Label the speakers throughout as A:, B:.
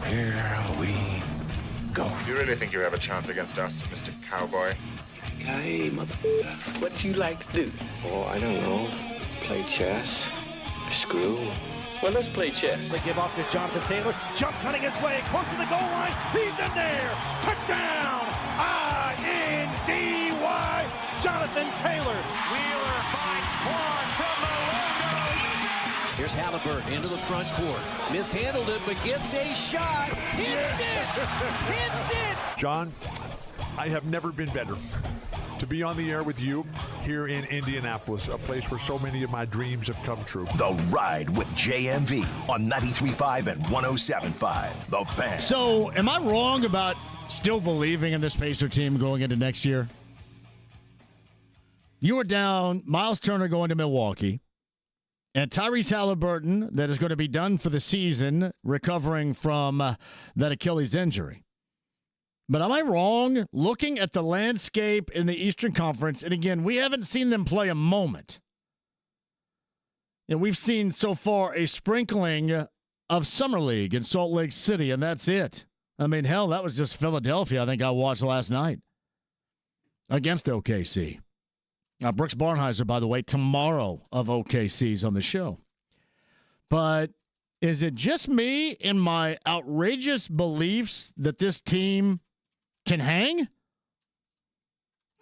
A: Here we go.
B: You really think you have a chance against us, Mr. Cowboy?
A: Hey, motherfucker. What you like to do?
C: Oh, I don't know. Play chess. Screw.
A: Well, let's play chess.
D: They give off to Jonathan Taylor. Jump cutting his way close to the goal line. He's in there. Touchdown. I-N-D-Y. Jonathan Taylor.
E: Wheeler finds Quan from the logo.
F: Here's Halliburton into the front court. Mishandled it, but gets a shot. Hits it. Hits it.
G: John, I have never been better to be on the air with you here in Indianapolis, a place where so many of my dreams have come true.
H: The Ride with JMV on 93.5 and 107.5. The Fan.
I: So, am I wrong about still believing in this Pacer team going into next year? You were down Miles Turner going to Milwaukee, and Tyrese Halliburton, that is going to be done for the season, recovering from that Achilles injury. But am I wrong looking at the landscape in the Eastern Conference? And again, we haven't seen them play a moment. And we've seen so far a sprinkling of Summer League in Salt Lake City, and that's it. I mean, hell, that was just Philadelphia, I think I watched last night against OKC. Brooks Barnheiser, by the way, tomorrow of OKC's on the show. But is it just me in my outrageous beliefs that this team can hang?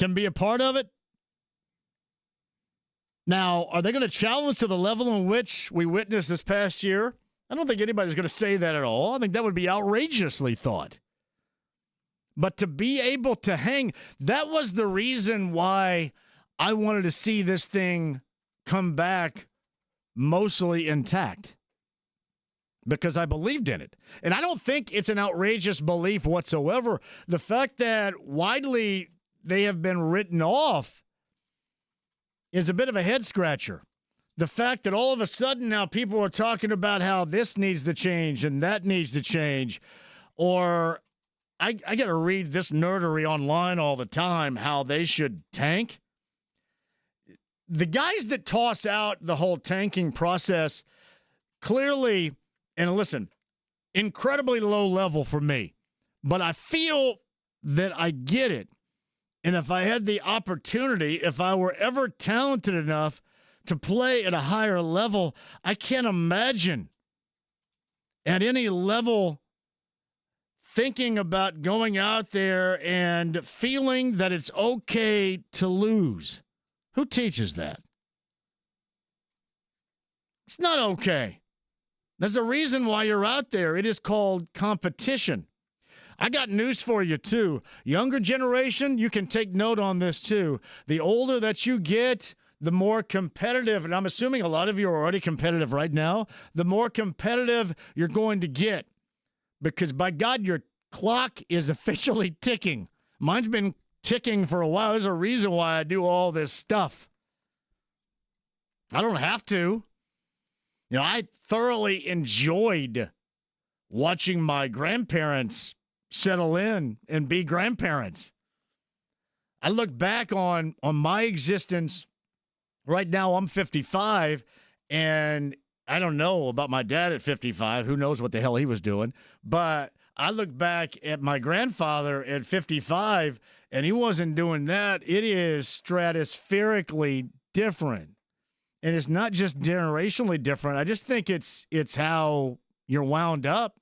I: Can be a part of it? Now, are they going to challenge to the level in which we witnessed this past year? I don't think anybody's going to say that at all. I think that would be outrageously thought. But to be able to hang, that was the reason why I wanted to see this thing come back mostly intact. Because I believed in it. And I don't think it's an outrageous belief whatsoever. The fact that widely they have been written off is a bit of a head-scratcher. The fact that all of a sudden now people are talking about how this needs to change and that needs to change. Or I got to read this nerdery online all the time, how they should tank. The guys that toss out the whole tanking process clearly... And listen, incredibly low level for me, but I feel that I get it. And if I had the opportunity, if I were ever talented enough to play at a higher level, I can't imagine at any level thinking about going out there and feeling that it's okay to lose. Who teaches that? It's not okay. There's a reason why you're out there. It is called competition. I got news for you, too. Younger generation, you can take note on this, too. The older that you get, the more competitive, and I'm assuming a lot of you are already competitive right now, the more competitive you're going to get. Because, by God, your clock is officially ticking. Mine's been ticking for a while. There's a reason why I do all this stuff. I don't have to. You know, I thoroughly enjoyed watching my grandparents settle in and be grandparents. I look back on my existence. Right now, I'm 55, and I don't know about my dad at 55. Who knows what the hell he was doing? But I look back at my grandfather at 55, and he wasn't doing that. It is stratospherically different. And it's not just generationally different. I just think it's how you're wound up.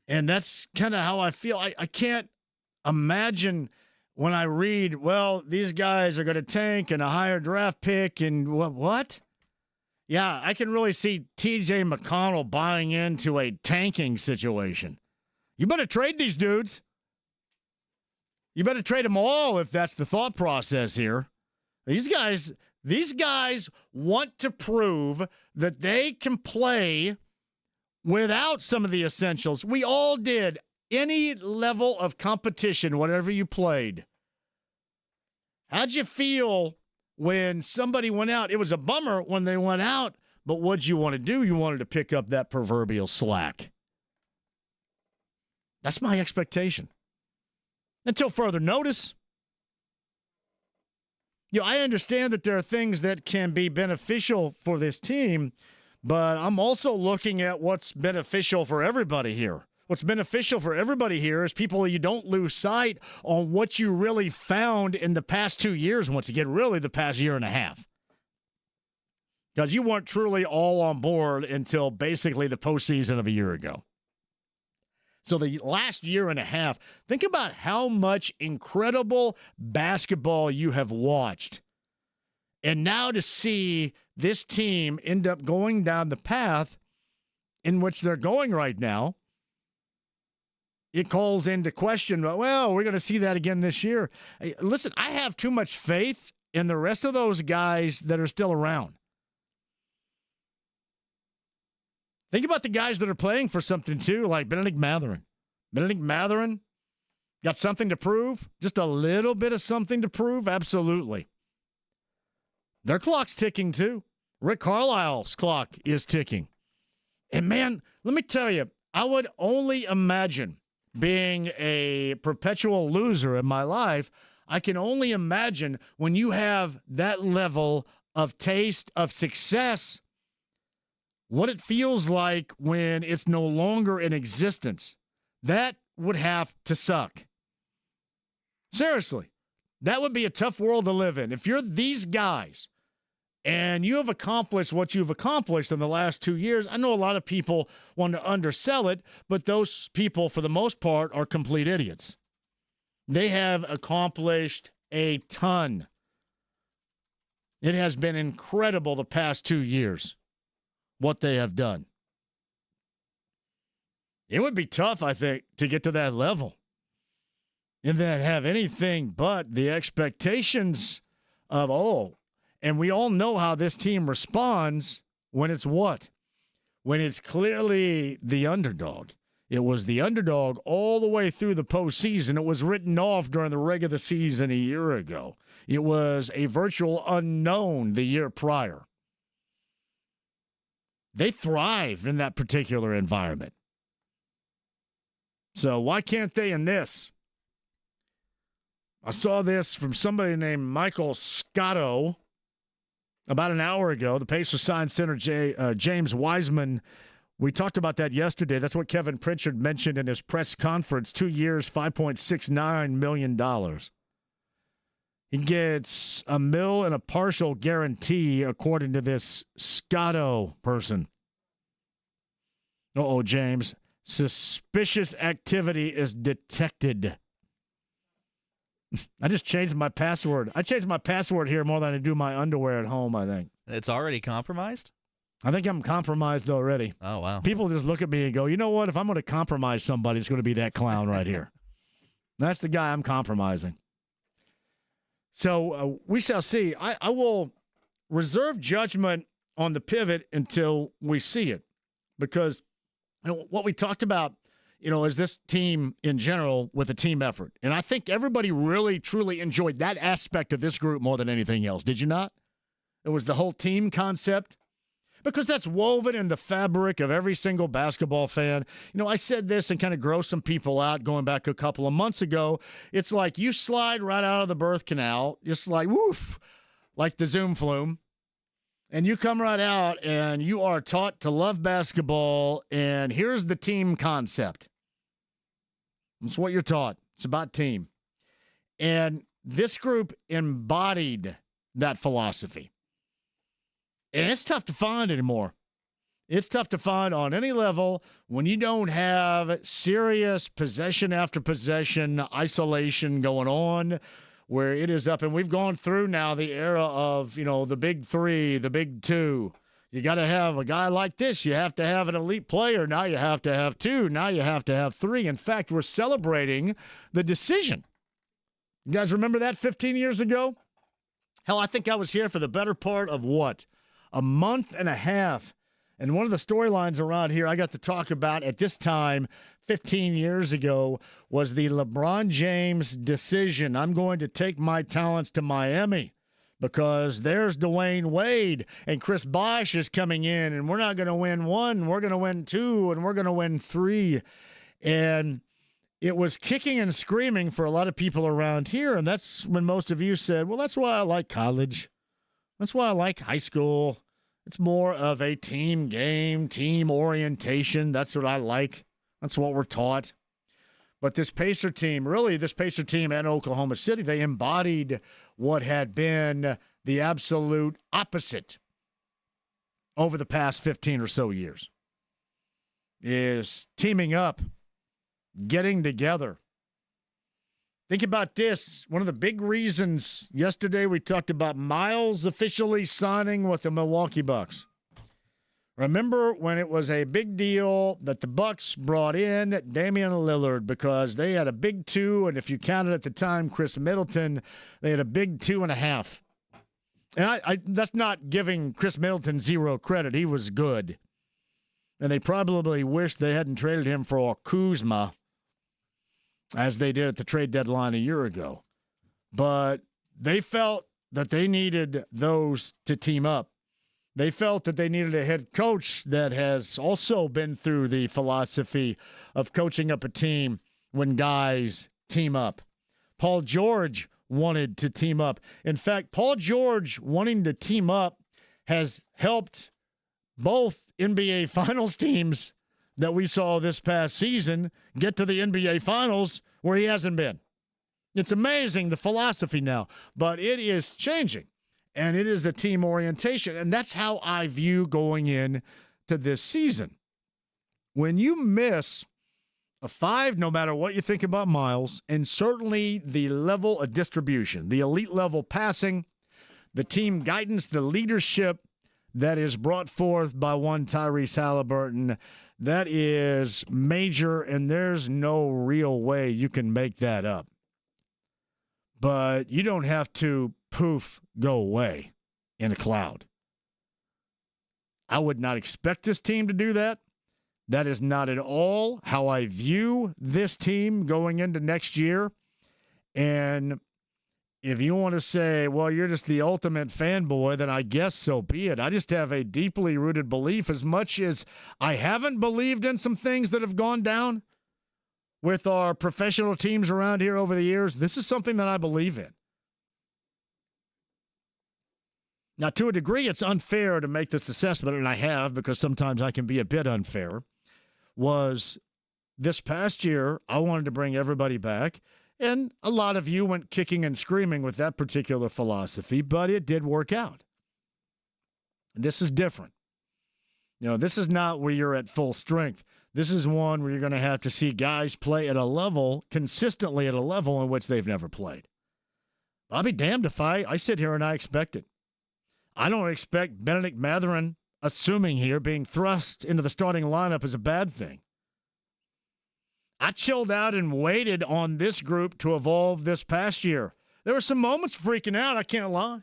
I: And that's kind of how I feel. I can't imagine when I read, well, these guys are going to tank and a higher draft pick and what? Yeah, I can really see T.J. McConnell buying into a tanking situation. You better trade these dudes. You better trade them all if that's the thought process here. These guys want to prove that they can play without some of the essentials. We all did. Any level of competition, whatever you played. How'd you feel when somebody went out? It was a bummer when they went out, but what'd you want to do? You wanted to pick up that proverbial slack. That's my expectation. Until further notice. You know, I understand that there are things that can be beneficial for this team, But I'm also looking at what's beneficial for everybody here. What's beneficial for everybody here is people you don't lose sight on what you really found in the past 2 years, once again, really the past year and a half. Because you weren't truly all on board until basically the postseason of a year ago. So the last year and a half, think about how much incredible basketball you have watched. And now to see this team end up going down the path in which they're going right now, it calls into question, well, we're going to see that again this year. Hey, listen, I have too much faith in the rest of those guys that are still around. Think about the guys that are playing for something, too, like Benedict Mathurin. Benedict Mathurin got something to prove? Just a little bit of something to prove? Absolutely. Their clock's ticking, too. Rick Carlisle's clock is ticking. And, man, let me tell you, I would only imagine being a perpetual loser in my life. I can only imagine when you have that level of taste of success, what it feels like when it's no longer in existence. That would have to suck. Seriously, that would be a tough world to live in. If you're these guys and you have accomplished what you've accomplished in the last 2 years, I know a lot of people want to undersell it, but those people, for the most part, are complete idiots. They have accomplished a ton. It has been incredible the past 2 years, what they have done. It would be tough, I think, to get to that level and then have anything but the expectations of, and we all know how this team responds when it's what? When it's clearly the underdog. It was the underdog all the way through the postseason. It was written off during the regular season a year ago. It was a virtual unknown the year prior. They thrive in that particular environment. So why can't they in this? I saw this from somebody named Michael Scotto about an hour ago. The Pacers signed center James Wiseman. We talked about that yesterday. That's what Kevin Pritchard mentioned in his press conference. 2 years, $5.69 million. He gets $1 million and a partial guarantee, according to this Scotto person. James. Suspicious activity is detected. I just changed my password. I changed my password here more than I do my underwear at home, I think.
J: It's already compromised?
I: I think I'm compromised already.
J: Oh, wow.
I: People just look at me and go, you know what? If I'm going to compromise somebody, it's going to be that clown right here. That's the guy I'm compromising. So we shall see. I will reserve judgment on the pivot until we see it. Because what we talked about, is this team in general with a team effort. And I think everybody really, truly enjoyed that aspect of this group more than anything else. Did you not? It was the whole team concept. Because that's woven in the fabric of every single basketball fan. I said this and kind of grossed some people out going back a couple of months ago. It's like you slide right out of the birth canal, just like, woof, like the Zoom flume. And you come right out and you are taught to love basketball. And here's the team concept. That's what you're taught. It's about team. And this group embodied that philosophy. And it's tough to find anymore. It's tough to find on any level when you don't have serious possession after possession isolation going on, where it is up. And we've gone through now the era of, the big three, the big two. You got to have a guy like this. You have to have an elite player. Now you have to have two. Now you have to have three. In fact, we're celebrating the decision. You guys remember that 15 years ago? Hell, I think I was here for the better part of what? A month and a half. And one of the storylines around here I got to talk about at this time 15 years ago was the LeBron James decision. I'm going to take my talents to Miami because there's Dwayne Wade and Chris Bosh is coming in, and we're not going to win one. We're going to win two, and we're going to win three. And it was kicking and screaming for a lot of people around here, and that's when most of you said, well, that's why I like college. That's why I like high school. It's more of a team game, team orientation. That's what I like. That's what we're taught. But this Pacer team and Oklahoma City, they embodied what had been the absolute opposite over the past 15 or so years. Is teaming up, getting together. Think about this. One of the big reasons yesterday we talked about Miles officially signing with the Milwaukee Bucks. Remember when it was a big deal that the Bucks brought in Damian Lillard because they had a big 2, and if you counted at the time Chris Middleton, they had a big 2.5. And I that's not giving Chris Middleton zero credit. He was good. And they probably wish they hadn't traded him for Kuzma, as they did at the trade deadline a year ago. But they felt that they needed those to team up. They felt that they needed a head coach that has also been through the philosophy of coaching up a team when guys team up. Paul George wanted to team up. In fact, Paul George wanting to team up has helped both NBA Finals teams that we saw this past season get to the NBA Finals where he hasn't been. It's amazing, the philosophy now, but it is changing, and it is a team orientation, and that's how I view going in to this season. When you miss a 5, no matter what you think about Miles, and certainly the level of distribution, the elite level passing, the team guidance, the leadership that is brought forth by one Tyrese Halliburton, that is major, and there's no real way you can make that up. But you don't have to poof, go away in a cloud. I would not expect this team to do that. That is not at all how I view this team going into next year. And if you want to say, well, you're just the ultimate fanboy, then I guess so be it. I just have a deeply rooted belief, as much as I haven't believed in some things that have gone down with our professional teams around here over the years. This is something that I believe in. Now, to a degree, it's unfair to make this assessment, and I have, because sometimes I can be a bit unfair, was this past year, I wanted to bring everybody back. And a lot of you went kicking and screaming with that particular philosophy, but it did work out. This is different. This is not where you're at full strength. This is one where you're going to have to see guys play at a level, consistently at a level in which they've never played. I'll be damned if I sit here and I expect it. I don't expect Benedict Mathurin, assuming here, being thrust into the starting lineup is a bad thing. I chilled out and waited on this group to evolve this past year. There were some moments freaking out, I can't lie.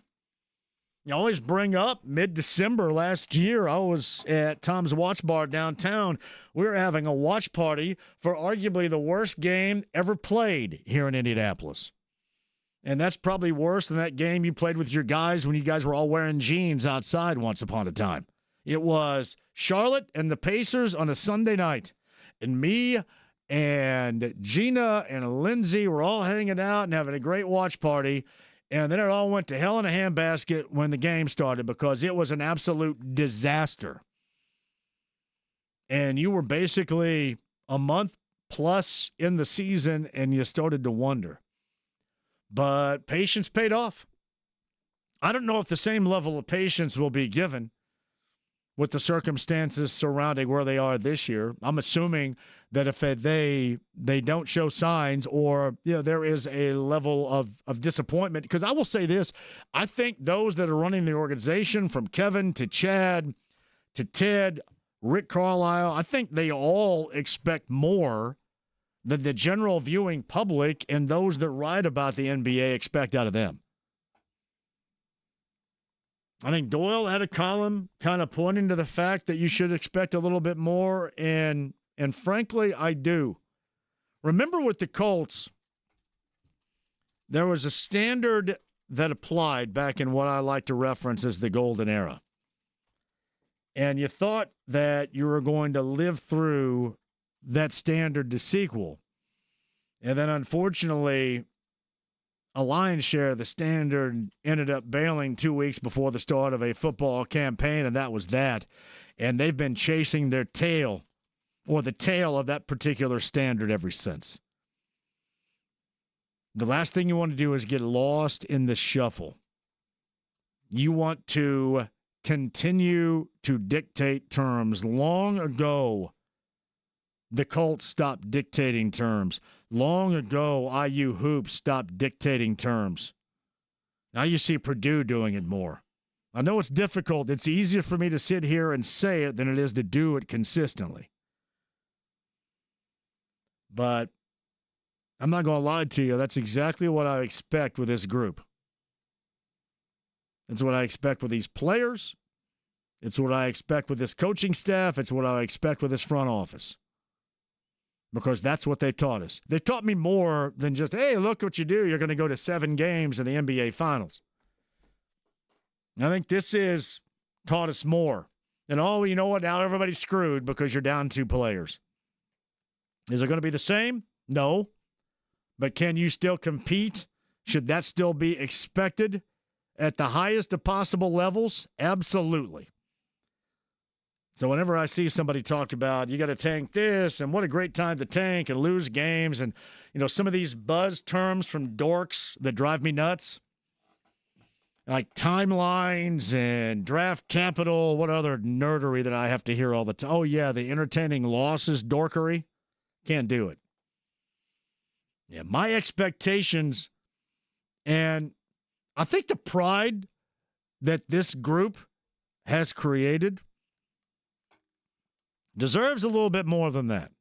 I: You always bring up mid-December last year, I was at Tom's Watch Bar downtown. We were having a watch party for arguably the worst game ever played here in Indianapolis. And that's probably worse than that game you played with your guys when you guys were all wearing jeans outside once upon a time. It was Charlotte and the Pacers on a Sunday night. And me and Gina and Lindsay were all hanging out and having a great watch party. And then it all went to hell in a handbasket when the game started, because it was an absolute disaster. And you were basically a month plus in the season, and you started to wonder. But patience paid off. I don't know if the same level of patience will be given with the circumstances surrounding where they are this year. I'm assuming that if they don't show signs, or there is a level of disappointment, because I will say this, I think those that are running the organization, from Kevin to Chad to Ted, Rick Carlisle, I think they all expect more than the general viewing public and those that write about the NBA expect out of them. I think Doyle had a column kind of pointing to the fact that you should expect a little bit more, and frankly, I do. Remember with the Colts, there was a standard that applied back in what I like to reference as the golden era. And you thought that you were going to live through that standard to sequel. And then unfortunately, a lion's share of the Standard ended up bailing 2 weeks before the start of a football campaign, and that was that. And they've been chasing their tail, or the tail of that particular Standard ever since. The last thing you want to do is get lost in the shuffle. You want to continue to dictate terms. Long ago, the Colts stopped dictating terms. Long ago, IU Hoops stopped dictating terms. Now you see Purdue doing it more. I know it's difficult. It's easier for me to sit here and say it than it is to do it consistently. But I'm not going to lie to you. That's exactly what I expect with this group. It's what I expect with these players. It's what I expect with this coaching staff. It's what I expect with this front office. Because that's what they taught us. They taught me more than just, hey, look what you do. You're going to go to 7 games in the NBA Finals. I think this is taught us more. And, oh, you know what? Now everybody's screwed because you're down 2 players. Is it going to be the same? No. But can you still compete? Should that still be expected at the highest of possible levels? Absolutely. So whenever I see somebody talk about you got to tank this and what a great time to tank and lose games and, you know, some of these buzz terms from dorks that drive me nuts, like timelines and draft capital, what other nerdery that I have to hear all the time. Oh, yeah, the entertaining losses dorkery. Can't do it. Yeah, my expectations, and I think the pride that this group has created deserves a little bit more than that.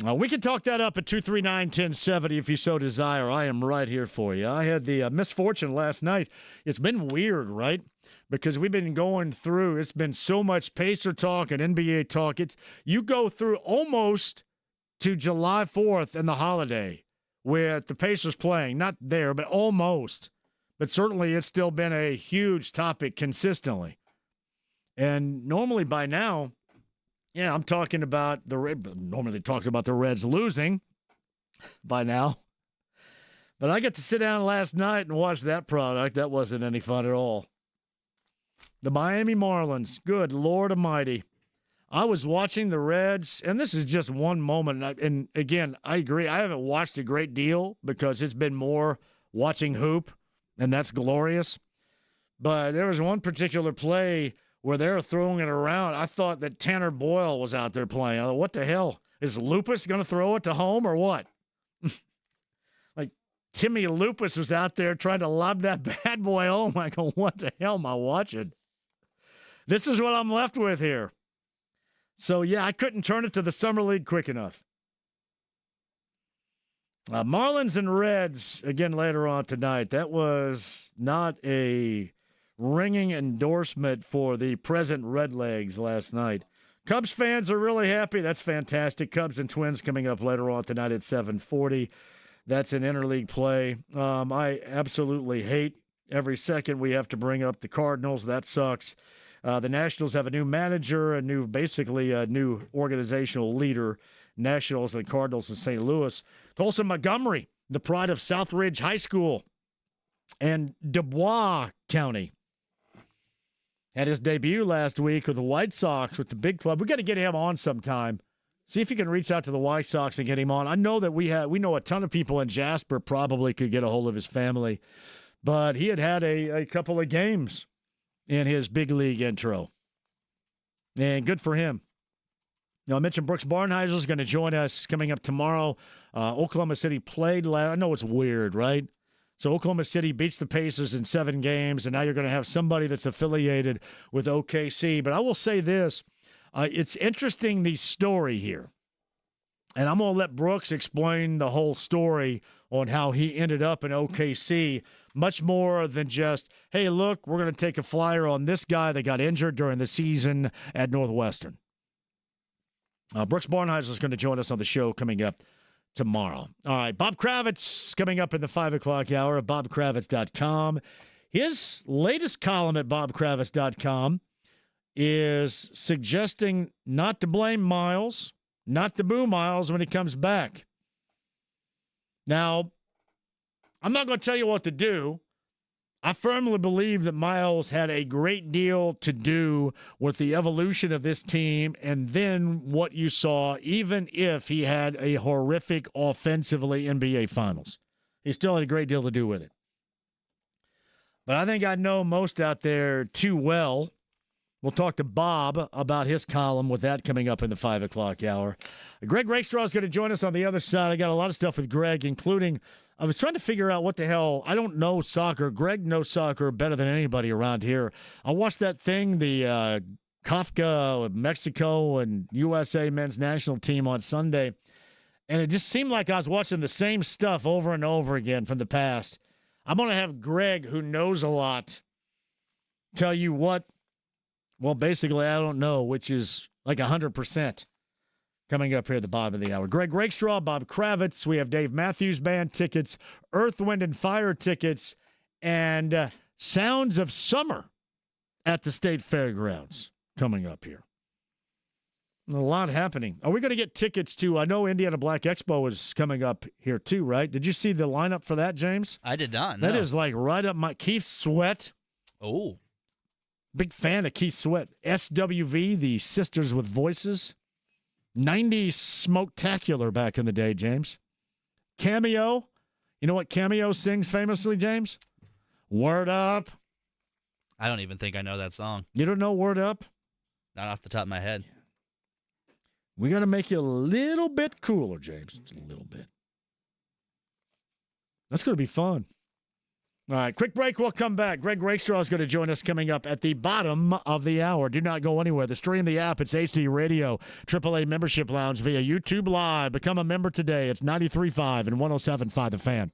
I: We can talk that up at 239-1070 if you so desire. I am right here for you. I had the misfortune last night. It's been weird, right? Because we've been going through, it's been so much Pacer talk and NBA talk. You go through almost to July 4th and the holiday with the Pacers playing. Not there, but almost. But certainly it's still been a huge topic consistently. And normally by now, yeah, I'm talking about normally talking about the Reds losing by now. But I got to sit down last night and watch that product. That wasn't any fun at all. The Miami Marlins, good Lord Almighty. I was watching the Reds, and this is just one moment. And again, I agree. I haven't watched a great deal because it's been more watching hoop, and that's glorious. But there was one particular play where they were throwing it around. I thought that Tanner Boyle was out there playing. I thought, what the hell? Is Lupus going to throw it to home or what? Like Timmy Lupus was out there trying to lob that bad boy home. I go, what the hell am I watching? This is what I'm left with here. So, yeah, I couldn't turn it to the Summer League quick enough. Marlins and Reds, again, later on tonight. That was not a ringing endorsement for the present Redlegs last night. Cubs fans are really happy. That's fantastic. Cubs and Twins coming up later on tonight at 7:40. That's an interleague play. I absolutely hate every second we have to bring up the Cardinals. That sucks. The Nationals have a new manager, basically a new organizational leader. Nationals and Cardinals in St. Louis. Tulsa Montgomery, the pride of Southridge High School and Dubois County, had his debut last week with the White Sox with the big club. We got to get him on sometime. See if you can reach out to the White Sox and get him on. I know that we know a ton of people in Jasper probably could get a hold of his family, but he had a couple of games in his big league intro. And good for him. Now, I mentioned Brooks Barnheiser is going to join us coming up tomorrow. Oklahoma City played I know it's weird, right? So Oklahoma City beats the Pacers in 7 games, and now you're going to have somebody that's affiliated with OKC. But I will say this. It's interesting, the story here. And I'm going to let Brooks explain the whole story on how he ended up in OKC, much more than just, hey, look, we're going to take a flyer on this guy that got injured during the season at Northwestern. Brooks Barnheiser is going to join us on the show coming up tomorrow. All right, Bob Kravitz coming up in the 5 o'clock hour at bobkravitz.com. His latest column at bobkravitz.com is suggesting not to blame Miles, not to boo Miles when he comes back. Now, I'm not going to tell you what to do. I firmly believe that Miles had a great deal to do with the evolution of this team and then what you saw, even if he had a horrific offensively NBA Finals. He still had a great deal to do with it. But I think I know most out there too well. We'll talk to Bob about his column with that coming up in the 5 o'clock hour. Greg Rakestraw is going to join us on the other side. I got a lot of stuff with Greg, including I was trying to figure out what the hell. I don't know soccer. Greg knows soccer better than anybody around here. I watched that thing, the Kafka, Mexico, and USA men's national team on Sunday, and it just seemed like I was watching the same stuff over and over again from the past. I'm going to have Greg, who knows a lot, tell you what. Well, basically, I don't know, which is like 100% coming up here at the bottom of the hour. Greg Rakestraw, Bob Kravitz. We have Dave Matthews Band tickets, Earth, Wind, and Fire tickets, and Sounds of Summer at the State Fairgrounds coming up here. A lot happening. Are we going to get tickets to, I know Indiana Black Expo is coming up here too, right? Did you see the lineup for that, James?
J: I did not.
I: That is like right up my, Keith Sweat.
J: Oh.
I: Big fan of Keith Sweat. SWV, the Sisters with Voices. 90s Smoketacular back in the day, James. Cameo. You know what Cameo sings famously, James? Word Up.
J: I don't even think I know that song.
I: You don't know Word Up?
J: Not off the top of my head.
I: We're going to make you a little bit cooler, James. Just a little bit. That's going to be fun. All right, quick break. We'll come back. Greg Rakestraw is going to join us coming up at the bottom of the hour. Do not go anywhere. The stream, the app, it's HD Radio, AAA Membership Lounge via YouTube Live. Become a member today. It's 93.5 and 107.5 The Fan.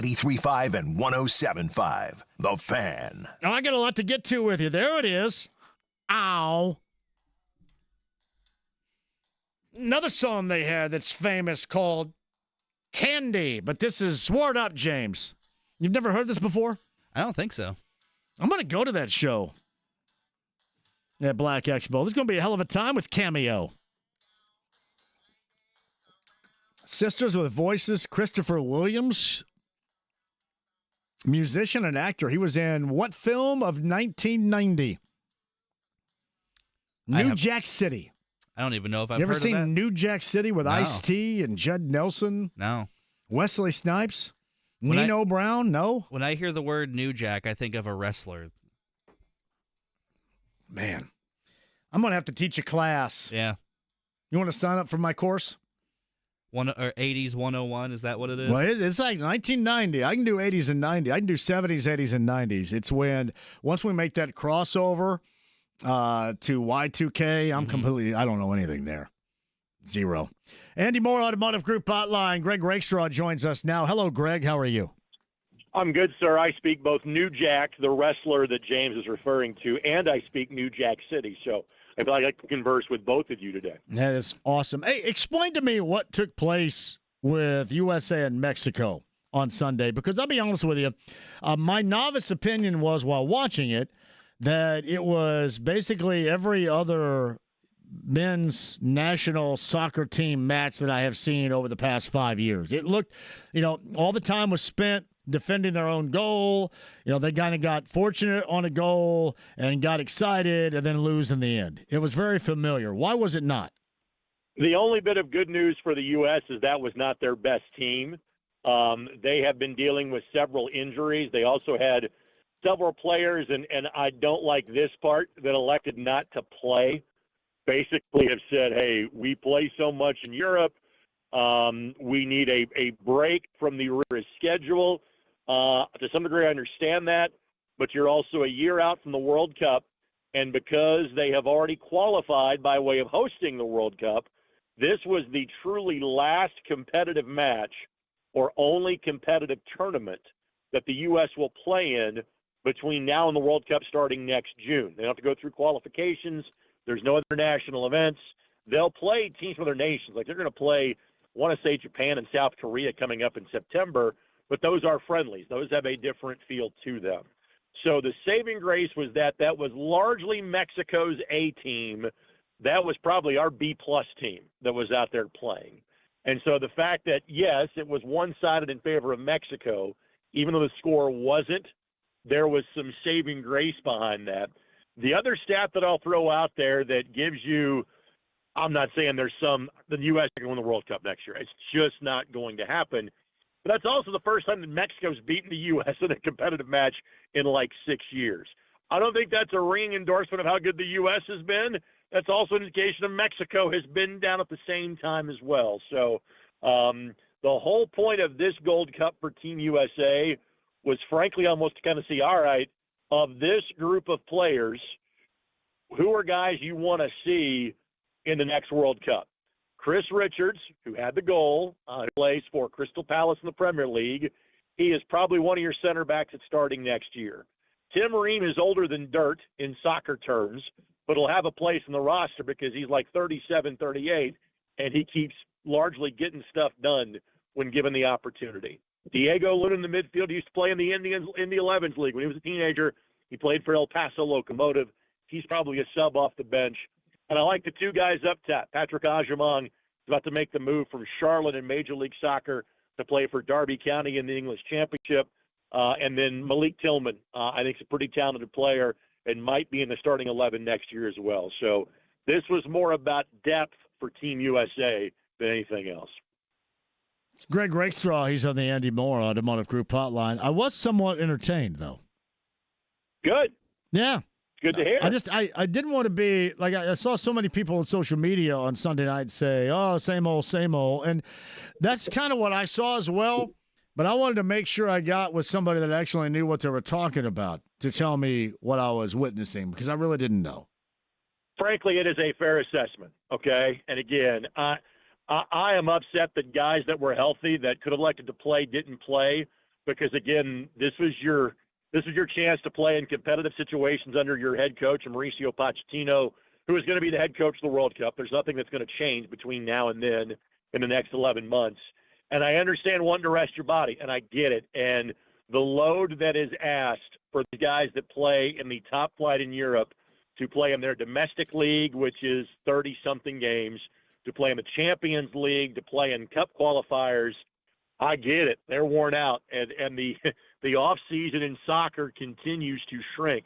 H: 93.5 and 107.5. The Fan.
I: Now, I got a lot to get to with you. There it is. Ow. Another song they had that's famous called Candy, but this is Sword Up, James. You've never heard this before?
J: I don't think so.
I: I'm going to go to that show at Black Expo. There's going to be a hell of a time with Cameo. Sisters with Voices, Christopher Williams, musician and actor. He was in what film of 1990? New Jack City.
J: I don't even know if I've
I: You ever
J: heard
I: seen
J: of that.
I: New Jack City with
J: No.
I: Ice-T and Judd Nelson?
J: No.
I: Wesley Snipes?
J: When
I: Nino Brown? No?
J: When I hear the word New Jack, I think of a wrestler.
I: Man, I'm going to have to teach a class.
J: Yeah.
I: You want to sign up for my course?
J: 80s 101, is that what it is?
I: Well, it's like 1990. I can do 80s and 90s. I can do 70s, 80s, and 90s. It's when, once we make that crossover to Y2K, I'm completely, I don't know anything there. Zero. Andy Moore, Automotive Group Hotline. Greg Rakestraw joins us now. Hello, Greg. How are you?
K: I'm good, sir. I speak both New Jack, the wrestler that James is referring to, and I speak New Jack City. So I feel like I can converse with both of you today.
I: That is awesome. Hey, explain to me what took place with USA and Mexico on Sunday, because I'll be honest with you, my novice opinion was while watching it that it was basically every other men's national soccer team match that I have seen over the past 5 years. It looked, all the time was spent defending their own goal. They kind of got fortunate on a goal and got excited and then lose in the end. It was very familiar. Why was it not?
K: The only bit of good news for the U.S. is that was not their best team. They have been dealing with several injuries. They also had several players, and I don't like this part, that elected not to play. Basically have said, hey, we play so much in Europe. We need a break from the rigorous schedule. To some degree, I understand that, but you're also a year out from the World Cup, and because they have already qualified by way of hosting the World Cup, this was the truly last competitive match or only competitive tournament that the U.S. will play in between now and the World Cup starting next June. They don't have to go through qualifications. There's no other national events. They'll play teams from other nations. Like they're going to play, I want to say Japan and South Korea coming up in September, but those are friendlies. Those have a different feel to them. So the saving grace was that was largely Mexico's A team. That was probably our B-plus team that was out there playing. And so the fact that, yes, it was one-sided in favor of Mexico, even though the score wasn't, there was some saving grace behind that. The other stat that I'll throw out there that gives you, I'm not saying the U.S. can win the World Cup next year. It's just not going to happen. But that's also the first time that Mexico's beaten the U.S. in a competitive match in like 6 years. I don't think that's a ringing endorsement of how good the U.S. has been. That's also an indication of Mexico has been down at the same time as well. So the whole point of this Gold Cup for Team USA was frankly almost to kind of see, all right, of this group of players, who are guys you want to see in the next World Cup? Chris Richards, who had the goal, who plays for Crystal Palace in the Premier League. He is probably one of your center backs that's starting next year. Tim Ream is older than dirt in soccer terms, but he'll have a place in the roster because he's like 37, 38, and he keeps largely getting stuff done when given the opportunity. Diego Luna in the midfield. He used to play in the Indy 11s League. When he was a teenager, he played for El Paso Locomotive. He's probably a sub off the bench. And I like the two guys up top. Patrick Agyemang is about to make the move from Charlotte in Major League Soccer to play for Derby County in the English Championship. And then Malik Tillman, I think, is a pretty talented player and might be in the starting 11 next year as well. So this was more about depth for Team USA than anything else.
I: It's Greg Rakestraw. He's on the Andy Moore Automotive Group Hotline. I was somewhat entertained, though.
K: Good.
I: Yeah.
K: Good to hear.
I: I didn't want to be like I saw so many people on social media on Sunday night say, "Oh, same old, same old," and that's kind of what I saw as well. But I wanted to make sure I got with somebody that actually knew what they were talking about to tell me what I was witnessing, because I really didn't know.
K: Frankly, it is a fair assessment. Okay, and again, I am upset that guys that were healthy that could have elected to play didn't play. because again, this was your chance to play in competitive situations under your head coach, Mauricio Pochettino, who is going to be the head coach of the World Cup. There's nothing that's going to change between now and then in the next 11 months. And I understand wanting to rest your body, and I get it. And the load that is asked for the guys that play in the top flight in Europe to play in their domestic league, which is 30-something games, to play in the Champions League, to play in cup qualifiers, I get it. They're worn out. And the off-season in soccer continues to shrink.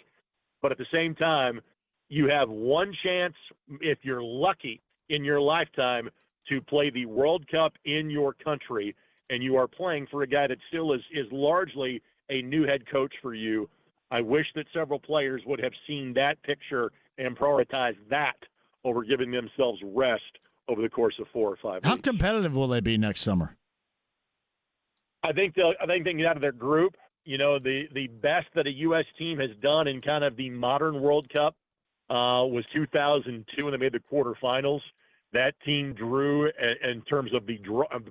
K: But at the same time, you have one chance, if you're lucky in your lifetime, to play the World Cup in your country, and you are playing for a guy that still is largely a new head coach for you. I wish that several players would have seen that picture and prioritized that over giving themselves rest over the course of 4 or 5 weeks.
I: How competitive will they be next summer?
K: I think they can get out of their group. You know, the best that a U.S. team has done in kind of the modern World Cup was 2002 when they made the quarterfinals. That team drew in terms of the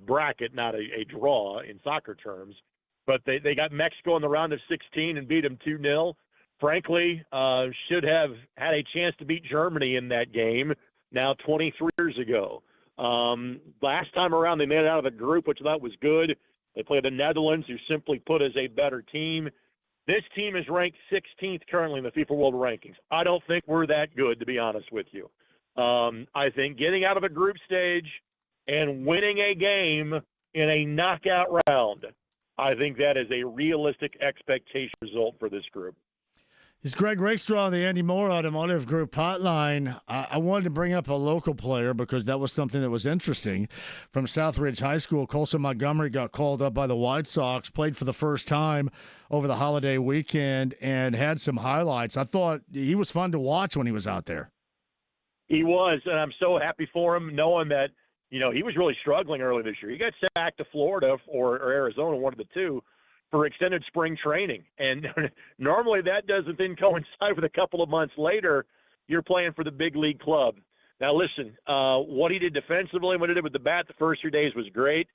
K: bracket, not a draw in soccer terms. But they got Mexico in the round of 16 and beat them 2-0. Frankly, should have had a chance to beat Germany in that game now 23 years ago. Last time around, they made it out of the group, which I thought was good. They played the Netherlands, who simply put as a better team. This team is ranked 16th currently in the FIFA World Rankings. I don't think we're that good, to be honest with you. I think getting out of a group stage and winning a game in a knockout round, I think that is a realistic expectation result for this group.
I: It's Greg Rakestraw on the Andy Moore Automotive Group hotline. I wanted to bring up a local player because that was something that was interesting. From Southridge High School, Colson Montgomery got called up by the White Sox, played for the first time over the holiday weekend, and had some highlights. I thought he was fun to watch when he was out there.
K: He was, and I'm so happy for him, knowing that, you know, he was really struggling early this year. He got sent back to Florida or Arizona, one of the two, for extended spring training. And normally that doesn't then coincide with a couple of months later, you're playing for the big league club. Now, listen, what he did defensively, what he did with the bat the first 3 days was great.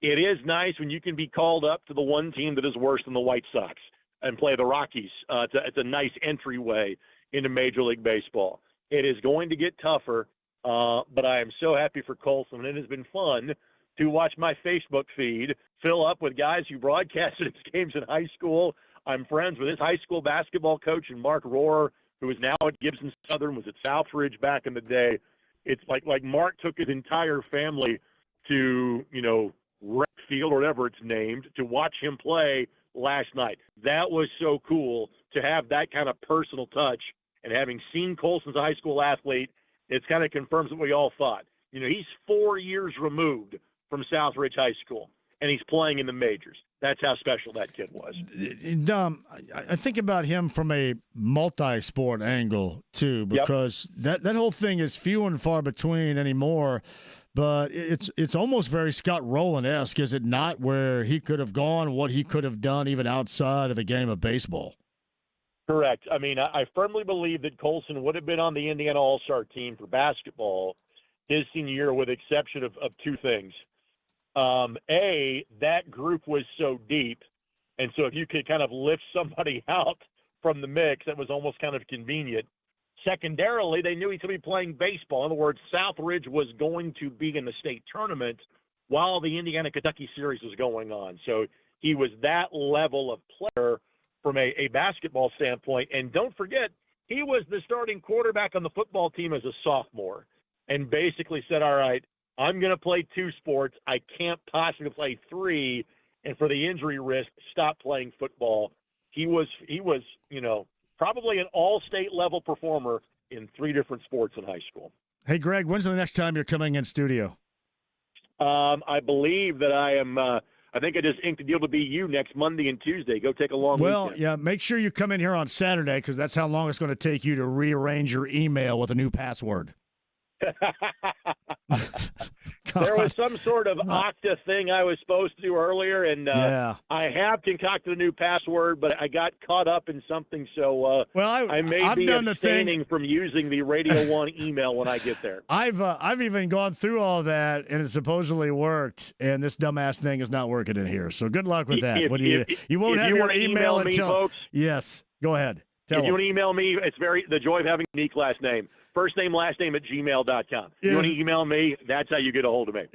K: It is nice when you can be called up to the one team that is worse than the White Sox and play the Rockies. It's a nice entryway into Major League Baseball. It is going to get tougher, but I am so happy for Colson. It has been fun to watch my Facebook feed fill up with guys who broadcasted his games in high school. I'm friends with his high school basketball coach, and Mark Rohr, who is now at Gibson Southern, was at Southridge back in the day. It's like Mark took his entire family to, you know, Rec Field or whatever it's named, to watch him play last night. That was so cool to have that kind of personal touch. And having seen Colson's a high school athlete, it kind of confirms what we all thought. You know, he's 4 years removed from Southridge High School, and he's playing in the majors. That's how special that kid was.
I: I think about him from a multi-sport angle, too, because that whole thing is few and far between anymore. But it's almost very Scott Rowland-esque, is it not, where he could have gone, what he could have done even outside of the game of baseball?
K: Correct. I mean, I firmly believe that Colson would have been on the Indiana All-Star team for basketball his senior year, with the exception of two things. That group was so deep, and so if you could kind of lift somebody out from the mix, that was almost kind of convenient. Secondarily, they knew he'd be playing baseball. In other words, Southridge was going to be in the state tournament while the Indiana-Kentucky series was going on. So he was that level of player from a basketball standpoint. And don't forget, he was the starting quarterback on the football team as a sophomore, and basically said, all right, I'm going to play two sports. I can't possibly play three. And for the injury risk, stop playing football. He was, you know, probably an all-state level performer in three different sports in high school.
I: Hey, Greg, when's the next time you're coming in studio?
K: I believe that I am I think I just inked a deal to be you next Monday and Tuesday. Go take a long weekend.
I: Yeah, make sure you come in here on Saturday, because that's how long it's going to take you to rearrange your email with a new password.
K: There was some sort of Okta thing I was supposed to do earlier, and I have concocted a new password, but I got caught up in something, so I may be abstaining from using the Radio 1 email when I get there.
I: I've even gone through all that, and it supposedly worked, and this dumbass thing is not working in here. So good luck with that. You won't have your email until –
K: folks,
I: yes, go ahead. Tell
K: if you want to email me, it's the joy of having a unique last name. First name, last name at gmail.com. You want to email me, that's how you get a hold of me.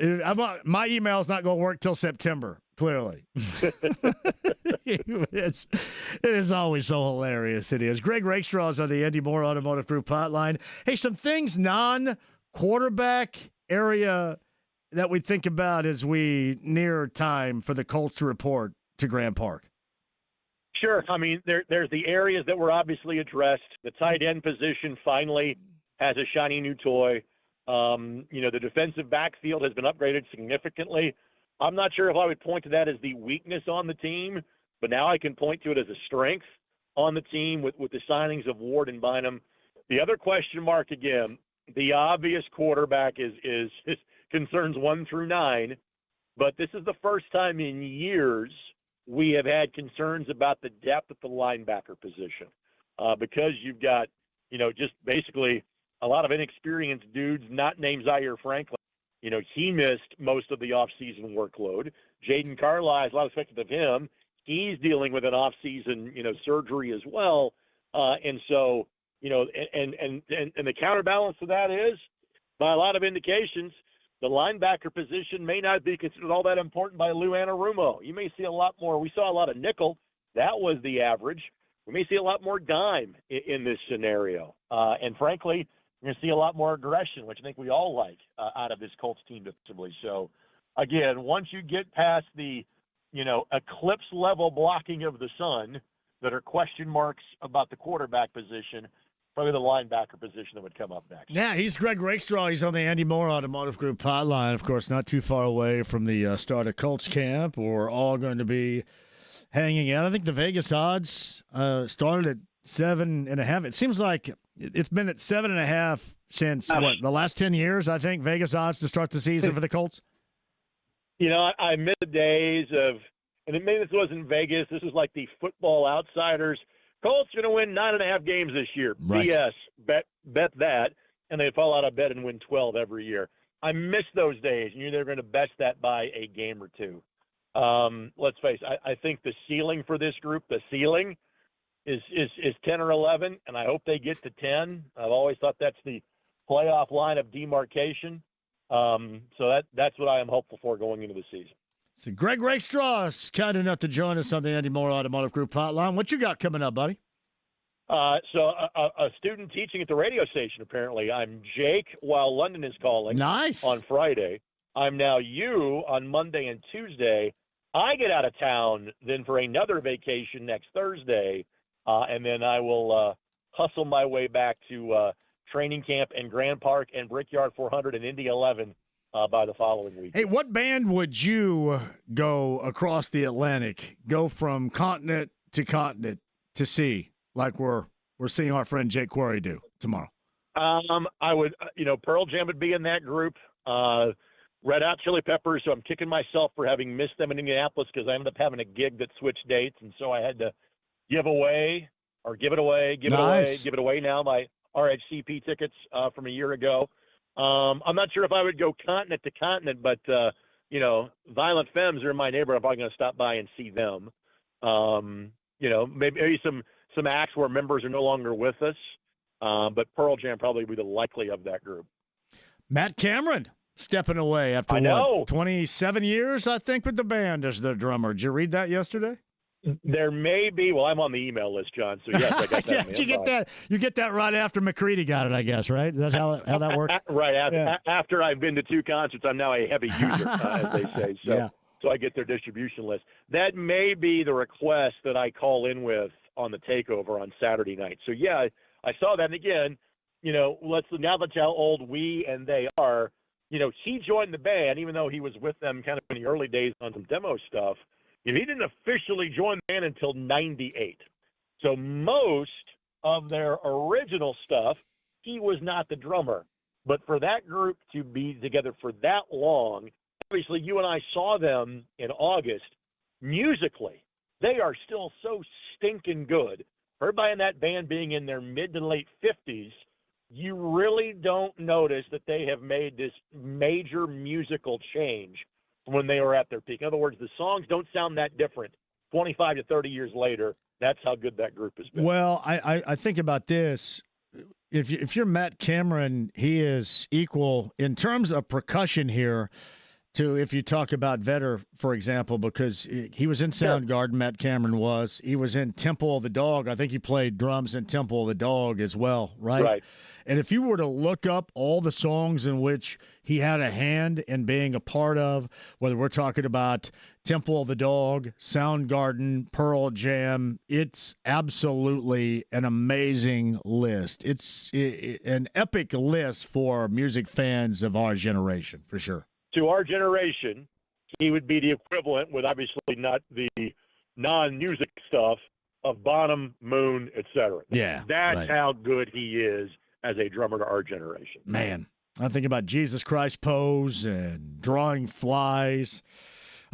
I: My email is not going to work till September, clearly. It is always so hilarious. It is. Greg Rakestraw is on the Andy Moore Automotive Group hotline. Hey, some things non-quarterback area that we think about as we near time for the Colts to report to Grand Park.
K: Sure. I mean, there's the areas that were obviously addressed. The tight end position finally has a shiny new toy. The defensive backfield has been upgraded significantly. I'm not sure if I would point to that as the weakness on the team, but now I can point to it as a strength on the team with the signings of Ward and Bynum. The other question mark, again, the obvious quarterback is concerns 1 through 9, but this is the first time in years we have had concerns about the depth at the linebacker position because you've got, just basically a lot of inexperienced dudes, not named Zaire Franklin. He missed most of the offseason workload. Jaden Carlisle, a lot expected of him. He's dealing with an offseason, surgery as well. And so, and the counterbalance to that is, by a lot of indications, the linebacker position may not be considered all that important by Lou Anarumo. You may see a lot more. We saw a lot of nickel. That was the average. We may see a lot more dime in this scenario. And frankly, we're going to see a lot more aggression, which I think we all like out of this Colts team defensively. So, again, once you get past the, eclipse level blocking of the sun that are question marks about the quarterback position, probably the linebacker position that would come up next.
I: Yeah, he's Greg Rakestraw. He's on the Andy Moore Automotive Group hotline. Of course, not too far away from the start of Colts camp. We're all going to be hanging out. I think the Vegas odds started at 7.5. It seems like it's been at 7.5 since, the last 10 years, I think, Vegas odds to start the season for the Colts?
K: I miss the days of, and maybe this wasn't Vegas, this was like the Football Outsiders. Colts going to win 9.5 games this year.
I: Right.
K: BS. Bet that, and they fall out of bed and win 12 every year. I miss those days. You knew they were going to best that by a game or two. Let's face it, I think the ceiling for this group, is 10 or 11, and I hope they get to 10. I've always thought that's the playoff line of demarcation. So that's what I am hopeful for going into the season.
I: So Greg Rakestraw is kind enough to join us on the Andy Moore Automotive Group hotline. What you got coming up, buddy?
K: So a student teaching at the radio station, apparently. I'm Jake while London is calling.
I: Nice.
K: On Friday. I'm now you on Monday and Tuesday. I get out of town then for another vacation next Thursday, and then I will hustle my way back to training camp and Grand Park and Brickyard 400 and Indy 11 by the following week.
I: Hey, what band would you go across the Atlantic, go from continent to see, like we're seeing our friend Jake Quarry do tomorrow?
K: I would, Pearl Jam would be in that group. Red Hot Chili Peppers, so I'm kicking myself for having missed them in Indianapolis because I ended up having a gig that switched dates, and so I had to give it away now, my RHCP tickets from a year ago. I'm not sure if I would go continent to continent, but, Violent Femmes are in my neighborhood. I'm probably going to stop by and see them. Maybe some acts where members are no longer with us, but Pearl Jam probably would be the likely of that group.
I: Matt Cameron stepping away after 27 years, I think, with the band as the drummer. Did you read that yesterday?
K: There may be. Well, I'm on the email list, John. So yes, I got that.
I: Yeah, you get that. You get that right after McCready got it, I guess. Right? That's how that works.
K: Right after I've been to 2 concerts, I'm now a heavy user, as they say. So, so I get their distribution list. That may be the request that I call in with on the takeover on Saturday night. So yeah, I saw that. And again, now that's how old we and they are. He joined the band, even though he was with them kind of in the early days on some demo stuff. He didn't officially join the band until 98. So most of their original stuff, he was not the drummer. But for that group to be together for that long, obviously you and I saw them in August. Musically, they are still so stinking good. Everybody in that band being in their mid to late 50s, you really don't notice that they have made this major musical change from when they were at their peak. In other words, the songs don't sound that different 25 to 30 years later. That's how good that group has been.
I: Well, I think about this. If you're Matt Cameron, he is equal in terms of percussion here to if you talk about Vedder, for example, because he was in Soundgarden, Matt Cameron was. He was in Temple of the Dog. I think he played drums in Temple of the Dog as well, right?
K: Right.
I: And if you were to look up all the songs in which he had a hand in being a part of, whether we're talking about Temple of the Dog, Soundgarden, Pearl Jam, it's absolutely an amazing list. It's an epic list for music fans of our generation, for sure.
K: To our generation, he would be the equivalent, with obviously not the non-music stuff, of Bonham, Moon, etc.
I: Yeah,
K: That's
I: right.
K: how good he is as a drummer to our generation.
I: Man, I think about Jesus Christ Pose and Drawing Flies.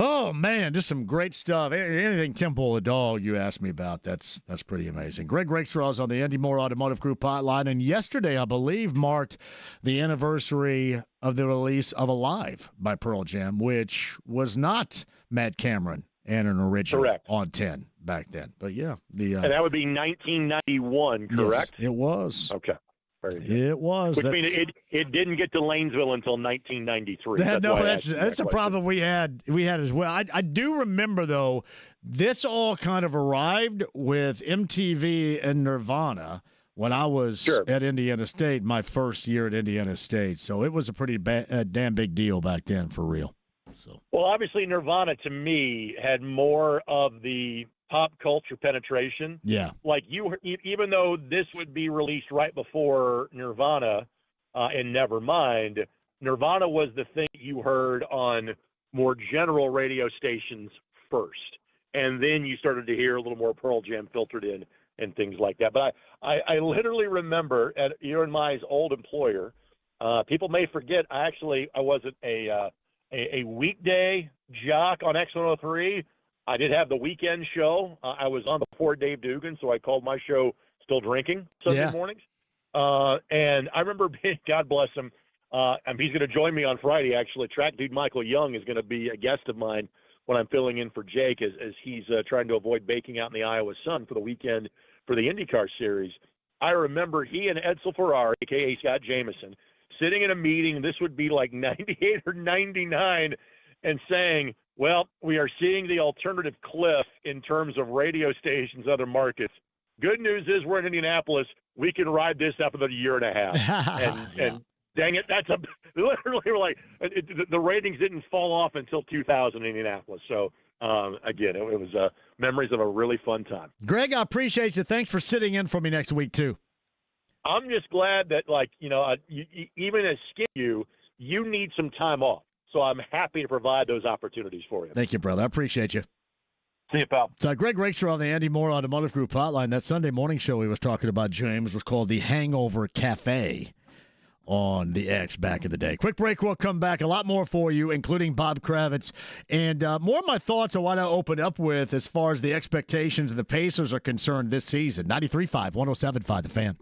I: Oh, man, just some great stuff. Anything Temple of the Dog you asked me about, that's pretty amazing. Greg Rakestraw is on the Andy Moore Automotive Group hotline, and yesterday, I believe, marked the anniversary of the release of Alive by Pearl Jam, which was not Matt Cameron and an original
K: Correct.
I: on 10 back then. But, yeah.
K: And that would be 1991, correct?
I: Yes, it was.
K: Okay. Very good.
I: It was.
K: Which means it didn't get to Lanesville until 1993.
I: That's a problem we had as well. I do remember, though, this all kind of arrived with MTV and Nirvana when I was at Indiana State, my first year at Indiana State. So it was a pretty damn big deal back then, for real. So.
K: Well, obviously, Nirvana, to me, had more of the pop culture penetration.
I: Yeah.
K: Like even though this would be released right before Nirvana and Nevermind, Nirvana was the thing you heard on more general radio stations first. And then you started to hear a little more Pearl Jam filtered in and things like that. But I literally remember at Aaron Mai's old employer, people may forget, I wasn't a weekday jock on X103. I did have the weekend show. I was on before Dave Dugan, so I called my show Still Drinking Sunday mornings. And I remember God bless him, and he's going to join me on Friday, actually. Track dude Michael Young is going to be a guest of mine when I'm filling in for Jake as he's trying to avoid baking out in the Iowa sun for the weekend for the IndyCar Series. I remember he and Edsel Ferrari, a.k.a. Scott Jameson, sitting in a meeting, this would be like 98 or 99, and saying, well, we are seeing the alternative cliff in terms of radio stations, other markets. Good news is we're in Indianapolis. We can ride this up another year and a half. And dang it, literally we're like, the ratings didn't fall off until 2000 in Indianapolis. So, again, it was memories of a really fun time.
I: Greg, I appreciate you. Thanks for sitting in for me next week, too.
K: I'm just glad that, even as skin you need some time off. So I'm happy to provide those opportunities for you.
I: Thank you, brother. I appreciate you.
K: See you, pal.
I: So Greg Rakestraw on the Andy Moore Automotive Group hotline. That Sunday morning show he was talking about, James, was called the Hangover Cafe on the X back in the day. Quick break. We'll come back. A lot more for you, including Bob Kravitz. And more of my thoughts I want to open up with as far as the expectations of the Pacers are concerned this season. 93.5, 107.5, The Fan.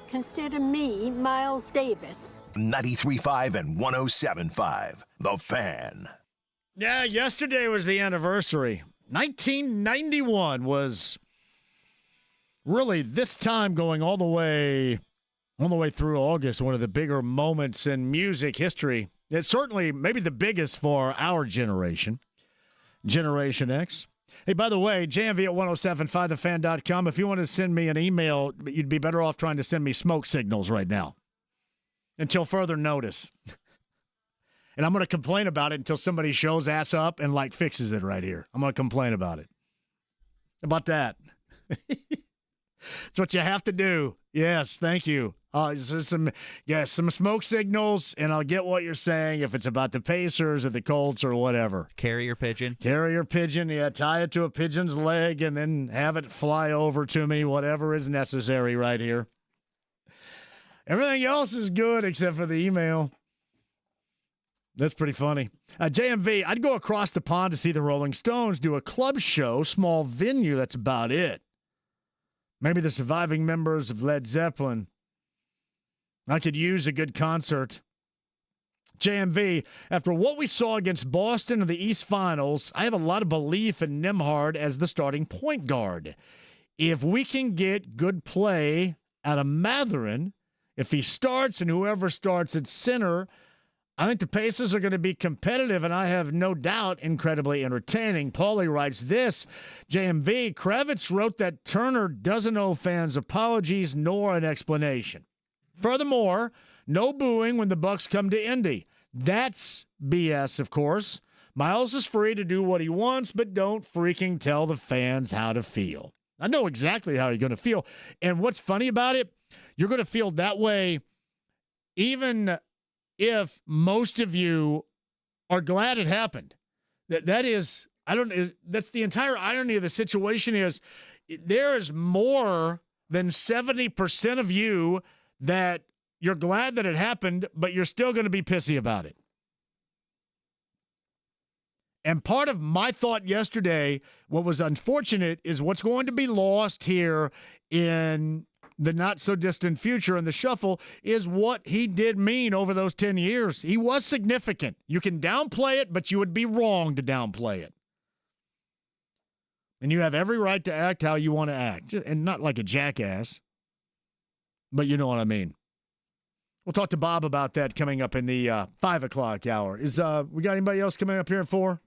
L: Consider me Miles Davis.
H: 93.5 and 107.5. The Fan.
I: Yeah, yesterday was the anniversary. 1991 was really this time going all the way through August, one of the bigger moments in music history. It's certainly maybe the biggest for our generation, Generation X. Hey, by the way, JMV at 1075thefan.com. If you want to send me an email, you'd be better off trying to send me smoke signals right now until further notice. And I'm going to complain about it until somebody shows ass up and, fixes it right here. I'm going to complain about it. How about that? That's what you have to do. Yes, thank you. Some smoke signals, and I'll get what you're saying if it's about the Pacers or the Colts or whatever.
J: Carrier pigeon.
I: Carrier pigeon, yeah. Tie it to a pigeon's leg and then have it fly over to me, whatever is necessary right here. Everything else is good except for the email. That's pretty funny. JMV, I'd go across the pond to see the Rolling Stones do a club show, small venue, that's about it. Maybe the surviving members of Led Zeppelin. I could use a good concert. JMV, after what we saw against Boston in the East Finals, I have a lot of belief in Nembhard as the starting point guard. If we can get good play out of Mathurin, if he starts and whoever starts at center, I think the Pacers are going to be competitive, and I have no doubt incredibly entertaining. Paulie writes this, JMV, Kravitz wrote that Turner doesn't owe fans apologies nor an explanation. Furthermore, no booing when the Bucks come to Indy. That's BS, of course. Miles is free to do what he wants, but don't freaking tell the fans how to feel. I know exactly how you're going to feel. And what's funny about it, you're going to feel that way even if most of you are glad it happened. That's the entire irony of the situation is there is more than 70% of you that you're glad that it happened, but you're still going to be pissy about it. And part of my thought yesterday, what was unfortunate, is what's going to be lost here in the not-so-distant future in the shuffle is what he did mean over those 10 years. He was significant. You can downplay it, but you would be wrong to downplay it. And you have every right to act how you want to act, and not like a jackass. But you know what I mean. We'll talk to Bob about that coming up in the 5 o'clock hour. We got anybody else coming up here at 4?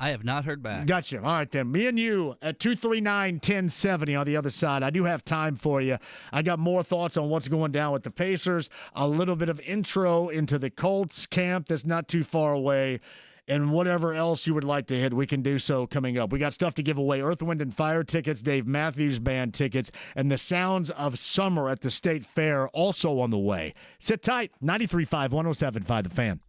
J: I have not heard back.
I: Gotcha. All right, then. Me and you at 239-1070 on the other side. I do have time for you. I got more thoughts on what's going down with the Pacers, a little bit of intro into the Colts camp that's not too far away, and whatever else you would like to hit, we can do so coming up. We got stuff to give away. Earth, Wind, and Fire tickets, Dave Matthews Band tickets, and the Sounds of Summer at the State Fair also on the way. Sit tight. 93.5, 107.5 The Fan.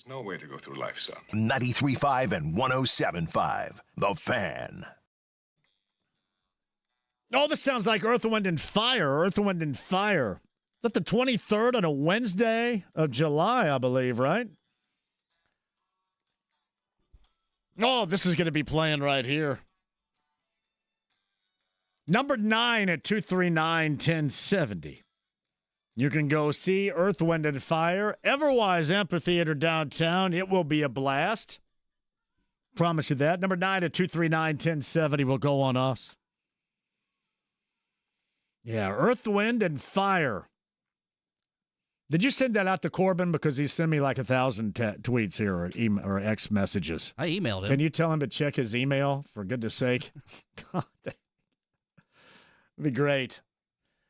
M: There's no way to go through life, son.
H: 93.5 and 107.5. The Fan.
I: Oh, this sounds like Earth, Wind, and Fire. Earth, Wind, and Fire. Is that the 23rd on a Wednesday of July, I believe, right? Oh, this is going to be playing right here. Number 9 at 239-1070. You can go see Earth, Wind, and Fire. Everwise Amphitheater downtown. It will be a blast. Promise you that. Number 9 at 239-1070 will go on us. Yeah, Earth, Wind, and Fire. Did you send that out to Corbin? Because he sent me like 1,000 tweets here or X messages.
J: I emailed him.
I: Can you tell him to check his email, for goodness sake? God, that'd be great.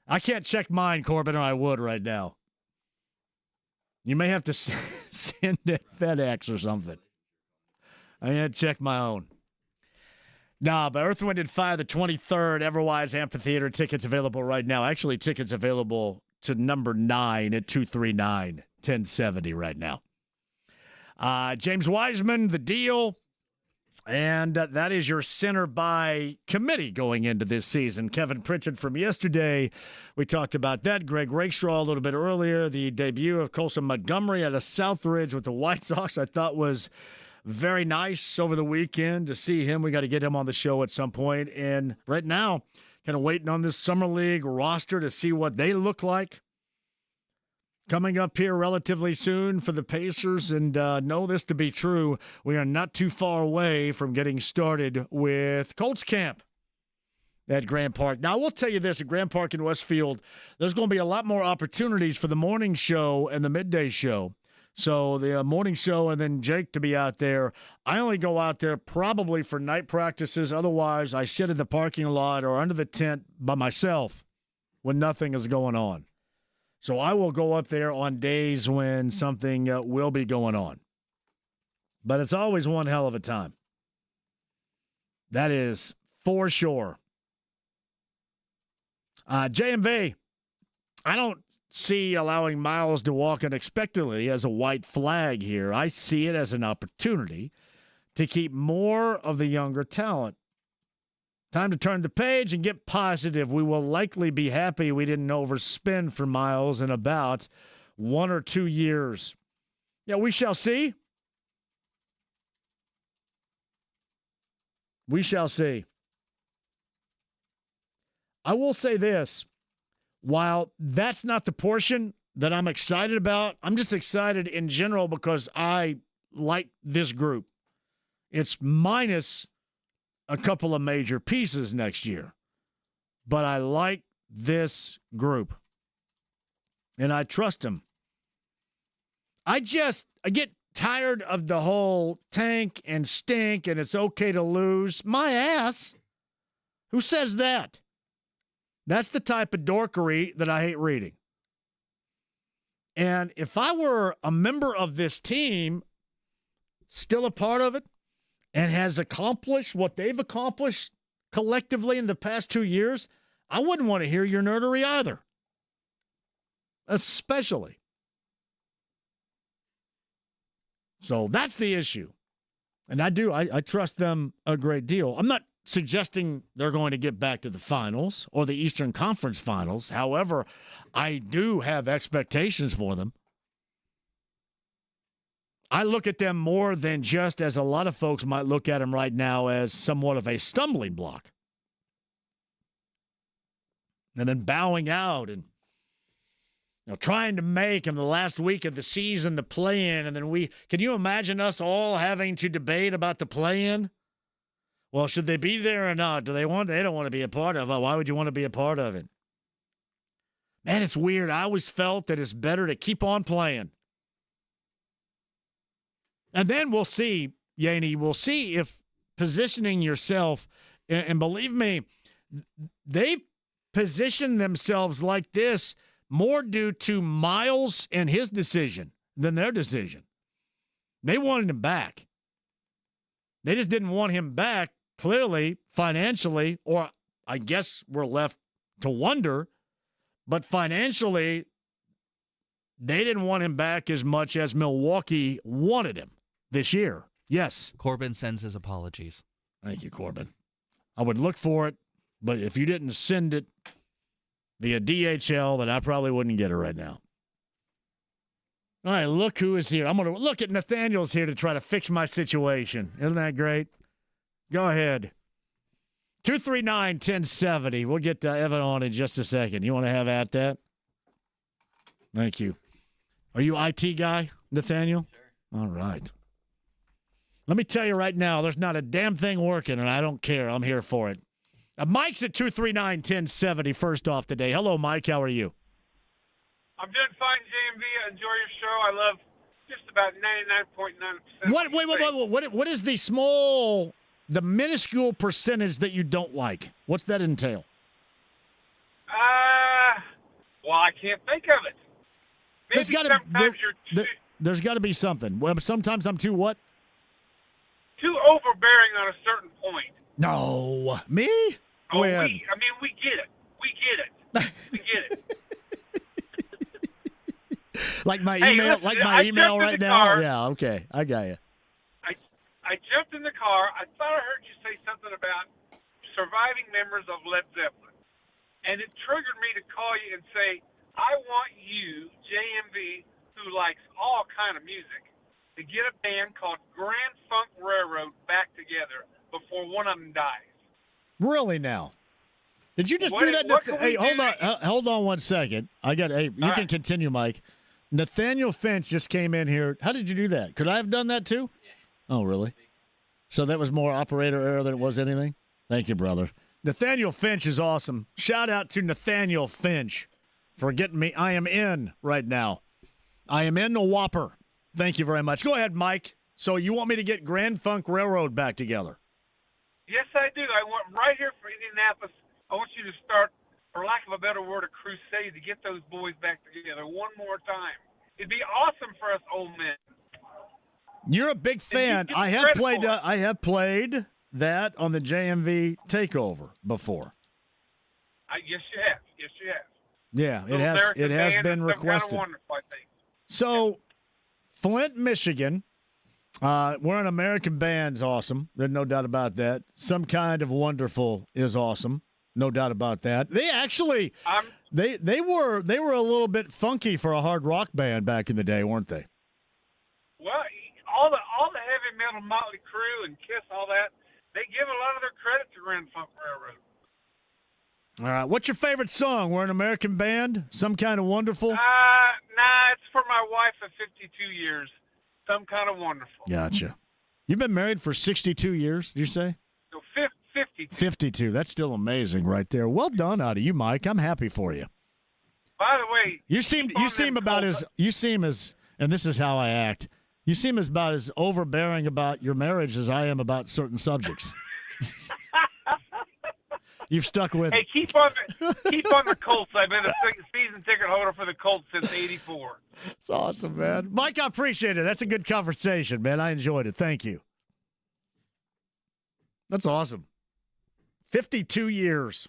I: I can't check mine, Corbin, or I would right now. You may have to send it FedEx or something. I had to check my own. Nah, but Earth, Wind, and Fire, the 23rd, Everwise Amphitheater. Tickets available right now. Actually, tickets available to number 9 at 239-1070 right now. James Wiseman, The Deal. And that is your center by committee going into this season. Kevin Pritchett from yesterday. We talked about that. Greg Rakestraw a little bit earlier. The debut of Colson Montgomery out of Southridge with the White Sox I thought was very nice over the weekend to see him. We got to get him on the show at some point. And right now, kind of waiting on this Summer League roster to see what they look like. Coming up here relatively soon for the Pacers, and know this to be true, we are not too far away from getting started with Colts camp at Grand Park. Now, I will tell you this, at Grand Park in Westfield, there's going to be a lot more opportunities for the morning show and the midday show. So the morning show and then Jake to be out there. I only go out there probably for night practices. Otherwise, I sit in the parking lot or under the tent by myself when nothing is going on. So I will go up there on days when something will be going on. But it's always one hell of a time. That is for sure. JMV, I don't see allowing Miles to walk unexpectedly as a white flag here. I see it as an opportunity to keep more of the younger talent. Time to turn the page and get positive. We will likely be happy we didn't overspend for Miles in about 1 or 2 years. Yeah, we shall see. We shall see. I will say this. While that's not the portion that I'm excited about, I'm just excited in general because I like this group. It's minus a couple of major pieces next year. But I like this group. And I trust them. I get tired of the whole tank and stink and it's okay to lose. My ass. Who says that? That's the type of dorkery that I hate reading. And if I were a member of this team, still a part of it, and has accomplished what they've accomplished collectively in the past 2 years, I wouldn't want to hear your nerdery either. Especially. So that's the issue. And I trust them a great deal. I'm not suggesting they're going to get back to the finals or the Eastern Conference finals. However, I do have expectations for them. I look at them more than just as a lot of folks might look at them right now as somewhat of a stumbling block. And then bowing out and trying to make in the last week of the season the play-in. And then can you imagine us all having to debate about the play-in? Well, should they be there or not? They don't want to be a part of it. Why would you want to be a part of it? Man, it's weird. I always felt that it's better to keep on playing. And then we'll see, Yaney, we'll see if positioning yourself, and believe me, they've positioned themselves like this more due to Miles and his decision than their decision. They wanted him back. They just didn't want him back, clearly, financially, or I guess we're left to wonder, but financially, they didn't want him back as much as Milwaukee wanted him this year. Yes.
J: Corbin sends his apologies.
I: Thank you, Corbin. I would look for it, but if you didn't send it via DHL, then I probably wouldn't get it right now. All right, look who is here. I'm going to look at Nathaniel's here to try to fix my situation. Isn't that great? Go ahead. 239-1070. We'll get Evan on in just a second. You want to have at that? Thank you. Are you IT guy, Nathaniel? Sure. All right. Let me tell you right now, there's not a damn thing working, and I don't care. I'm here for it. Mike's at 239-1070 first off today. Hello, Mike. How are you?
M: I'm doing fine, JMV. I enjoy your show. I love just about 99.9%.
I: What is the minuscule percentage that you don't like? What's that entail?
M: Well, I can't think of it. Maybe sometimes
I: there's got to be something. Well, sometimes I'm too what?
M: Too overbearing on a certain point.
I: No. Me?
M: Oh, we get it. We get it.
I: Like my email, email right now? Yeah, okay. I got you.
M: I jumped in the car. I thought I heard you say something about surviving members of Led Zeppelin. And it triggered me to call you and say, I want you, JMV, who likes all kind of music, to get a band called Grand Funk Railroad back together before one of them dies.
I: Really now? Did you just do that? Hey, hold on 1 second. You can continue, Mike. Nathaniel Finch just came in here. How did you do that? Could I have done that too? Yeah. Oh, really? So that was more operator error than it was anything? Thank you, brother. Nathaniel Finch is awesome. Shout out to Nathaniel Finch for getting me. I am in right now. I am in the Whopper. Thank you very much. Go ahead, Mike. So you want me to get Grand Funk Railroad back together?
M: Yes, I do. I want right here for Indianapolis. I want you to start, for lack of a better word, a crusade to get those boys back together one more time. It'd be awesome for us old men.
I: You're a big fan. I have played that on the JMV Takeover before.
M: Yes, you have. Yes, you have.
I: Yeah, it has been requested.
M: Kind of wonderful, I think.
I: So, Flint, Michigan. We're an American band's awesome. There's no doubt about that. Some Kind of Wonderful is awesome. No doubt about that. They actually they were a little bit funky for a hard rock band back in the day, weren't they?
M: Well, all the heavy metal Motley Crue and Kiss, all that, they give a lot of their credit to Grand Funk Railroad.
I: All right. What's your favorite song? We're an American band. Some Kind of Wonderful.
M: It's for my wife of 52 years. Some Kind of Wonderful.
I: Gotcha. You've been married for 62 years, did you say?
M: So 52.
I: 52. That's still amazing right there. Well done out of you, Mike. I'm happy for you.
M: By the way,
I: you seem as, and this is how I act, you seem about as overbearing about your marriage as I am about certain subjects. You've stuck with
M: it. Hey, keep on the Colts. I've been a season ticket holder for the Colts since '84.
I: It's awesome, man. Mike, I appreciate it. That's a good conversation, man. I enjoyed it. Thank you. That's awesome. 52 years.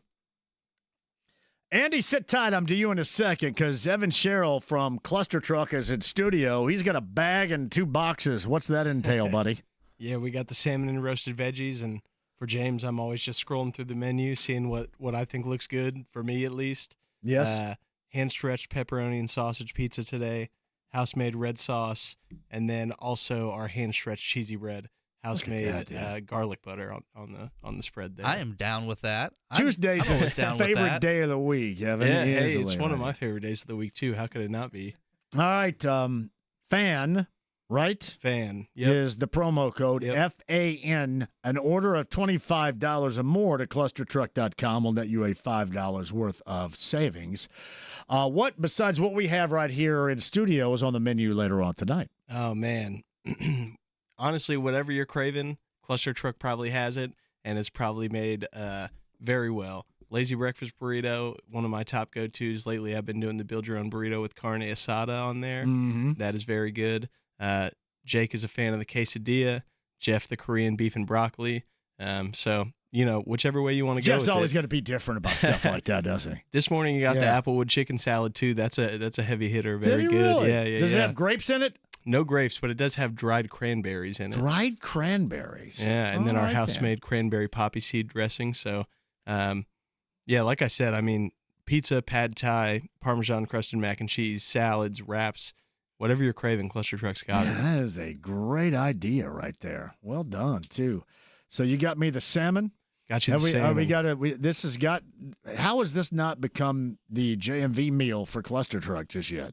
I: Andy, sit tight. I'm to you in a second because Evan Sherrill from Cluster Truck is in studio. He's got a bag and 2 boxes. What's that entail, buddy?
N: Yeah, we got the salmon and roasted veggies, and for James, I'm always just scrolling through the menu, seeing what I think looks good, for me at least.
I: Yes.
N: Hand-stretched pepperoni and sausage pizza today, house-made red sauce, and then also our hand-stretched cheesy bread, house-made garlic butter on the spread there.
J: I am down with that.
I: Tuesday's his favorite day of the week, Evan.
N: Yeah, hey, it's one of my favorite days of the week, too. How could it not be?
I: All right, Fan, right?
N: Fan,
I: is the promo code, FAN. An order of $25 or more to clustertruck.com will net you a $5 worth of savings. What, besides what we have right here in studio, is on the menu later on tonight?
N: Oh, man. Honestly, whatever you're craving, Cluster Truck probably has it, and it's probably made very well. Lazy breakfast burrito, one of my top go-tos lately. I've been doing the build your own burrito with carne asada on there.
I: Mm-hmm.
N: That is very good. Jake is a fan of the quesadilla. Jeff, the Korean beef and broccoli. So whichever way you want to go.
I: Jeff's
N: with
I: always
N: it.
I: going to be different about stuff like that, doesn't he?
N: This morning you got the
I: Yeah.
N: applewood chicken salad too. That's a heavy hitter.
I: Did
N: Very
I: he
N: good.
I: really?
N: Yeah.
I: Does it have grapes in it?
N: No grapes, but it does have dried cranberries in it.
I: Dried cranberries.
N: Yeah, and then our
I: like
N: house-made cranberry poppy seed dressing. So, like I said, I mean, pizza, pad thai, Parmesan crusted mac and cheese, salads, wraps, whatever you're craving, Cluster Truck's got it.
I: That is a great idea right there. Well done too. So you got me the salmon.
N: Got you the salmon.
I: How has this not become the JMV meal for Cluster Truck just yet?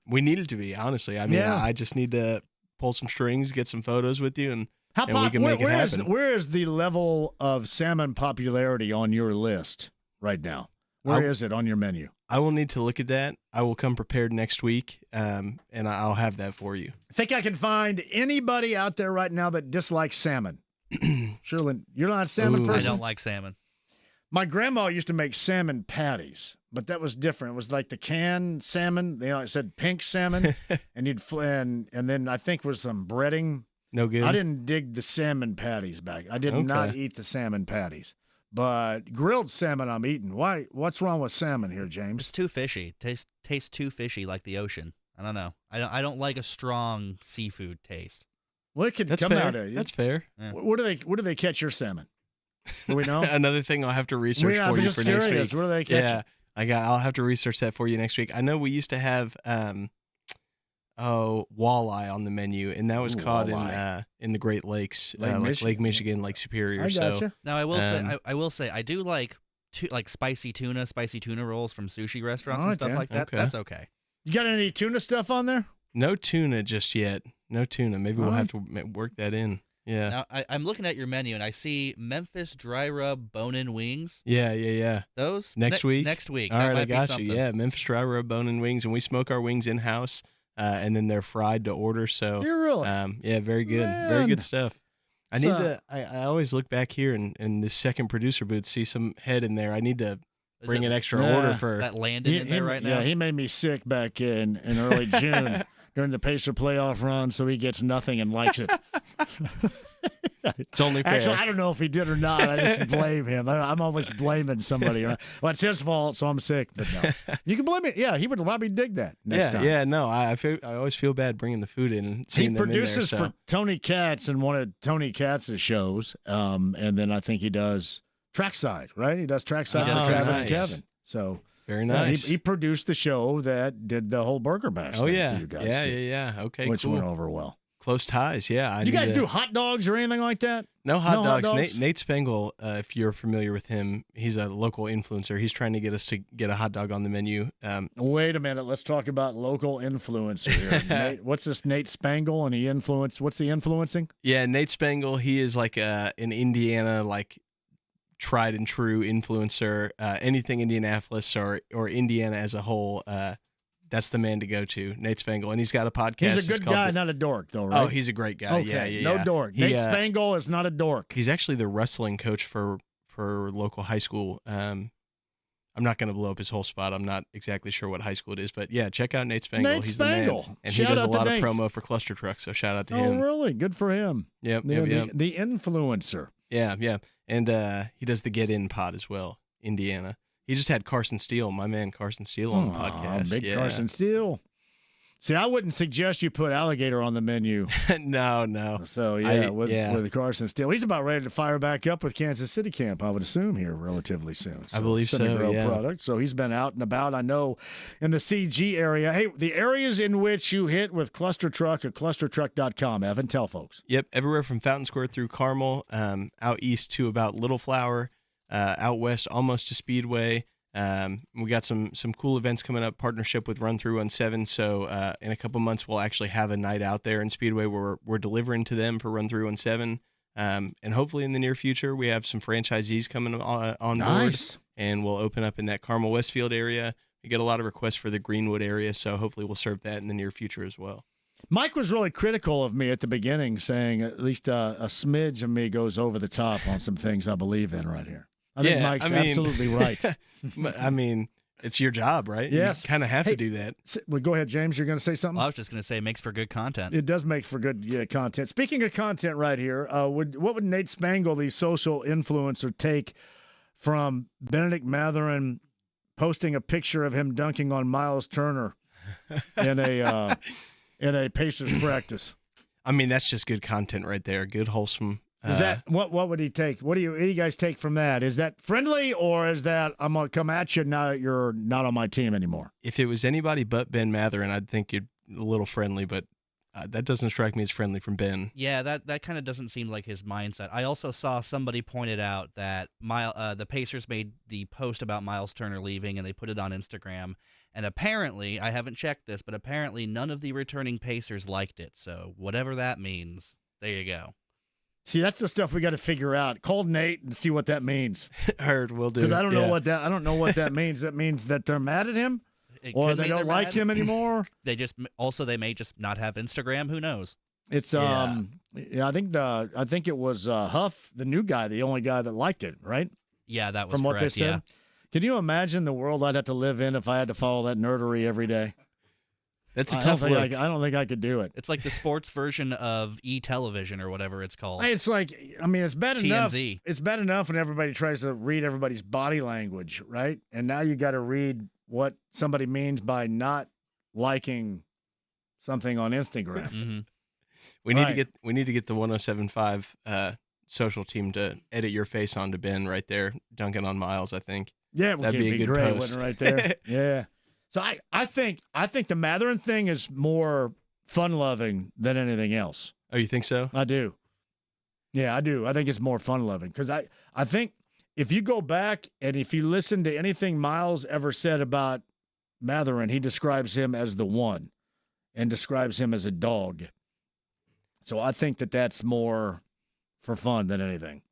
N: We need it to be, honestly. I mean,
I: Yeah.
N: I just need to pull some strings, get some photos with you, and we can make it
I: where
N: happen.
I: where is the level of salmon popularity on your list right now? Where is it on your menu?
N: I will need to look at that. I will come prepared next week, and I'll have that for you.
I: I think I can find anybody out there right now that dislikes salmon. Sherlyn, you're not a salmon
J: I
I: person?
J: don't like salmon.
I: My grandma used to make salmon patties, but that was different. It was like the canned salmon. It said pink salmon, and and then I think was some breading.
N: No good.
I: I didn't dig the salmon patties back. I did not eat the salmon patties, but grilled salmon I'm eating. Why? What's wrong with salmon here, James?
J: It's too fishy. Tastes too fishy, like the ocean. I don't know. I don't like a strong seafood taste.
I: Well, it could
N: That's
I: come
N: fair.
I: out of
N: That's fair.
J: Yeah.
I: Where do they catch your salmon? Do we know?
N: Another thing I'll have to research
I: I'm
N: for you
I: just
N: for next
I: curious.
N: week.
I: Where do they catch
N: Yeah, I'll have to research that for you next week. I know we used to have walleye on the menu, and that was caught in the Great Lakes, Lake Michigan, Lake Superior.
I: I gotcha.
N: So
J: Now I will say I do like spicy tuna rolls from sushi restaurants and stuff like that.
N: Okay.
J: That's okay.
I: You got any tuna stuff on there?
N: no tuna just yet. No tuna. Maybe we'll have to work that in. Yeah.
J: Now, I'm looking at your menu, and I see Memphis dry rub bone-in wings.
N: Yeah.
J: Those?
N: Next week?
J: Next week.
N: All
J: That
N: right,
J: might
N: I
J: be
N: got
J: something.
N: you. Yeah, Memphis dry rub bone-in wings, and we smoke our wings in-house, and then they're fried to order. So,
I: You're really?
N: yeah, very good.
I: Man.
N: Very good stuff. I always look back here in this second producer booth, see some head in there. I need to bring an extra order for
J: that landed in there right now.
I: Yeah, he made me sick back in early June during the Pacer playoff run, so he gets nothing and likes it.
N: It's only fair.
I: Actually, I don't know if he did or not. I just blame him. I'm always blaming somebody. Well, it's his fault, so I'm sick. But no, you can blame it. Yeah, he would probably dig that next time.
N: Yeah, no, I always feel bad bringing the food in and seeing
I: He
N: them
I: produces
N: in there, so.
I: for Tony Katz in one of Tony Katz's shows, and then I think he does Trackside, right? He does Trackside for Travis and Kevin. So
N: very nice.
I: He produced the show that did the whole Burger Bash.
N: Oh
I: thing
N: yeah,
I: for you guys
N: yeah. Okay,
I: which
N: cool.
I: went over well.
N: Close ties, yeah.
I: Do you guys do hot dogs or anything like that?
N: No hot dogs.
I: Hot dogs?
N: Nate Spangle, if you're familiar with him, he's a local influencer. He's trying to get us to get a hot dog on the menu.
I: Wait a minute. Let's talk about local influencer here. What's this Nate Spangle and he influenced? What's he influencing?
N: Yeah, Nate Spangle, he is like an Indiana, like tried and true influencer. Anything Indianapolis or Indiana as a whole, that's the man to go to, Nate Spangle. And he's got a podcast.
I: He's a good guy, not a dork, though, right?
N: Oh, he's a great guy.
I: Okay,
N: Yeah.
I: no dork. Nate Spangle is not a dork.
N: He's actually the wrestling coach for local high school. I'm not going to blow up his whole spot. I'm not exactly sure what high school it is, but yeah, check out Nate Spangle.
I: Nate
N: He's
I: Spangle.
N: the man, and
I: Shout
N: he does a
I: out to
N: lot of
I: Nate.
N: promo for Cluster Truck. So shout out to him.
I: Oh, really? Good for him.
N: Yep.
I: The influencer.
N: Yeah, and he does the Get In pod as well. Indiana. He just had Carson Steele, my man Carson Steele, on the podcast.
I: Big Carson Steele. See, I wouldn't suggest you put alligator on the menu.
N: No.
I: So, with Carson Steele. He's about ready to fire back up with Kansas City camp, I would assume, here relatively soon.
N: I believe so, yeah.
I: Product. So he's been out and about, I know, in the CG area. Hey, the areas in which you hit with Cluster Truck at clustertruck.com, Evan, tell folks.
N: Yep, everywhere from Fountain Square through Carmel, out east to about Little Flower, out west almost to Speedway. We got some cool events coming up, partnership with Run Through 17. So in a couple months, we'll actually have a night out there in Speedway where we're delivering to them for Run Through 17. And hopefully in the near future, we have some franchisees coming on board. And we'll open up in that Carmel Westfield area. We get a lot of requests for the Greenwood area, so hopefully we'll serve that in the near future as well.
I: Mike was really critical of me at the beginning, saying at least a smidge of me goes over the top on some things I believe in right here. I think Mike's absolutely right.
N: I mean, It's your job, right?
I: Yes.
N: You kind of have to do that.
I: Well, go ahead, James. You're going to say something?
J: Well, I was just going to say it makes for good content.
I: It does make for good content. Speaking of content right here, what would Nate Spangle, the social influencer, take from Benedict Mathurin posting a picture of him dunking on Miles Turner in a Pacers practice?
N: I mean, that's just good content right there. Good, wholesome.
I: Is that what would he take? What do you guys take from that? Is that friendly, or is that I'm gonna come at you now that you're not on my team anymore?
N: If it was anybody but Ben Mathurin, I'd think you're a little friendly, but that doesn't strike me as friendly from Ben.
J: Yeah, that kind of doesn't seem like his mindset. I also saw somebody pointed out that the Pacers made the post about Miles Turner leaving, and they put it on Instagram. And apparently, I haven't checked this, but apparently none of the returning Pacers liked it. So whatever that means, there you go.
I: See, that's the stuff we got to figure out. Call Nate and see what that means.
N: Heard, will do.
I: Because I don't know what that means. That means that they're mad at him, or they don't like him anymore.
J: They may just not have Instagram. Who knows?
I: It's I think it was Huff, the new guy, the only guy that liked it, right?
J: Yeah, that was
I: from what
J: correct,
I: they said.
J: yeah.
I: Can you imagine the world I'd have to live in if I had to follow that nerdery every day?
N: That's a tough look.
I: I don't think I could do it.
J: It's like the sports version of e-television or whatever it's called.
I: It's like, I mean, it's bad enough.
J: TMZ.
I: It's bad enough when everybody tries to read everybody's body language, right? And now you got to read what somebody means by not liking something on Instagram.
J: Mm-hmm.
N: We need to get the 107.5 social team to edit your face onto Ben right there, dunking on Miles. I think.
I: Yeah,
N: that'd be a good
I: great,
N: post.
I: right there. Yeah. So I think the Mathurin thing is more fun-loving than anything else.
N: Oh, you think so?
I: I do. Yeah, I do. I think it's more fun-loving because I think if you go back and if you listen to anything Miles ever said about Mathurin, he describes him as the one and describes him as a dog. So I think that's more for fun than anything.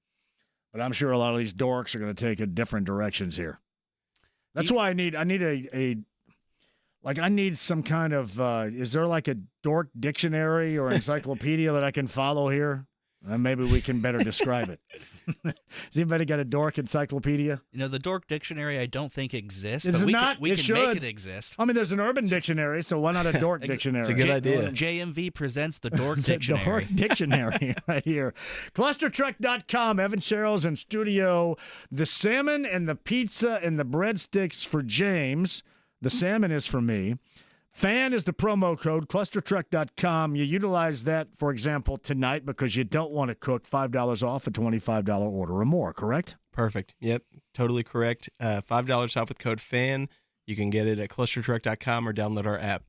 I: But I'm sure a lot of these dorks are going to take a different directions here. That's why I need I need some kind of, is there like a dork dictionary or encyclopedia that I can follow here? Maybe we can better describe it. Has anybody got a dork encyclopedia?
J: You know, the dork dictionary I don't think exists.
I: It's
J: but
I: not.
J: We
I: It
J: can
I: should.
J: make it exist.
I: I mean, there's an urban dictionary, so why not a dork dictionary?
N: It's a good idea.
J: JMV presents the dork dictionary.
I: Dork dictionary right here. ClusterTruck.com. Evan Sherrill's in studio. The salmon and the pizza and the breadsticks for James. The salmon is for me. FAN is the promo code, clustertruck.com. You utilize that, for example, tonight because you don't want to cook. $5 off a $25 order or more, correct?
N: Perfect. Yep, totally correct. $5 off with code FAN. You can get it at clustertruck.com or download our app.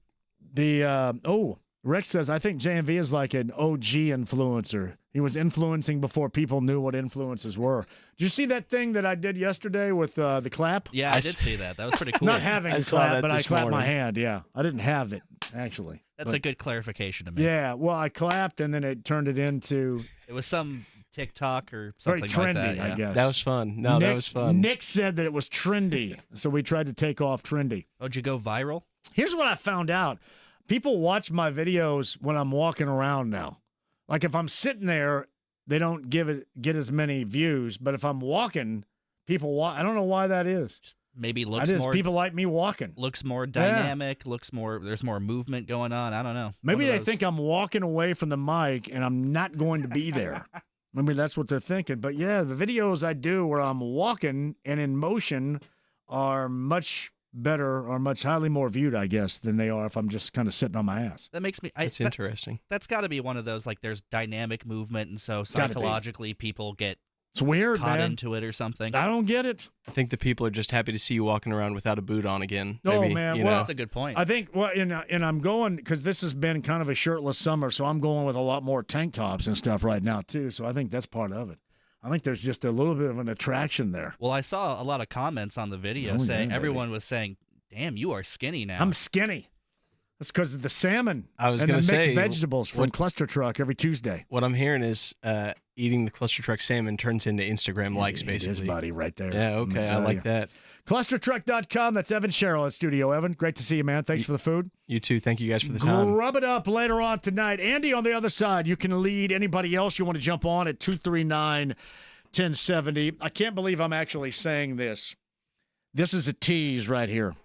I: Rex says, I think JMV is like an OG influencer. He was influencing before people knew what influencers were. Did you see that thing that I did yesterday with the clap?
J: Yeah, I did see that. That was pretty cool.
I: Not having a clap, but I clapped my hand, yeah. I didn't have it, actually.
J: That's a good clarification to make.
I: Yeah, well, I clapped, and then it turned it into...
J: It was some TikTok or something
I: very trendy,
J: like that.
I: I guess.
N: That was fun. That was fun.
I: Nick said that it was trendy, so we tried to take off trendy.
J: Oh, did you go viral?
I: Here's what I found out. People watch my videos when I'm walking around now. Like if I'm sitting there, they don't get as many views. But if I'm walking, people watch. I don't know why that is.
J: Maybe looks more.
I: People like me walking.
J: Looks more dynamic. Yeah. Looks more. There's more movement going on. I don't know.
I: Maybe they think I'm walking away from the mic and I'm not going to be there. Maybe that's what they're thinking. But yeah, the videos I do where I'm walking and in motion are much better or much highly more viewed, I guess, than they are if I'm just kind of sitting on my ass.
J: That makes me...
N: That's interesting.
J: That's got to be one of those, like, there's dynamic movement, and so psychologically people get
I: it's weird,
J: caught
I: man.
J: into it or something.
I: I don't get it.
N: I think the people are just happy to see you walking around without a boot on again.
I: Oh,
N: Maybe,
I: man.
N: Well,
J: that's a good point.
I: I think, and I'm going, because this has been kind of a shirtless summer, so I'm going with a lot more tank tops and stuff right now, too. So I think that's part of it. I think there's just a little bit of an attraction there.
J: Well, I saw a lot of comments on the video saying, everyone was saying, damn, you are skinny now.
I: I'm skinny. That's because of the salmon
N: and
I: the mixed vegetables from Cluster Truck every Tuesday.
N: What I'm hearing is eating the Cluster Truck salmon turns into Instagram likes, basically.
I: It is, buddy, right there.
N: Yeah, okay, I like that.
I: ClusterTruck.com. That's Evan Sherrill at Studio. Evan, great to see you, man. Thanks for the food.
N: You too. Thank you guys for the time.
I: Rub it up later on tonight. Andy on the other side. You can lead anybody else you want to jump on at 239-1070. I can't believe I'm actually saying this. This is a tease right here.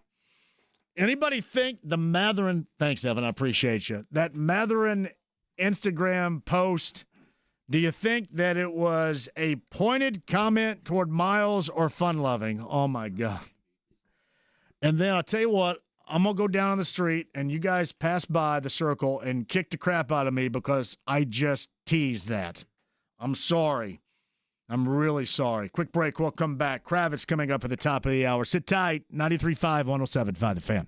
I: Anybody think the Matherin, thanks, Evan, I appreciate you, that Matherin Instagram post, do you think that it was a pointed comment toward Miles or fun-loving? Oh, my God. And then I'll tell you what, I'm going to go down on the street and you guys pass by the circle and kick the crap out of me because I just teased that. I'm sorry. I'm really sorry. Quick break. We'll come back. Kravitz coming up at the top of the hour. Sit tight. 93.5, 107.5 The Fan.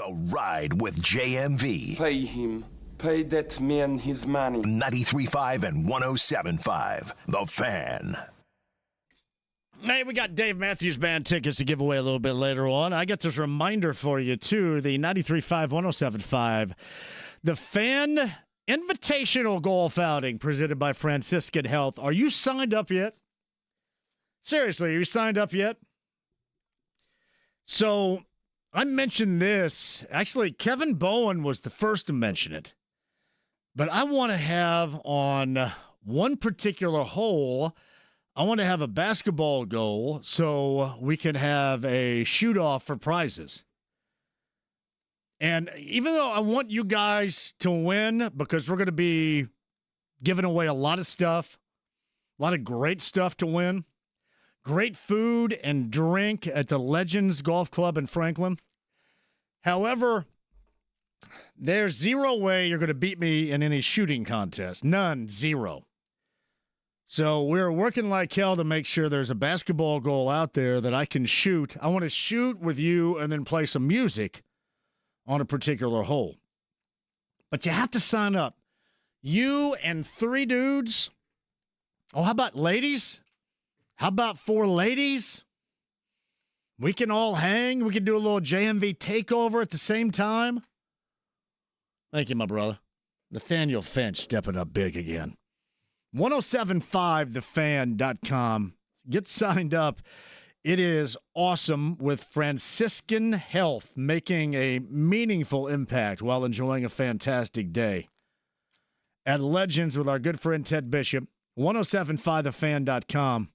H: The Ride with JMV.
O: Pay him. Pay that man his money.
H: 93.5 and 107.5. The Fan.
I: Hey, we got Dave Matthews Band tickets to give away a little bit later on. I got this reminder for you, too. The 93.5, 107.5. The Fan Invitational Golf Outing presented by Franciscan Health. Are you signed up yet? Seriously, are you signed up yet? So, I mentioned this. Actually, Kevin Bowen was the first to mention it. But I want to have on one particular hole, I want to have a basketball goal so we can have a shoot-off for prizes. And even though I want you guys to win, because we're going to be giving away a lot of stuff, a lot of great stuff to win, great food and drink at the Legends Golf Club in Franklin. However, there's zero way you're going to beat me in any shooting contest. None. Zero. So we're working like hell to make sure there's a basketball goal out there that I can shoot. I want to shoot with you and then play some music on a particular hole. But you have to sign up. You and 3 dudes. Oh, how about ladies? How about 4 ladies? We can all hang. We can do a little JMV takeover at the same time. Thank you, my brother. Nathaniel Finch stepping up big again. 1075thefan.com. Get signed up. It is awesome with Franciscan Health making a meaningful impact while enjoying a fantastic day. At Legends with our good friend Ted Bishop. 1075thefan.com.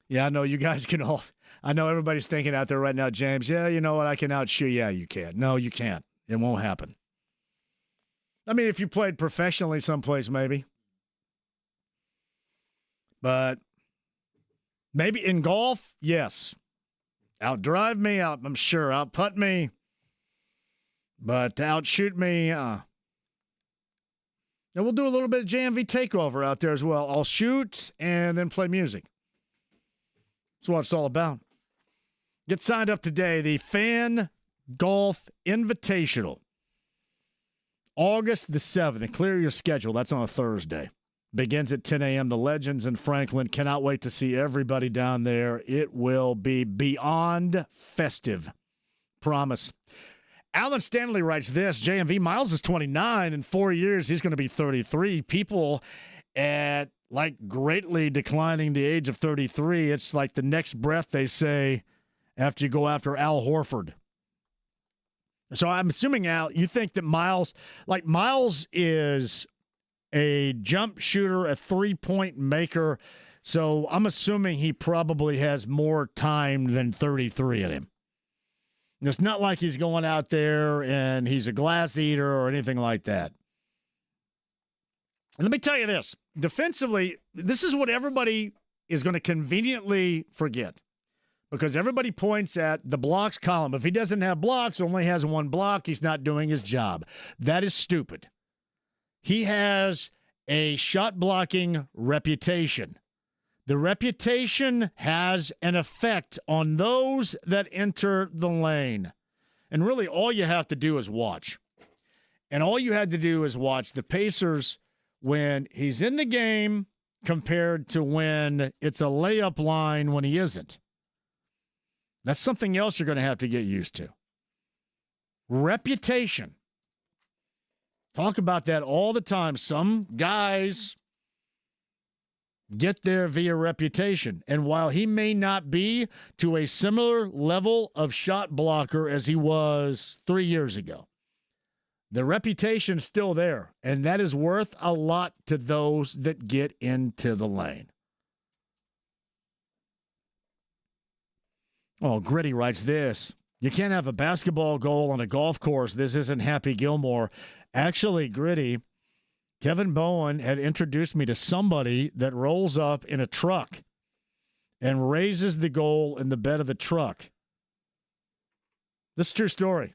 I: Yeah, I know you guys can all. I know everybody's thinking out there right now, James, yeah, you know what, I can outshoot. Yeah, you can't. No, you can't. It won't happen. I mean, if you played professionally someplace, maybe. But maybe in golf, yes. Outdrive me, I'm sure. Outputt me. But to outshoot me, And we'll do a little bit of JMV takeover out there as well. I'll shoot and then play music. That's what it's all about. Get signed up today. The Fan Golf Invitational. August the 7th. And clear your schedule. That's on a Thursday. Begins at 10 a.m. The Legends in Franklin. Cannot wait to see everybody down there. It will be beyond festive. Promise. Alan Stanley writes this. JMV Miles is 29. In 4 years, he's going to be 33. People at greatly declining the age of 33. It's like the next breath they say after you go after Al Horford. So I'm assuming, Al, you think that Miles is a jump shooter, a three-point maker. So I'm assuming he probably has more time than 33 in him. And it's not like he's going out there and he's a glass eater or anything like that. And let me tell you this. Defensively, this is what everybody is going to conveniently forget. Because everybody points at the blocks column. If he doesn't have blocks, only has one block, he's not doing his job. That is stupid. He has a shot blocking reputation. The reputation has an effect on those that enter the lane. And really, all you have to do is watch. And all you had to do is watch the Pacers when he's in the game compared to when it's a layup line when he isn't. That's something else you're going to have to get used to. Reputation. Talk about that all the time. Some guys get there via reputation. And while he may not be to a similar level of shot blocker as he was 3 years ago, the reputation's still there. And that is worth a lot to those that get into the lane. Oh, Gritty writes this. You can't have a basketball goal on a golf course. This isn't Happy Gilmore. Actually, Gritty, Kevin Bowen had introduced me to somebody that rolls up in a truck and raises the goal in the bed of the truck. This is a true story.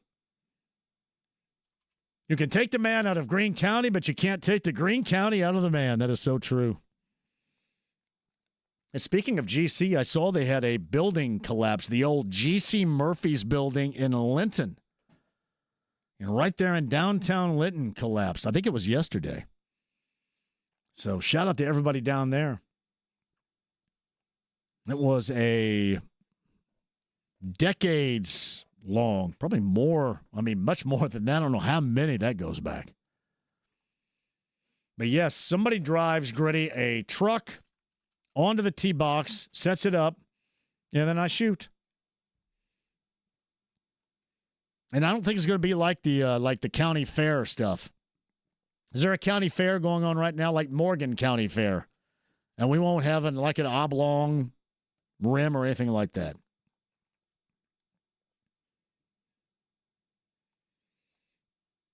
I: You can take the man out of Greene County, but you can't take the Greene County out of the man. That is so true. And speaking of GC, I saw they had a building collapse, the old GC Murphy's building in Linton. And right there in downtown Linton collapsed. I think it was yesterday. So shout out to everybody down there. It was a decades long, probably more. I mean, much more than that. I don't know how many that goes back. But yes, somebody drives, Gritty, a truck onto the tee box, sets it up, and then I shoot. And I don't think it's going to be like the county fair stuff. Is there a county fair going on right now, like Morgan County Fair? And we won't have an oblong rim or anything like that.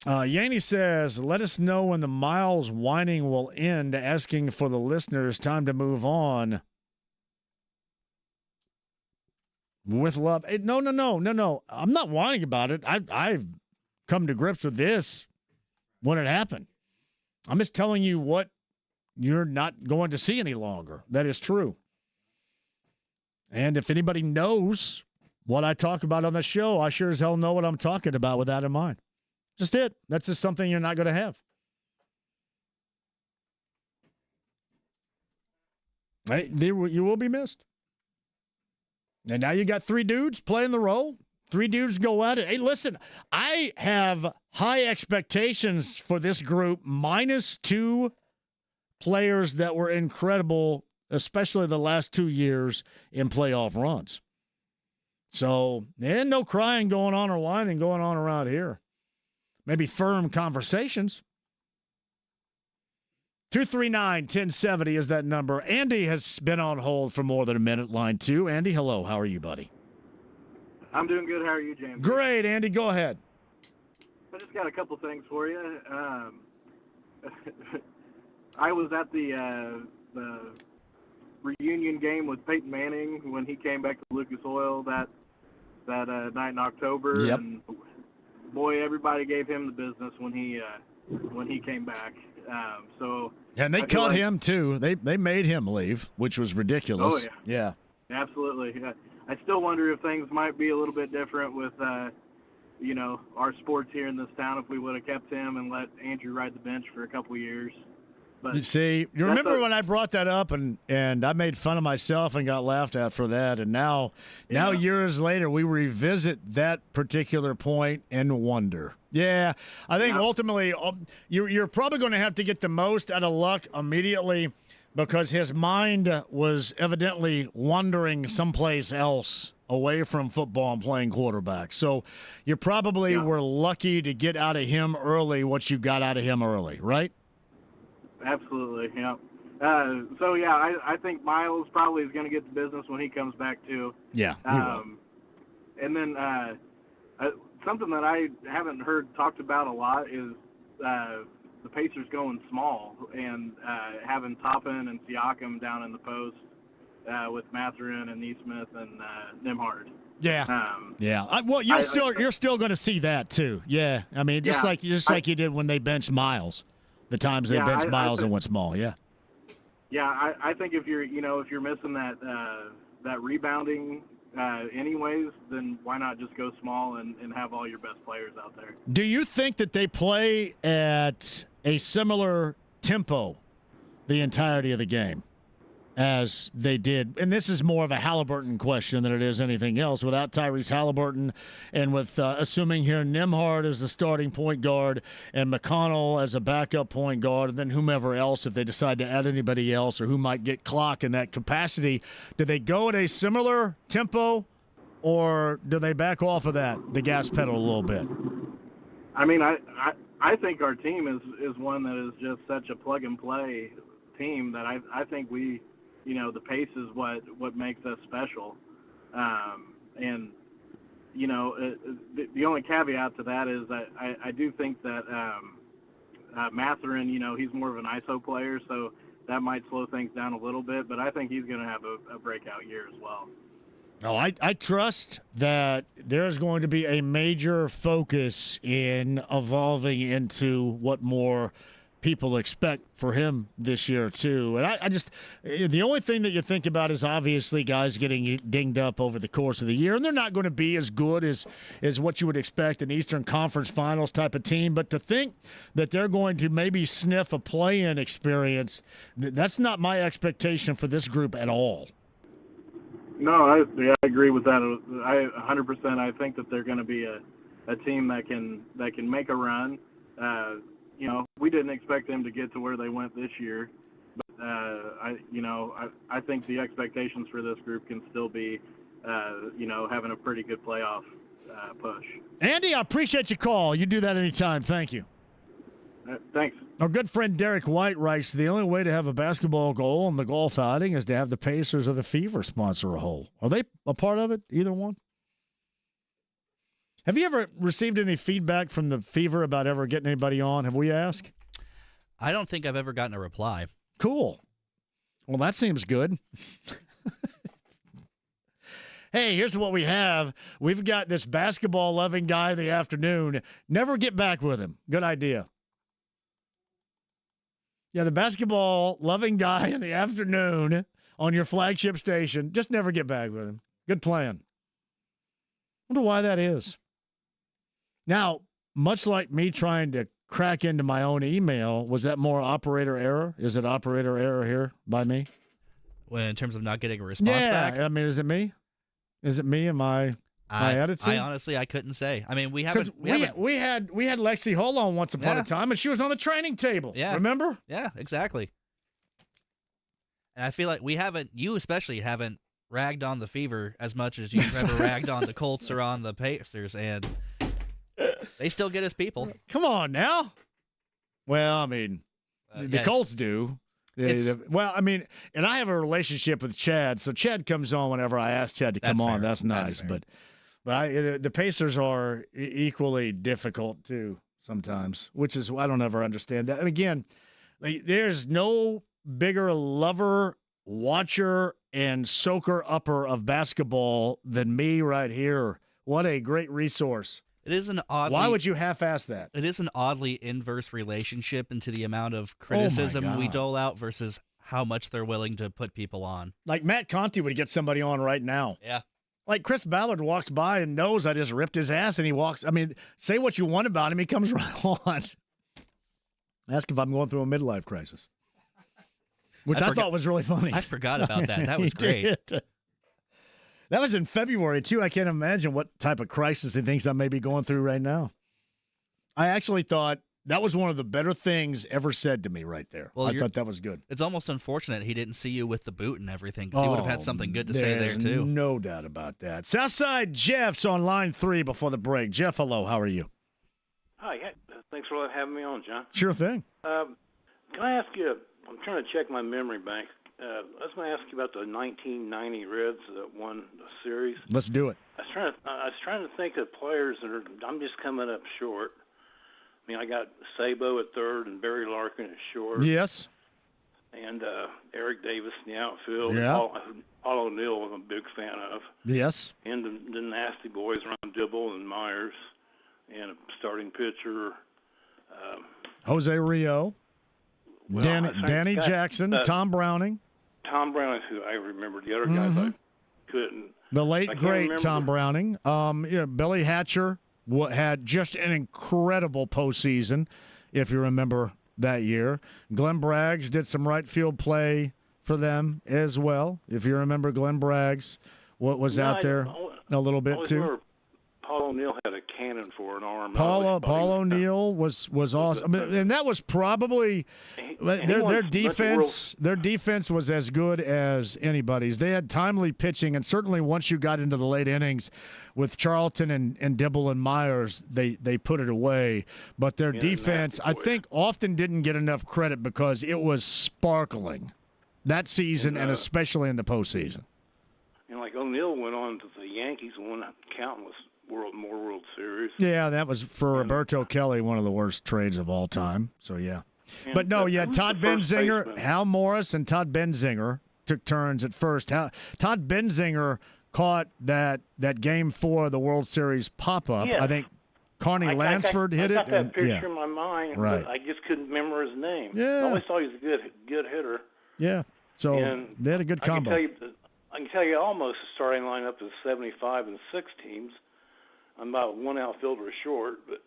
I: Yanni says, let us know when the Miles whining will end, asking for the listeners time to move on. With love. No. I'm not whining about it. I've come to grips with this when it happened. I'm just telling you what you're not going to see any longer. That is true. And if anybody knows what I talk about on the show, I sure as hell know what I'm talking about with that in mind. Just it. That's just something you're not going to have. Hey, you will be missed. And now you got 3 dudes playing the role. 3 dudes go at it. Hey, listen, I have high expectations for this group, minus 2 players that were incredible, especially the last 2 years in playoff runs. So, and no crying going on or whining going on around here. Maybe firm conversations. 239-1070 is that number. Andy has been on hold for more than a minute, line 2. Andy, hello. How are you, buddy?
P: I'm doing good. How are you, James?
I: Great, Andy. Go ahead.
P: I just got a couple things for you. I was at the reunion game with Peyton Manning when he came back to Lucas Oil that night in October.
I: Yep.
P: And boy, everybody gave him the business when he came back.
I: And they cut him too. They made him leave, which was ridiculous.
P: Oh yeah.
I: Yeah.
P: Absolutely. I still wonder if things might be a little bit different with our sports here in this town if we would have kept him and let Andrew ride the bench for a couple years. But
I: you see, you remember when I brought that up and I made fun of myself and got laughed at for that, and now years later we revisit that particular point and wonder. Yeah, I think ultimately you're probably going to have to get the most out of Luck immediately because his mind was evidently wandering someplace else away from football and playing quarterback. So you probably were lucky to get out of him early what you got out of him early, right?
P: Absolutely, yeah. I think Miles probably is going to get the business when he comes back too.
I: Yeah.
P: And then something that I haven't heard talked about a lot is the Pacers going small and having Toppin and Siakam down in the post with Mathurin and Neesmith and Nembhard.
I: Yeah. You're still going to see that too. Yeah. I mean, like you did when they benched Miles. The times they benched Miles and went small, yeah.
P: Yeah, I think if you're missing that rebounding anyways, then why not just go small and have all your best players out there?
I: Do you think that they play at a similar tempo the entirety of the game as they did? And this is more of a Halliburton question than it is anything else. Without Tyrese Halliburton and with assuming here Nembhard as the starting point guard and McConnell as a backup point guard, and then whomever else if they decide to add anybody else or who might get clock in that capacity, do they go at a similar tempo or do they back off of the gas pedal a little bit?
P: I mean, I think our team is one that is just such a plug-and-play team that I think we – the pace is what makes us special. And, the only caveat to that is that I do think that Mathurin, he's more of an ISO player, so that might slow things down a little bit, but I think he's going to have a breakout year as well.
I: No, I trust that there's going to be a major focus in evolving into what more people expect for him this year, too. And I just – the only thing that you think about is obviously guys getting dinged up over the course of the year, and they're not going to be as good as what you would expect an Eastern Conference Finals type of team. But to think that they're going to maybe sniff a play-in experience, that's not my expectation for this group at all.
P: No, I agree with that. 100%. I think that they're going to be a team that can make a run. We didn't expect them to get to where they went this year, but I think the expectations for this group can still be, having a pretty good playoff push.
I: Andy, I appreciate your call. You do that anytime. Thank you.
P: Thanks.
I: Our good friend Derek White writes, the only way to have a basketball goal in the golf outing is to have the Pacers or the Fever sponsor a hole. Are they a part of it, either one? Have you ever received any feedback from the Fever about ever getting anybody on? Have we asked?
J: I don't think I've ever gotten a reply.
I: Cool. Well, that seems good. Hey, here's what we have. We've got this basketball-loving guy in the afternoon. Never get back with him. Good idea. Yeah, the basketball-loving guy in the afternoon on your flagship station. Just never get back with him. Good plan. Wonder why that is. Now, much like me trying to crack into my own email, was that more operator error? Is it operator error here by me?
J: Well, in terms of not getting a response back?
I: Yeah, I mean, is it me? Is it me and my attitude?
J: I honestly, I couldn't say. I mean, we had
I: Lexi Hull on once upon a time, and she was on the training table.
J: Yeah.
I: Remember?
J: Yeah, exactly. And I feel like you especially haven't ragged on the Fever as much as you've ever ragged on the Colts or on the Pacers, and they still get us people.
I: Come on now. Well, I mean, the Colts do. Well, I mean, and I have a relationship with Chad, so Chad comes on whenever I ask Chad to come on. That's nice, but the Pacers are equally difficult too sometimes, which is I don't ever understand that. And again, there's no bigger lover, watcher, and soaker upper of basketball than me right here. What a great resource.
J: It is an oddly.
I: Why would you half-ass that?
J: It is an oddly inverse relationship into the amount of criticism we dole out versus how much they're willing to put people on.
I: Like Matt Conti would get somebody on right now.
J: Yeah.
I: Like Chris Ballard walks by and knows I just ripped his ass, and he walks. I mean, say what you want about him, he comes right on. Ask if I'm going through a midlife crisis, which I thought was really funny.
J: I forgot about that. That was great.
I: That was in February, too. I can't imagine what type of crisis he thinks I may be going through right now. I actually thought that was one of the better things ever said to me right there. Well, I thought that was good.
J: It's almost unfortunate he didn't see you with the boot and everything, because he would have had something good to say there, too.
I: No doubt about that. Southside Jeff's on line 3 before the break. Jeff, hello. How are you?
Q: Hi. Thanks for having me on, John.
I: Sure thing.
Q: Can I ask you, I'm trying to check my memory bank. I was going to ask you about the 1990 Reds that won the series.
I: Let's do it.
Q: I was trying to think of players that I'm just coming up short. I mean, I got Sabo at third and Barry Larkin at short.
I: Yes.
Q: And Eric Davis in the outfield.
I: Yeah.
Q: Paul O'Neill I'm a big fan of.
I: Yes.
Q: And the Nasty Boys, Ron Dibble and Myers. And a starting pitcher.
I: Jose Rio. Danny Jackson. Tom Browning.
Q: Tom Browning, who I remember. The other guys I couldn't.
I: The late, great Tom Browning. Billy Hatcher had just an incredible postseason, if you remember that year. Glenn Braggs did some right field play for them as well, if you remember Glenn Braggs. What was out there a little bit, too?
Q: Paul O'Neill had a cannon for an arm.
I: Paul O'Neill was awesome, and that was probably their defense. Their defense was as good as anybody's. They had timely pitching, and certainly once you got into the late innings with Charlton and Dibble and Myers, they put it away. But their defense, I think, often didn't get enough credit because it was sparkling that season, and especially in the postseason.
Q: And like O'Neill went on to the Yankees and won countless World Series.
I: Yeah, that was for Roberto Kelly, one of the worst trades of all time. So, yeah. But no, you had Todd Benzinger, Hal Morris, and Todd Benzinger took turns at first. Todd Benzinger caught that Game 4 of the World Series pop-up.
Q: Yes.
I: I think Connie Lansford hit it.
Q: I got that picture
I: yeah.
Q: in my mind,
I: Right.
Q: but I just couldn't remember his name.
I: Yeah.
Q: I always thought he was a good hitter.
I: Yeah. So
Q: And
I: they had a good combo.
Q: I can tell you almost the starting lineup is 75 and 6 teams. I'm about one outfielder short, but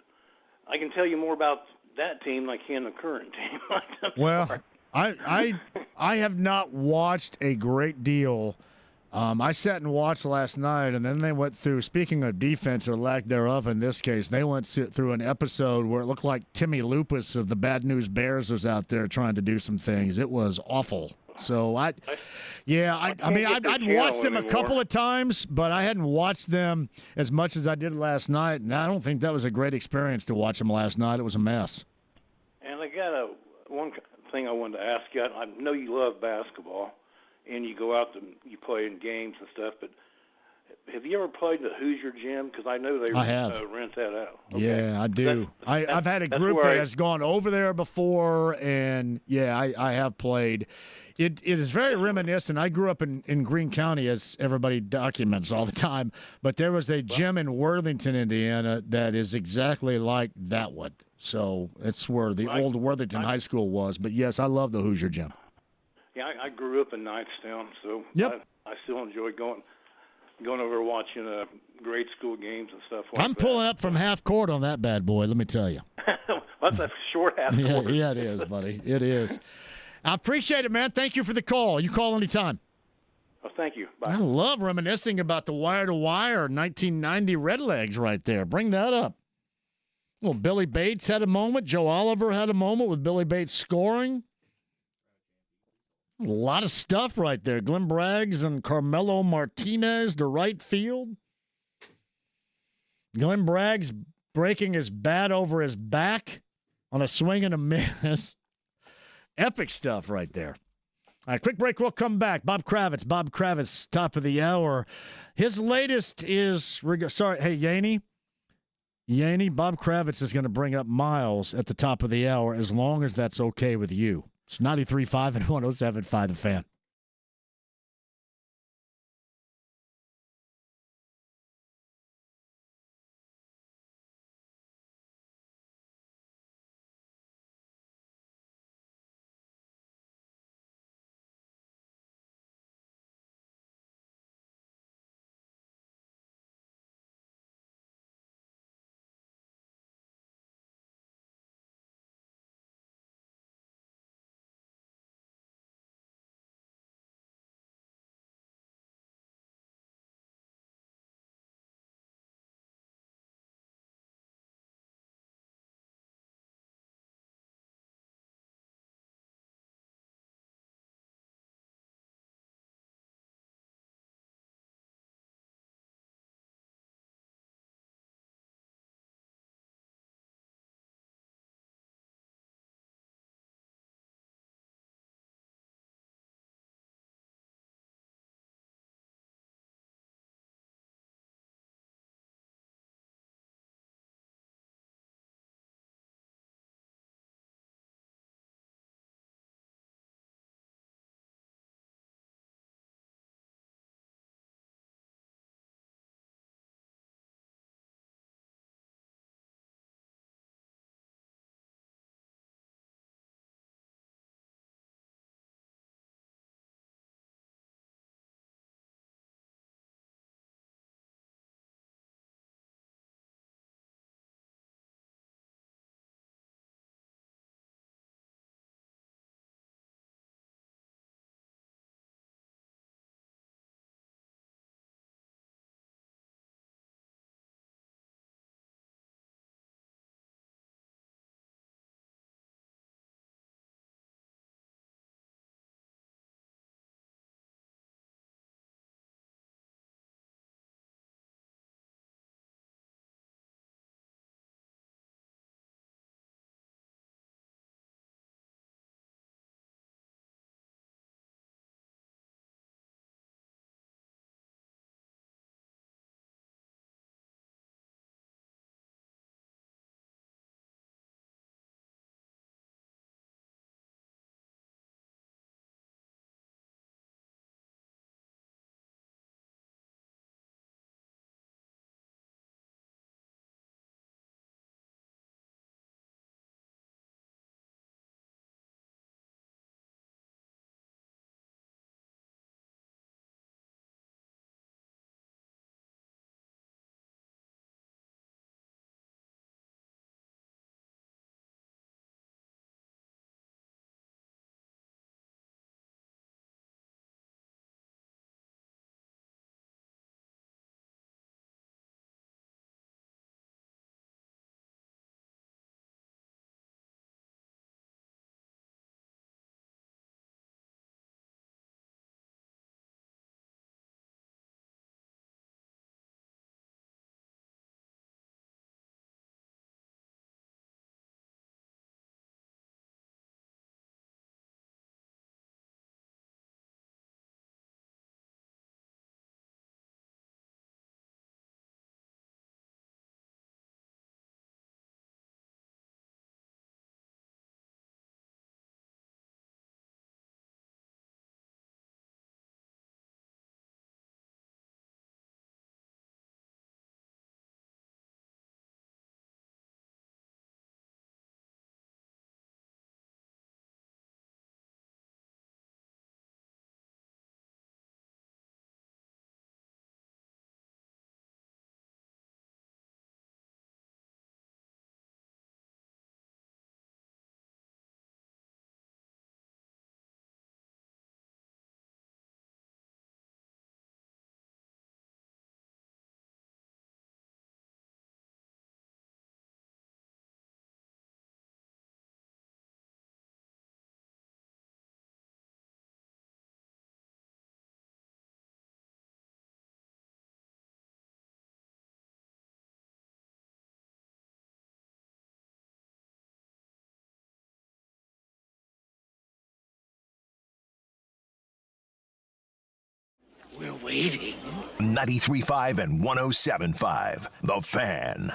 Q: I can tell you more about that team than I can the current team.
I: Well, I have not watched a great deal. I sat and watched last night, and then they went through, speaking of defense or lack thereof in this case, they went through an episode where it looked like Timmy Lupus of the Bad News Bears was out there trying to do some things. It was awful. So, I'd watched them a couple of times, but I hadn't watched them as much as I did last night, and I don't think that was a great experience to watch them last night. It was a mess.
Q: And I got one thing I wanted to ask you. I know you love basketball, and you go out and you play in games and stuff, but have you ever played the Hoosier Gym? Because I know they rent that out. Okay.
I: Yeah, I do. I've had a group that has gone over there before, and, yeah, I have played. It is very reminiscent. I grew up in Greene County, as everybody documents all the time, but there was a gym in Worthington, Indiana, that is exactly like that one. So it's where the old Worthington High School was. But, yes, I love the Hoosier Gym.
Q: Yeah, I grew up in Knightstown, so
I: yep.
Q: I still enjoy going over watching grade school games and stuff like
I: I'm pulling up from half court on that bad boy, let me tell you.
Q: That's a short half court.
I: Yeah, it is, buddy. It is. I appreciate it, man. Thank you for the call. You call anytime.
Q: Oh, thank you. Bye.
I: I love reminiscing about the wire-to-wire 1990 Redlegs right there. Bring that up. Well, Billy Bates had a moment. Joe Oliver had a moment with Billy Bates scoring. A lot of stuff right there. Glenn Braggs and Carmelo Martinez to right field. Glenn Braggs breaking his bat over his back on a swing and a miss. Epic stuff right there. All right, quick break. We'll come back. Bob Kravitz, top of the hour. His latest is, hey, Yaney, Bob Kravitz is going to bring up Miles at the top of the hour as long as that's okay with you. It's 93.5 and 107.5 The Fan.
A: We're waiting.
H: 93.5 and 107.5. The Fan.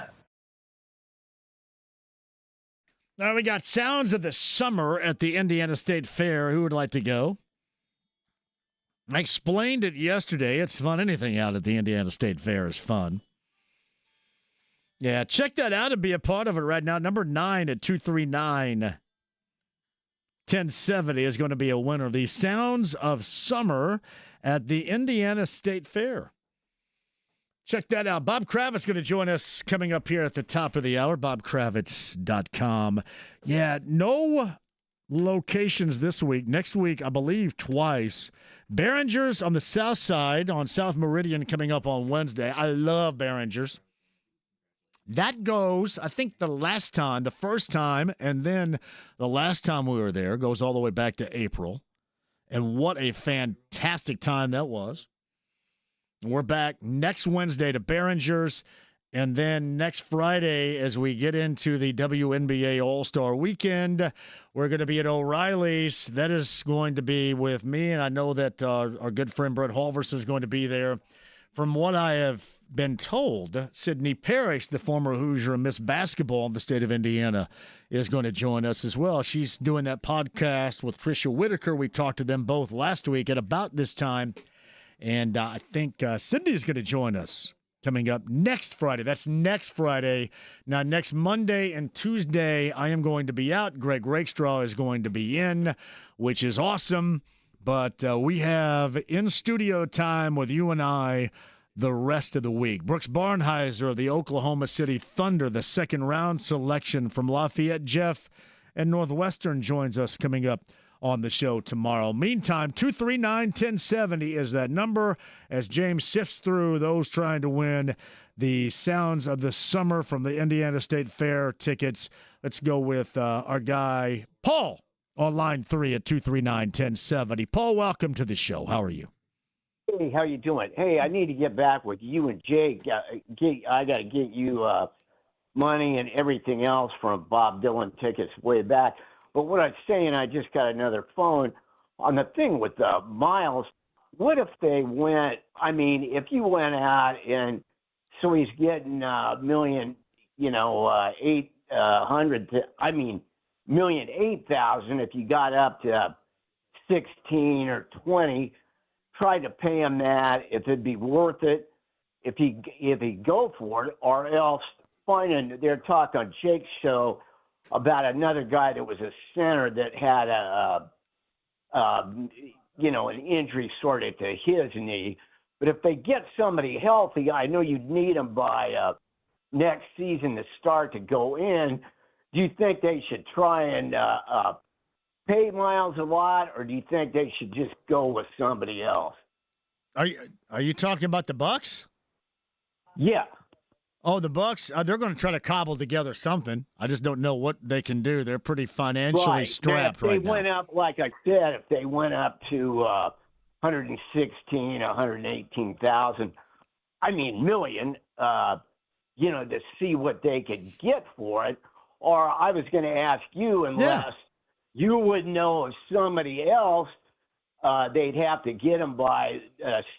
I: Now we got Sounds of the Summer at the Indiana State Fair. Who would like to go? I explained it yesterday. It's fun. Anything out at the Indiana State Fair is fun. Yeah, check that out and be a part of it right now. Number 9 at 239-1070 is going to be a winner. The Sounds of Summer at the Indiana State Fair. Check that out. Bob Kravitz is going to join us coming up here at the top of the hour. BobKravitz.com. Yeah, no locations this week. Next week, I believe twice. Behringer's on the south side on South Meridian coming up on Wednesday. I love Behringer's. That goes, I think the first time, and then the last time we were there goes all the way back to April. And what a fantastic time that was. We're back next Wednesday to Behringer's, and then next Friday as we get into the WNBA All-Star Weekend, we're going to be at O'Reilly's. That is going to be with me, and I know that our good friend Brett Halverson is going to be there. From what I have been told, Sydney Parrish, the former Hoosier and Miss Basketball in the state of Indiana, is going to join us as well. She's doing that podcast with Tricia Whitaker. We talked to them both last week at about this time. And I think Cindy is going to join us coming up next Friday. That's next Friday. Now, next Monday and Tuesday, I am going to be out. Greg Rakestraw is going to be in, which is awesome. But we have in-studio time with you and I the rest of the week. Brooks Barnheiser of the Oklahoma City Thunder, the second-round selection from Lafayette Jeff and Northwestern, joins us coming up on the show tomorrow. Meantime, 239-1070 is that number as James sifts through those trying to win the Sounds of the Summer from the Indiana State Fair tickets. Let's go with our guy, Paul, on line 3 at 239-1070. Paul, welcome to the show. How are you?
R: Hey, how you doing? Hey, I need to get back with you and Jake. I got to get you money and everything else from Bob Dylan tickets way back. But what I'm saying, I just got another phone on the thing with Miles. What if they went? I mean, if you went out and so he's getting $1,800,000. $1,800,000. If you got up to 16 or 20, try to pay him that. If it'd be worth it, if he go for it, or else finding their talk on Jake's show about another guy that was a center that had an injury sort of to his knee. But if they get somebody healthy, I know you'd need them by next season to start to go in. Do you think they should try and pay Miles a lot, or do you think they should just go with somebody else?
I: Are you talking about the Bucks?
R: Yeah.
I: Oh, the Bucks, they're going to try to cobble together something. I just don't know what they can do. They're pretty financially strapped right now.
R: If they went up, like I said, if they went up to 116, 118,000, million, to see what they could get for it. Or I was going to ask you, unless you would know of somebody else, they'd have to get them by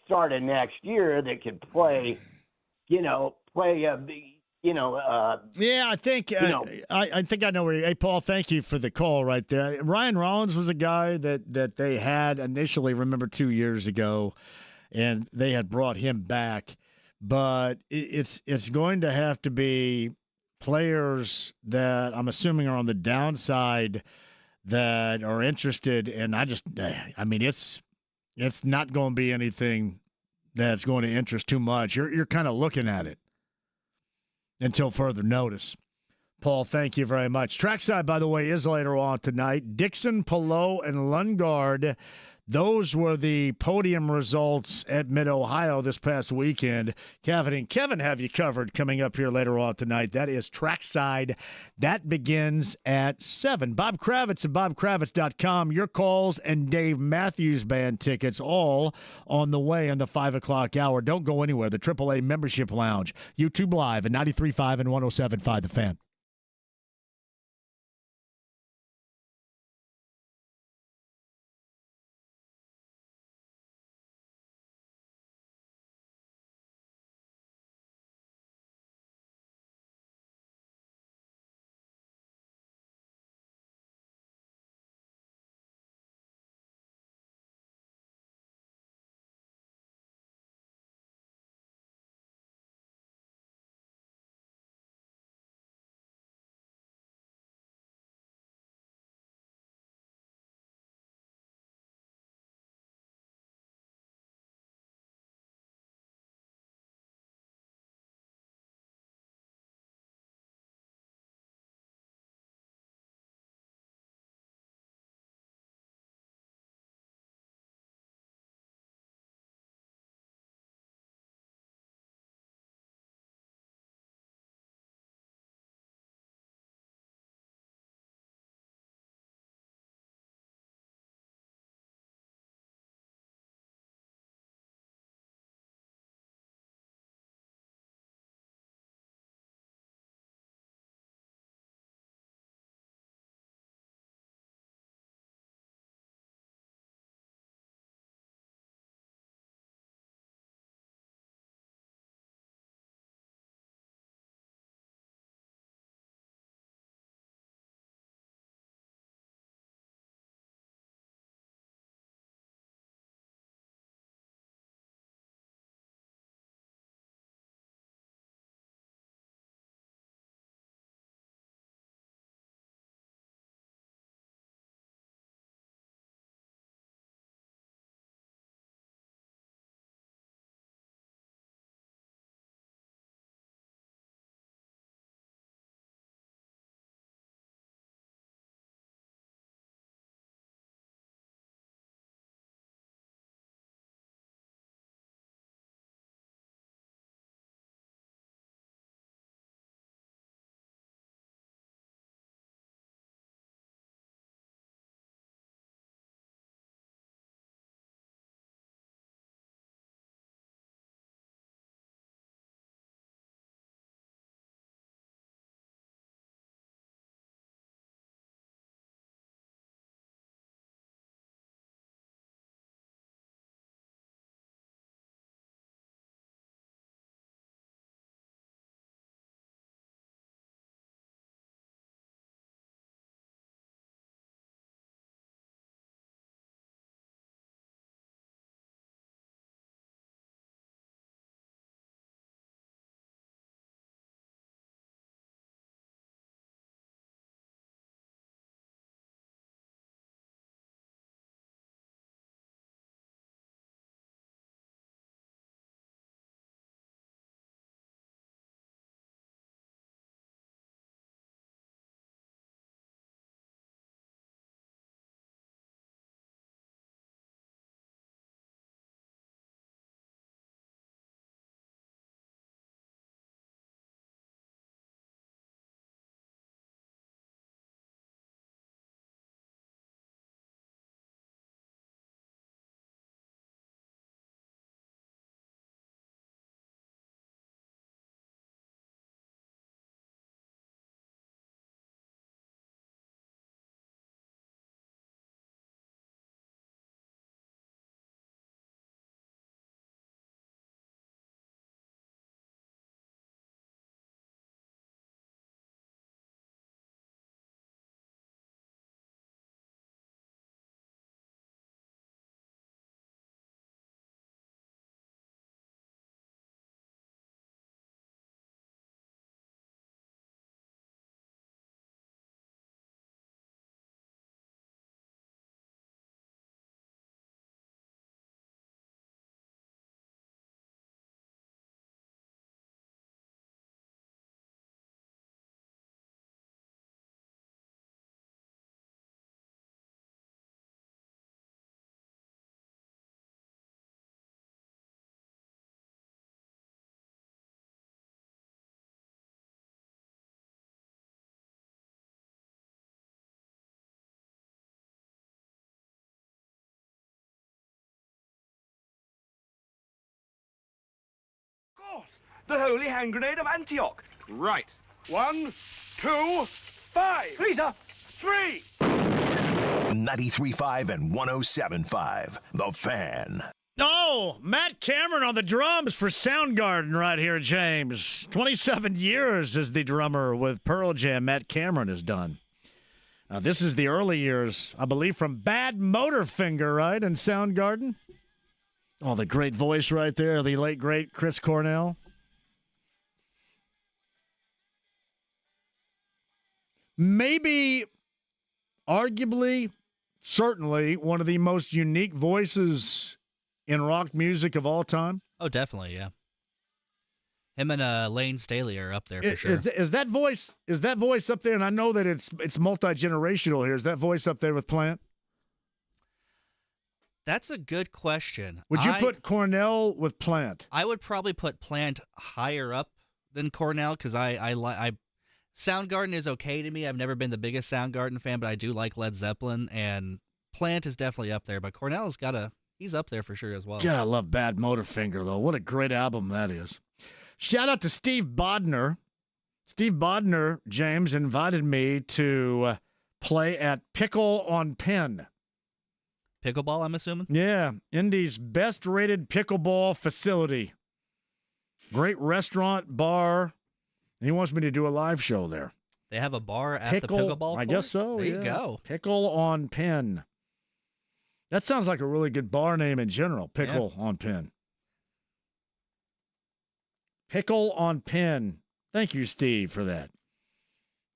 R: start of next year that could play, I
I: think I think I know where hey, Paul, thank you for the call right there. Ryan Rollins was a guy that they had initially, remember, 2 years ago, and they had brought him back. But it's going to have to be players that I'm assuming are on the downside that are interested, and it's not going to be anything that's going to interest too much. You're kind of looking at it until further notice. Paul, thank you very much. Trackside, by the way, is later on tonight. Dixon, Pillow, and Lungard. Those were the podium results at Mid-Ohio this past weekend. Kevin have you covered coming up here later on tonight. That is Trackside. That begins at 7. Bob Kravitz at BobKravitz.com. Your calls and Dave Matthews Band tickets all on the way in the 5 o'clock hour. Don't go anywhere. The AAA Membership Lounge. YouTube Live at 93.5 and 107.5 The Fan.
E: The holy hand grenade of Antioch. Right. 1, 2, 5. Freezer. 3.
H: 93.5 and 107.5. The Fan.
I: Oh, Matt Cameron on the drums for Soundgarden right here, James. 27 years as the drummer with Pearl Jam, Matt Cameron has done. This is the early years, I believe, from Bad Motorfinger, right, and Soundgarden? Oh, the great voice right there, the late, great Chris Cornell. Maybe, arguably, certainly one of the most unique voices in rock music of all time.
J: Oh, definitely, yeah. Him and Lane Staley are up there for sure.
I: Is that voice up there? And I know that it's multi-generational here. Is that voice up there with Plant?
J: That's a good question.
I: Would you put Cornell with Plant?
J: I would probably put Plant higher up than Cornell because I Soundgarden is okay to me. I've never been the biggest Soundgarden fan, but I do like Led Zeppelin, and Plant is definitely up there. But Cornell's he's up there for sure as well.
I: God, I love Bad Motorfinger, though. What a great album that is. Shout out to Steve Bodner. Steve Bodner, James, invited me to play at Pickle on Penn.
J: Pickleball, I'm assuming?
I: Yeah, Indy's best-rated pickleball facility. Great restaurant, bar. He wants me to do a live show there.
J: They have a bar at the pickleball court?
I: I guess so,
J: There
I: yeah.
J: you go.
I: Pickle on Penn. That sounds like a really good bar name in general, Pickle on Penn. Pickle on Penn. Thank you, Steve, for that.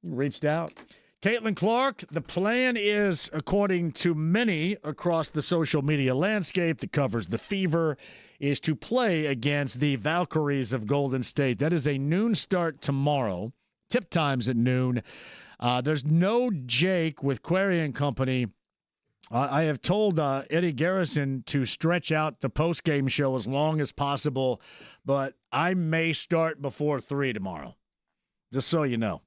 I: You reached out. Caitlin Clark, the plan is, according to many across the social media landscape that covers the Fever, is to play against the Valkyries of Golden State. That is a noon start tomorrow. Tip time's at noon. There's no Jake with Query and Company. I have told Eddie Garrison to stretch out the post-game show as long as possible, but I may start before 3 tomorrow, just so you know.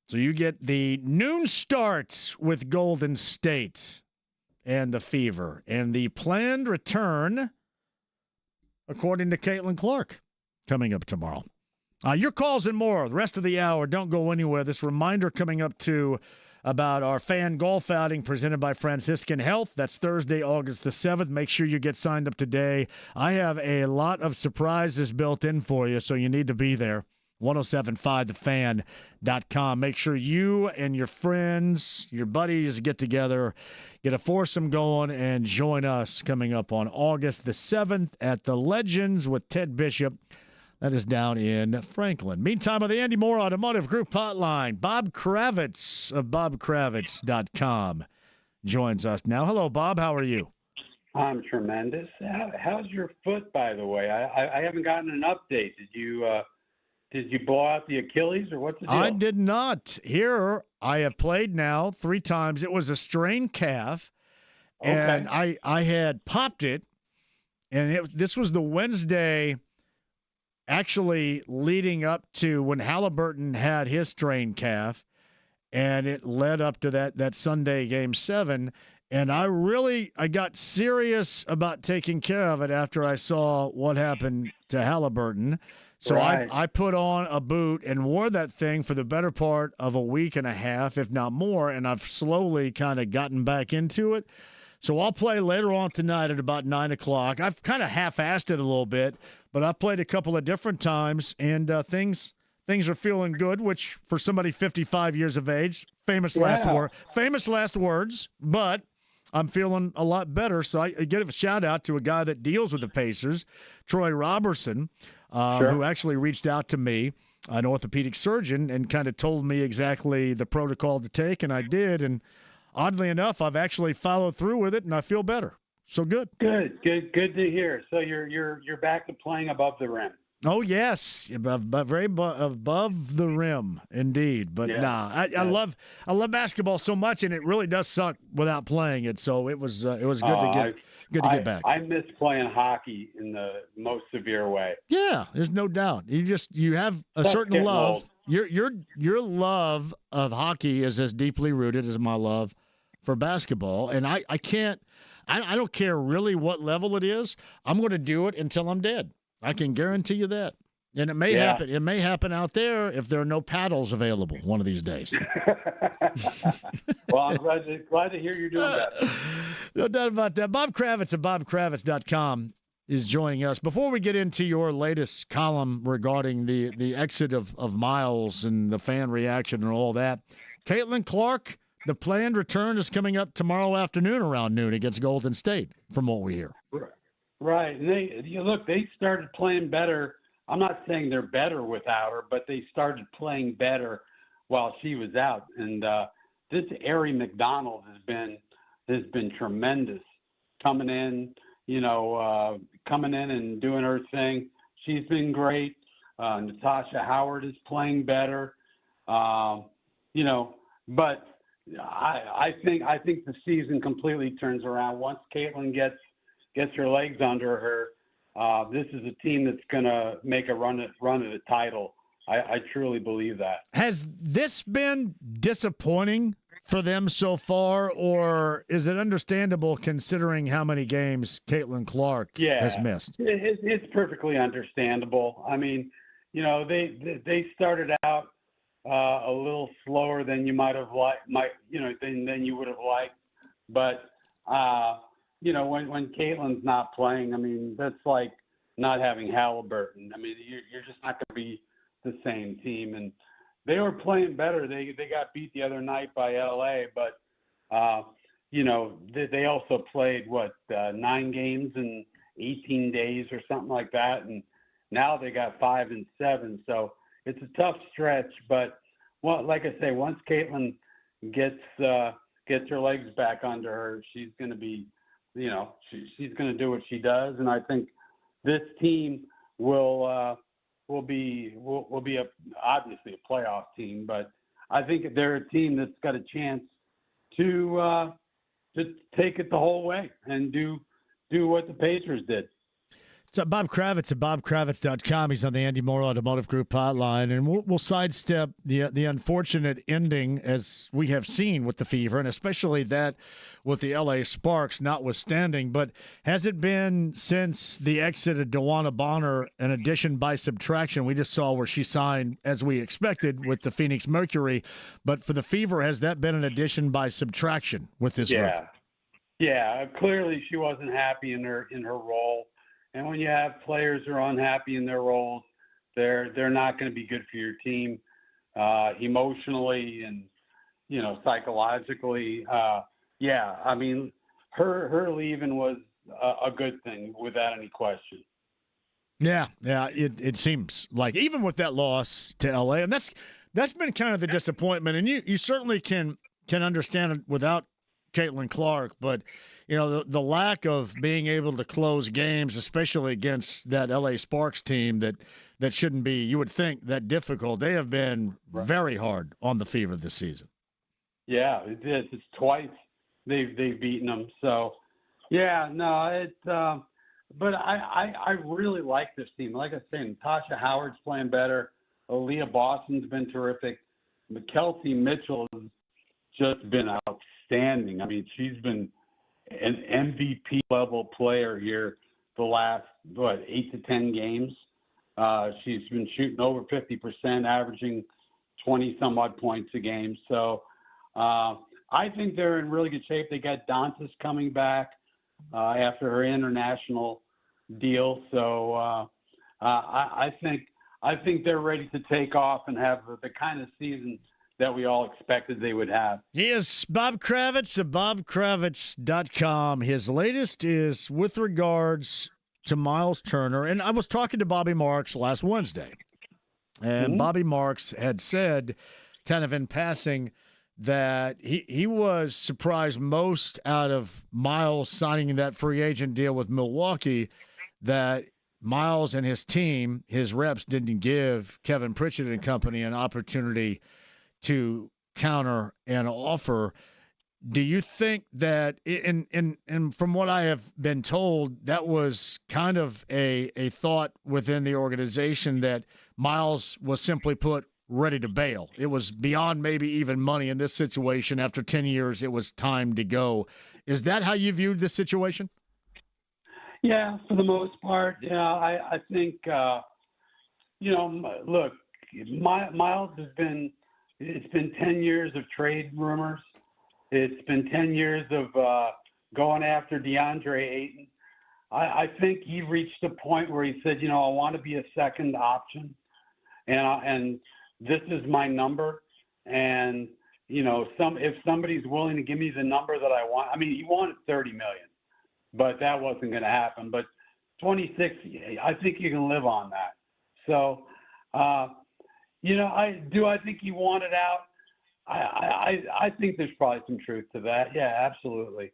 I: So you get the noon start with Golden State and the Fever, and the planned return, according to Caitlin Clark, coming up tomorrow. Your calls and more the rest of the hour. Don't go anywhere. This reminder coming up to about our fan golf outing presented by Franciscan Health. That's Thursday, August the 7th. Make sure you get signed up today. I have a lot of surprises built in for you, so you need to be there. 1075thefan.com. Make sure you and your friends, your buddies get together, get a foursome going, and join us coming up on August the 7th at the Legends with Ted Bishop. That is down in Franklin. Meantime, on the Andy Moore Automotive Group hotline, Bob Kravitz of bobkravitz.com joins us now. Hello, Bob. How are you?
S: I'm tremendous. How's your foot, by the way? I haven't gotten an update. Did you blow out the Achilles, or what's the deal?
I: I did not. Here, I have played now 3 times. It was a strained calf, and I had popped it, and this was the Wednesday actually leading up to when Halliburton had his strained calf, and it led up to that Sunday Game 7. And I got serious about taking care of it after I saw what happened to Halliburton. So
S: right.
I: I put on a boot and wore that thing for the better part of a week and a half, if not more, and I've slowly kind of gotten back into it. So I'll play later on tonight at about 9 o'clock. I've kind of half-assed it a little bit, but I've played a couple of different times, and things are feeling good, which for somebody 55 years of age, famous last words, but I'm feeling a lot better. So I give a shout-out to a guy that deals with the Pacers, Troy Robertson, who actually reached out to me, an orthopedic surgeon, and kind of told me exactly the protocol to take, and I did. And oddly enough, I've actually followed through with it, and I feel better. So good.
S: Good to hear. So you're back to playing above the rim.
I: Oh yes, very above the rim, indeed. But I love basketball so much, and it really does suck without playing it. So it was good to get back.
S: I miss playing hockey in the most severe way.
I: Yeah, there's no doubt. You have a certain love. Your love of hockey is as deeply rooted as my love for basketball, and I don't care really what level it is. I'm going to do it until I'm dead. I can guarantee you that. And it may happen. It may happen out there if there are no paddles available one of these days.
S: Well, I'm glad to hear you're doing that.
I: No doubt about that. Bob Kravitz at bobkravitz.com is joining us. Before we get into your latest column regarding the exit of Miles and the fan reaction and all that, Caitlin Clark, the planned return is coming up tomorrow afternoon around noon against Golden State, from what we hear.
S: Right. And they started playing better. I'm not saying they're better without her, but they started playing better while she was out. And this Arie McDonald has been tremendous coming in, and doing her thing. She's been great. Natasha Howard is playing better. But I think the season completely turns around once Caitlin gets her legs under her. This is a team that's going to make a run at the title. I truly believe that.
I: Has this been disappointing for them so far, or is it understandable considering how many games Caitlin Clark has missed?
S: It's perfectly understandable. I mean, they started out a little slower than you might have than you would have liked, but when Caitlin's not playing, I mean, that's like not having Halliburton. I mean, you're just not going to be the same team. And they were playing better. They got beat the other night by LA, but they also played 9 games in 18 days or something like that, and now they got 5 and 7. So it's a tough stretch. But like I say, once Caitlin gets her legs back under her, she's going to be, she's going to do what she does, and I think this team will be obviously a playoff team, but I think they're a team that's got a chance to take it the whole way and do what the Pacers did.
I: It's Bob Kravitz at bobkravitz.com. He's on the Andy Moore Automotive Group hotline, and we'll sidestep the unfortunate ending as we have seen with the Fever, and especially that with the LA Sparks notwithstanding. But has it been since the exit of DeWanna Bonner an addition by subtraction? We just saw where she signed, as we expected, with the Phoenix Mercury. But for the Fever, has that been an addition by subtraction with this group?
S: Yeah. Clearly, she wasn't happy in her role. And when you have players who are unhappy in their roles, they're not going to be good for your team emotionally and psychologically. I mean, her leaving was a good thing without any question.
I: Yeah, it seems like even with that loss to LA, and that's been kind of the disappointment. And you certainly can understand it without Caitlin Clark, but the lack of being able to close games, especially against that LA Sparks team that shouldn't be, you would think, that difficult. They have been very hard on the Fever this season.
S: Yeah, it's twice they've beaten them. So, but I really like this team. Like I said, Natasha Howard's playing better. Aaliyah Boston's been terrific. Kelsey Mitchell has just been outstanding. I mean, she's been an MVP level player here the last 8 to 10 games. She's been shooting over 50%, averaging 20 some odd points a game. So I think they're in really good shape. They got Dantas coming back after her international deal. So I think they're ready to take off and have the kind of season that we all expected they would have.
I: He is Bob Kravitz at bobkravitz.com. His latest is with regards to Miles Turner. And I was talking to Bobby Marks last Wednesday. And Bobby Marks had said, kind of in passing, that he was surprised most out of Miles signing that free agent deal with Milwaukee, that Miles and his team, his reps, didn't give Kevin Pritchett and company an opportunity to counter an offer. Do you think that, and from what I have been told, that was kind of a thought within the organization that Miles was simply put ready to bail? It was beyond maybe even money in this situation. After 10 years, it was time to go. Is that how you viewed this situation?
S: Yeah, for the most part. Yeah, I think Look, Miles it's been 10 years of trade rumors. It's been 10 years of going after DeAndre Ayton. I think he reached a point where he said, I want to be a second option, and this is my number. And if somebody's willing to give me the number that I want, he wanted $30 million, but that wasn't going to happen. But 26, I think you can live on that. So, I think he wanted out. I think there's probably some truth to that. Yeah, absolutely.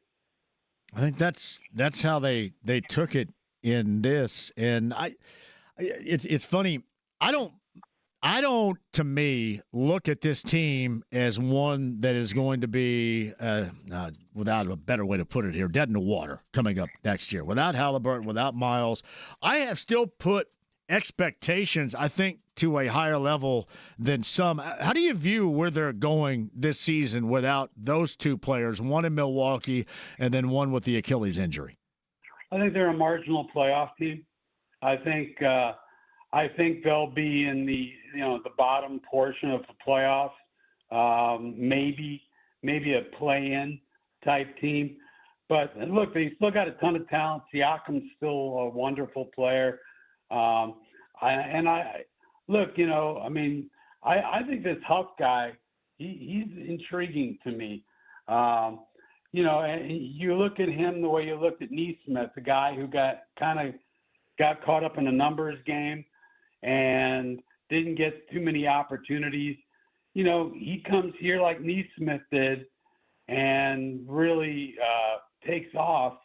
I: I think that's how they took it in this, and it's funny. I don't to me look at this team as one that is going to be without a better way to put it here, dead in the water coming up next year. Without Halliburton, without Miles, I have still put expectations, I think, to a higher level than some. How do you view where they're going this season without those two players, one in Milwaukee and then one with the Achilles injury?
S: I think they're a marginal playoff team. I think they'll be in the bottom portion of the playoffs. Maybe a play-in type team. But look, they still got a ton of talent. Siakam's still a wonderful player. I think this Huff guy, he's intriguing to me. And you look at him the way you looked at Neesmith, the guy who got caught up in a numbers game and didn't get too many opportunities. He comes here like Neesmith did and really takes off.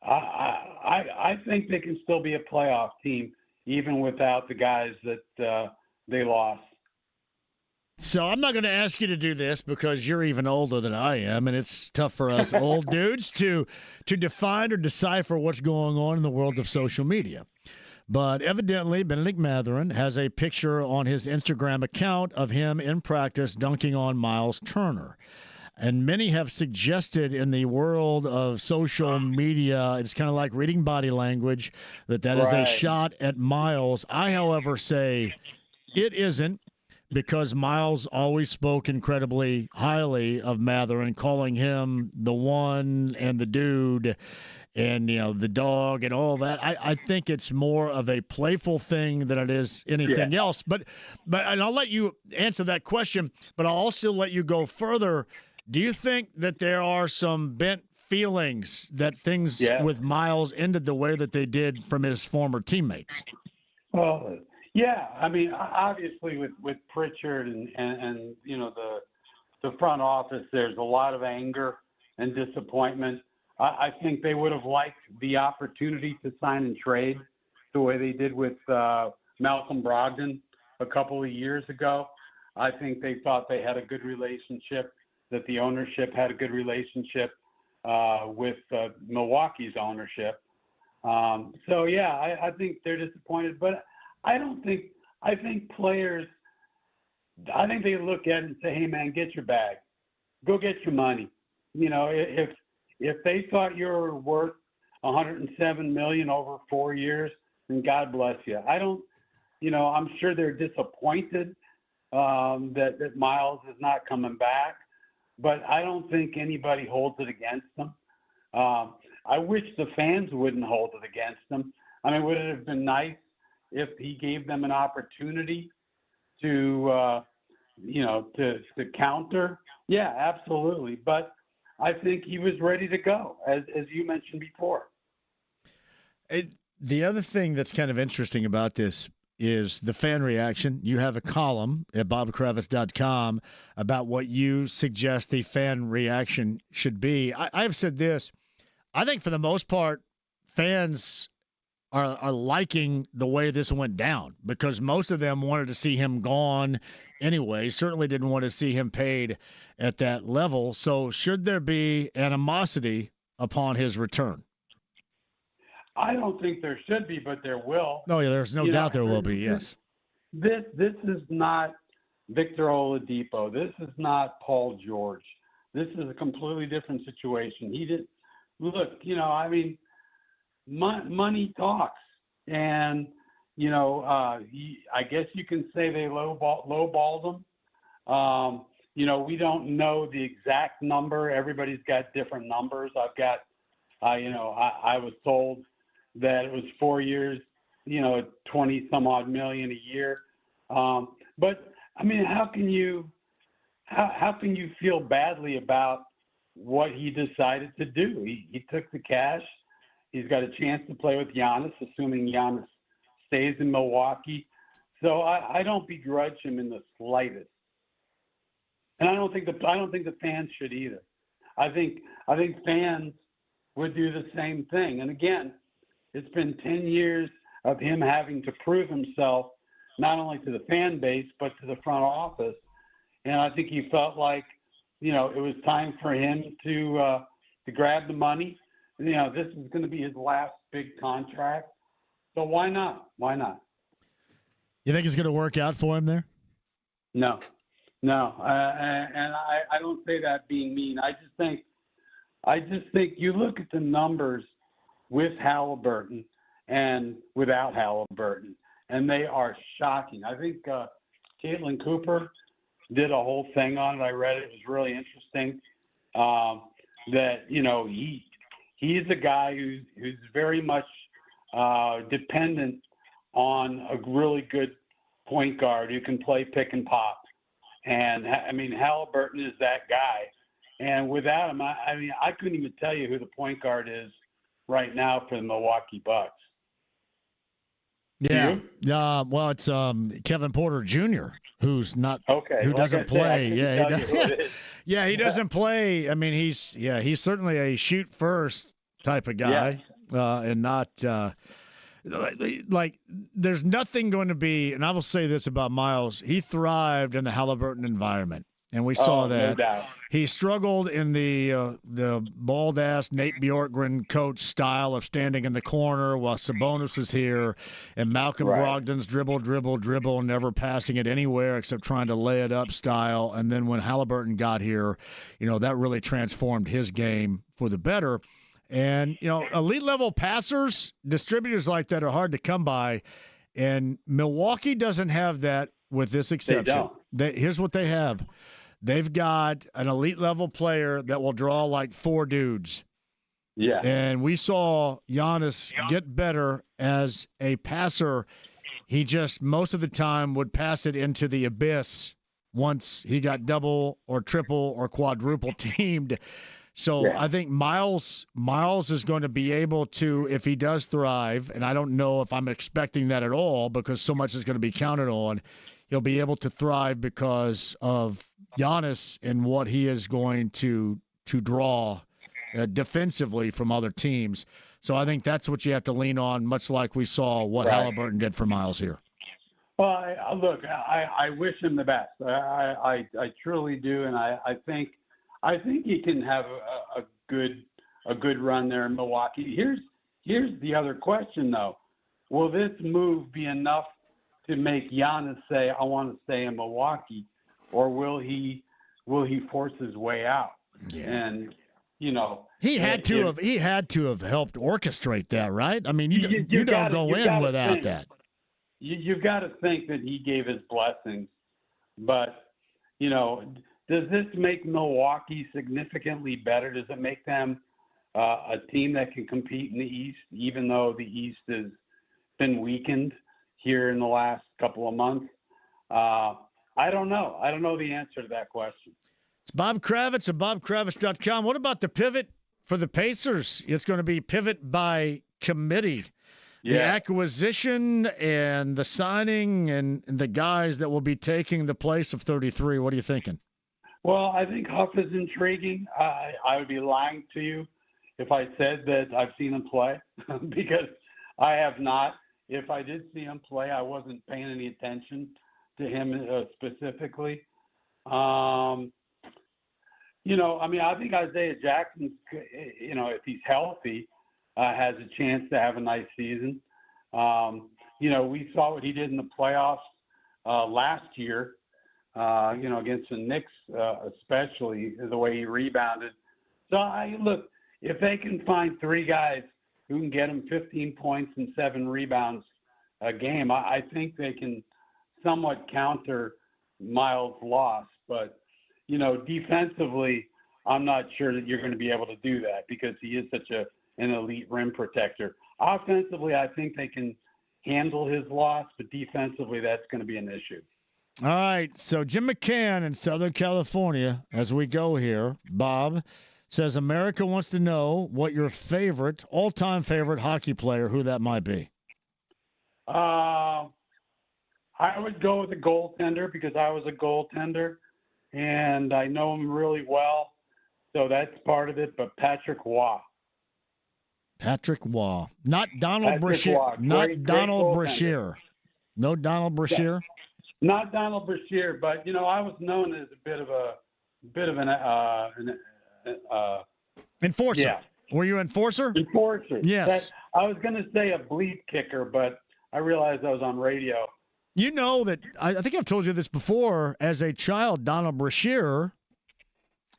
S: I think they can still be a playoff team even without the guys that they lost.
I: So I'm not going to ask you to do this because you're even older than I am, and it's tough for us old dudes to define or decipher what's going on in the world of social media. But evidently, Benedict Mathurin has a picture on his Instagram account of him in practice dunking on Miles Turner. And many have suggested in the world of social media, it's kind of like reading body language, that is a shot at Miles. I, however, say it isn't, because Miles always spoke incredibly highly of Mathurin, calling him the one and the dude and, the dog and all that. I think it's more of a playful thing than it is anything else. But and I'll let you answer that question, but I'll also let you go further. Do you think that there are some bent feelings that things with Miles ended the way that they did from his former teammates?
S: Well, yeah. Obviously with Pritchard and the front office, there's a lot of anger and disappointment. I think they would have liked the opportunity to sign and trade the way they did with Malcolm Brogdon a couple of years ago. I think they thought they had a good relationship, that the ownership had a good relationship with Milwaukee's ownership. I think they're disappointed, but I think players, I think they look at it and say, hey man, get your bag, go get your money. If they thought you were worth $107 million over 4 years, then God bless you. I'm sure they're disappointed that Miles is not coming back, but I don't think anybody holds it against them. I wish the fans wouldn't hold it against them. Would it have been nice if he gave them an opportunity to counter? Yeah, absolutely. But I think he was ready to go, as you mentioned before.
I: The other thing that's kind of interesting about this is the fan reaction. You have a column at bobkravitz.com about what you suggest the fan reaction should be. I've said this. I think for the most part, fans are liking the way this went down, because most of them wanted to see him gone anyway, certainly didn't want to see him paid at that level. So should there be animosity upon his return?
S: I don't think there should be, but there will.
I: No, yeah, there's no doubt there will be, yes.
S: This is not Victor Oladipo. This is not Paul George. This is a completely different situation. He did look, money talks, and I guess you can say they lowballed him. We don't know the exact number. Everybody's got different numbers. I've got, I was told that it was 4 years, 20 some odd million a year. But I mean, how can you feel badly about what he decided to do? He took the cash. He's got a chance to play with Giannis, assuming Giannis stays in Milwaukee. So I don't begrudge him in the slightest. And I don't think the fans should either. I think fans would do the same thing. And again, it's been 10 years of him having to prove himself, not only to the fan base, but to the front office. And I think he felt like, it was time for him to grab the money. This is going to be his last big contract. So why not? Why not?
I: You think it's going to work out for him there?
S: No. And I don't say that being mean. I just think you look at the numbers with Halliburton and without Halliburton, and they are shocking. I think Caitlin Cooper did a whole thing on it. I read it. It was really interesting. That he's a guy who's very much dependent on a really good point guard who can play pick and pop. And I mean, Halliburton is that guy. And without him, I couldn't even tell you who the point guard is right now for the Milwaukee Bucks.
I: Yeah. Well, it's Kevin Porter Jr., who's not
S: okay.
I: Who doesn't play.
S: Yeah,
I: he doesn't play. I mean, he's certainly a shoot first type of guy, and not like there's nothing going to be. And I will say this about Miles: he thrived in the Halliburton environment, and we saw that.
S: No doubt.
I: He struggled in the bald ass Nate Bjorkgren coach style of standing in the corner while Sabonis was here, and Malcolm Brogdon's dribble, never passing it anywhere except trying to lay it up style. And then when Halliburton got here, that really transformed his game for the better. And elite level passers, distributors like that are hard to come by, and Milwaukee doesn't have that with this exception.
S: They don't.
I: Here's what they have. They've got an elite level player that will draw like 4 dudes.
S: Yeah.
I: And we saw Giannis get better as a passer. He just most of the time would pass it into the abyss once he got double or triple or quadruple teamed. So I think Miles is going to be able to, if he does thrive, and I don't know if I'm expecting that at all because so much is going to be counted on, he'll be able to thrive because of Giannis and what he is going to draw defensively from other teams. So I think that's what you have to lean on, much like we saw what Halliburton did for Miles here.
S: Well, I wish him the best. I truly do, and I think he can have a good run there in Milwaukee. Here's the other question though: will this move be enough to make Giannis say, "I want to stay in Milwaukee," or will he force his way out?
I: Yeah.
S: And
I: he had to have helped orchestrate that, right? I mean, you don't go in without that.
S: You've got to think that he gave his blessings, but does this make Milwaukee significantly better? Does it make them a team that can compete in the East, even though the East has been weakened here in the last couple of months? I don't know. I don't know the answer to that question.
I: It's Bob Kravitz at bobkravitz.com. What about the pivot for the Pacers? It's going to be pivot by committee. The acquisition and the signing and the guys that will be taking the place of 33. What are you thinking?
S: Well, I think Huff is intriguing. I would be lying to you if I said that I've seen him play because I have not. If I did see him play, I wasn't paying any attention to him specifically. I think Isaiah Jackson, if he's healthy, has a chance to have a nice season. We saw what he did in the playoffs last year, against the Knicks, especially the way he rebounded. So look, if they can find 3 guys who can get him 15 points and 7 rebounds a game. I think they can somewhat counter Miles' loss, but defensively, I'm not sure that you're going to be able to do that because he is such an elite rim protector. Offensively, I think they can handle his loss, but defensively, that's going to be an issue.
I: All right, so Jim McCann in Southern California, as we go here, Bob says America wants to know what your all-time favorite hockey player, who that might be.
S: I would go with the goaltender because I was a goaltender, and I know him really well, so that's part of it, but Patrick Waugh.
I: Patrick Waugh. Not Donald
S: Patrick
I: Brashear.
S: Waugh.
I: Not
S: Great
I: Donald
S: goaltender.
I: Brashear. No Donald Brashear?
S: Not Donald Brashear, but I was known as a bit of an
I: Enforcer.
S: Yeah.
I: Were you enforcer?
S: Enforcer.
I: Yes.
S: I was going to say a bleep kicker, but I realized I was on radio.
I: You know that, I think I've told you this before, as a child, Donald Brashear,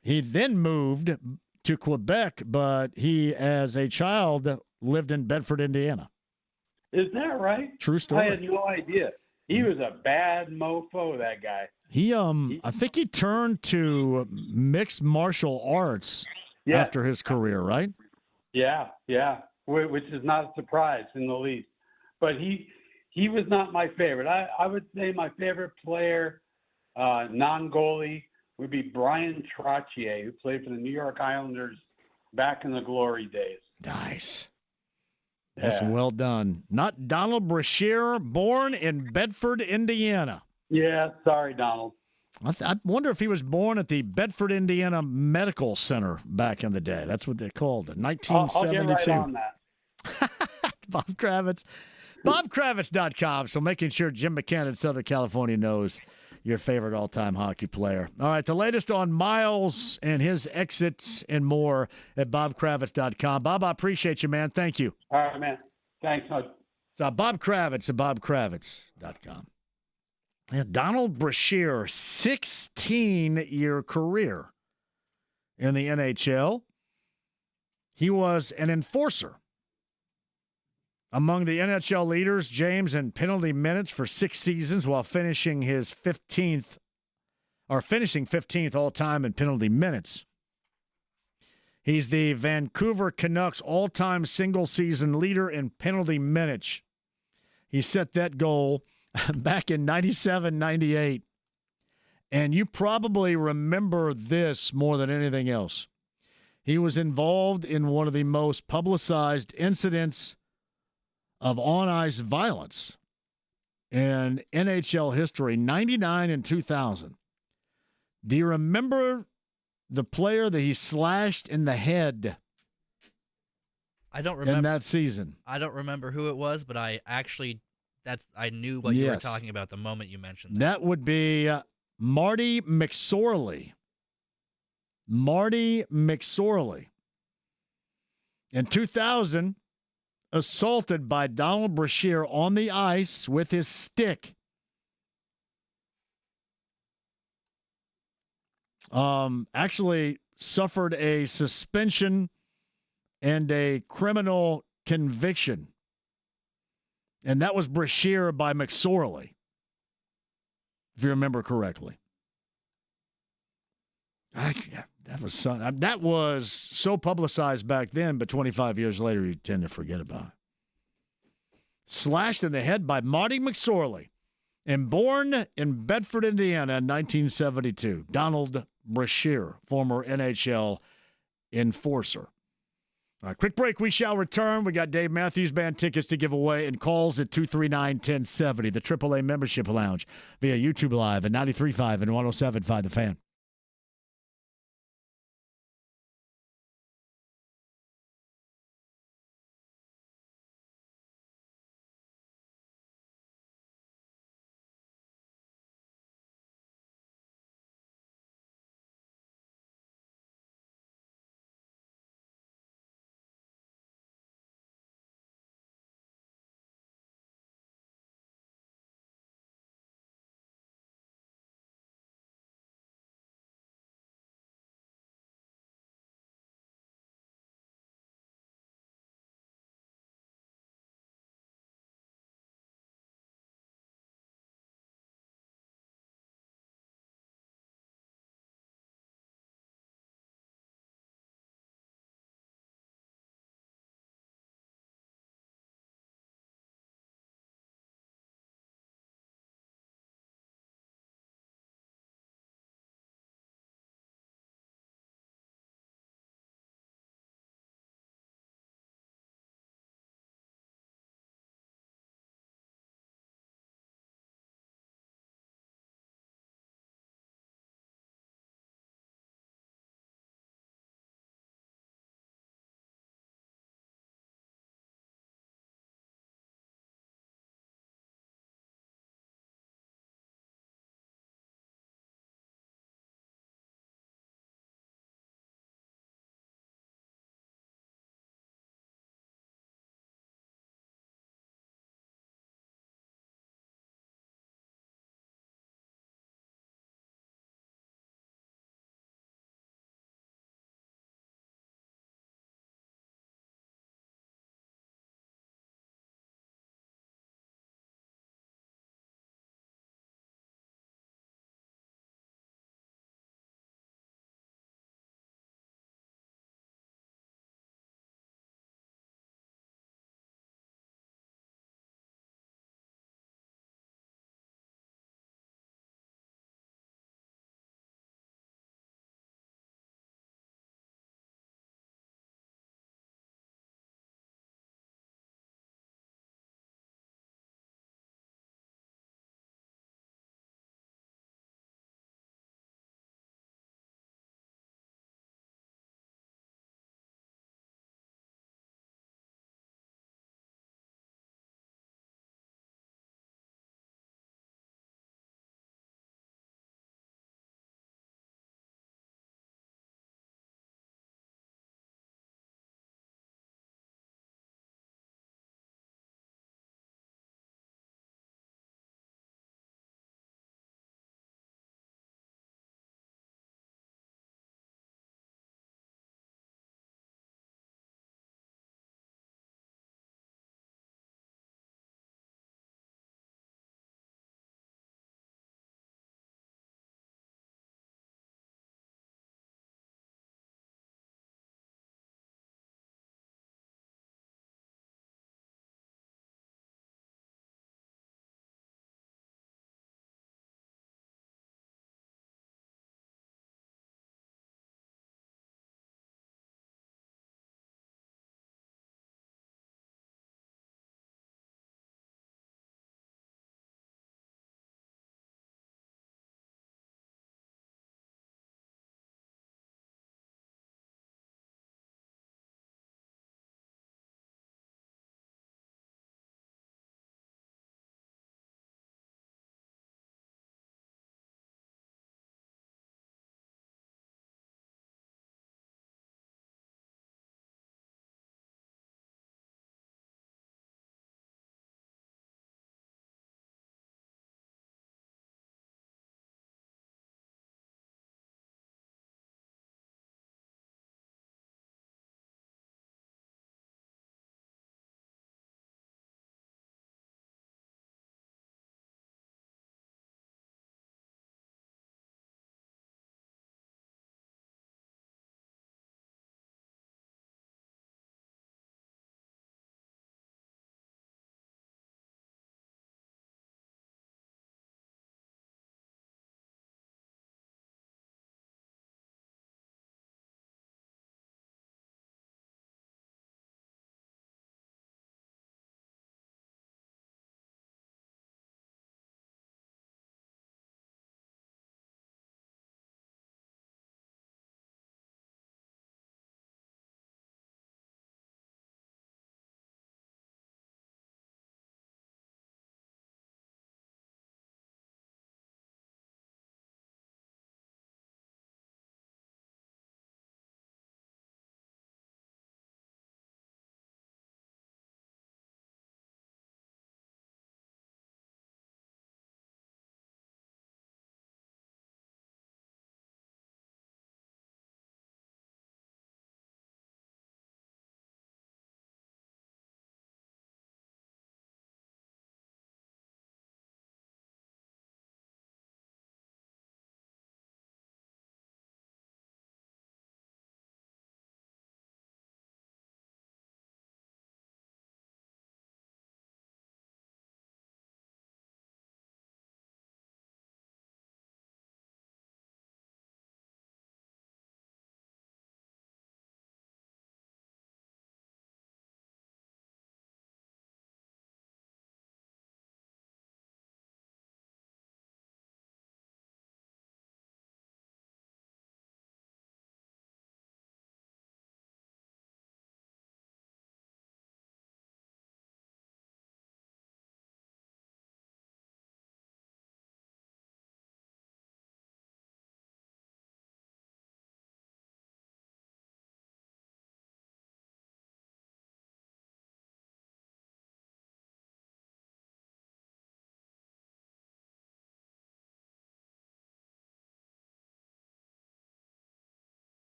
I: he then moved to Quebec, but he, as a child, lived in Bedford, Indiana.
S: Is that right?
I: True story.
S: I had no idea. He was a bad mofo, that guy.
I: I think he turned to mixed martial arts after his career, right?
S: Yeah, which is not a surprise in the least. But he was not my favorite. I would say my favorite player, non-goalie, would be Brian Trottier, who played for the New York Islanders back in the glory days.
I: Nice. That's well done. Not Donald Brashear, born in Bedford, Indiana.
S: Yeah, sorry, Donald.
I: I wonder if he was born at the Bedford, Indiana Medical Center back in the day. That's what they called it, 1972.
S: I'll get right on that.
I: Bob Kravitz. BobKravitz.com. So making sure Jim McCann in Southern California knows your favorite all-time hockey player. All right, the latest on Miles and his exits and more at BobKravitz.com. Bob, I appreciate you, man. Thank you.
S: All right, man. Thanks.
I: It's Bob Kravitz at BobKravitz.com. Yeah, Donald Brashear, 16-year career in the NHL. He was an enforcer. Among the NHL leaders, James in penalty minutes for 6 seasons while finishing 15th all-time in penalty minutes. He's the Vancouver Canucks all-time single-season leader in penalty minutes. He set that goal back in 97-98. And you probably remember this more than anything else. He was involved in one of the most publicized incidents of on-ice violence in NHL history, 99 and 2000. Do you remember the player that he slashed in the head?
J: I don't remember
I: in that season.
J: I don't remember who it was, but I knew what you were talking about the moment you mentioned that.
I: That would be Marty McSorley. Marty McSorley. In 2000, assaulted by Donald Brashear on the ice with his stick. Actually suffered a suspension and a criminal conviction. And that was Brashear by McSorley, if you remember correctly. That was so publicized back then, but 25 years later, you tend to forget about it. Slashed in the head by Marty McSorley, and born in Bedford, Indiana in 1972. Donald Brashear, former NHL enforcer. All right, quick break. We shall return. We got Dave Matthews Band tickets to give away and calls at 239-1070, the AAA Membership Lounge, via YouTube Live at 93.5 and 107.5 The Fan.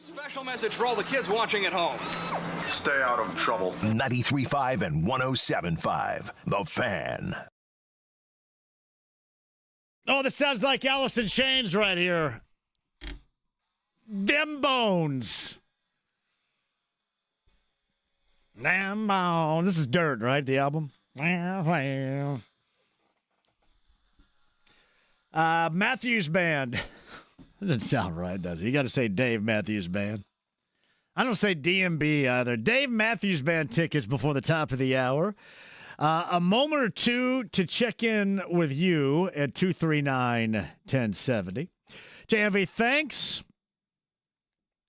F: Special message for all the kids watching at home.
H: Stay out of trouble. 93.5 and 107.5. The Fan.
I: Oh, this sounds like Alice in Chains right here. Them bones. Them bones. This is Dirt, right? The album? Matthews Band. That doesn't sound right, does it? You got to say Dave Matthews Band. I don't say DMB either. Dave Matthews Band tickets before the top of the hour. A moment or two to check in with you at 239-1070. JMV, thanks.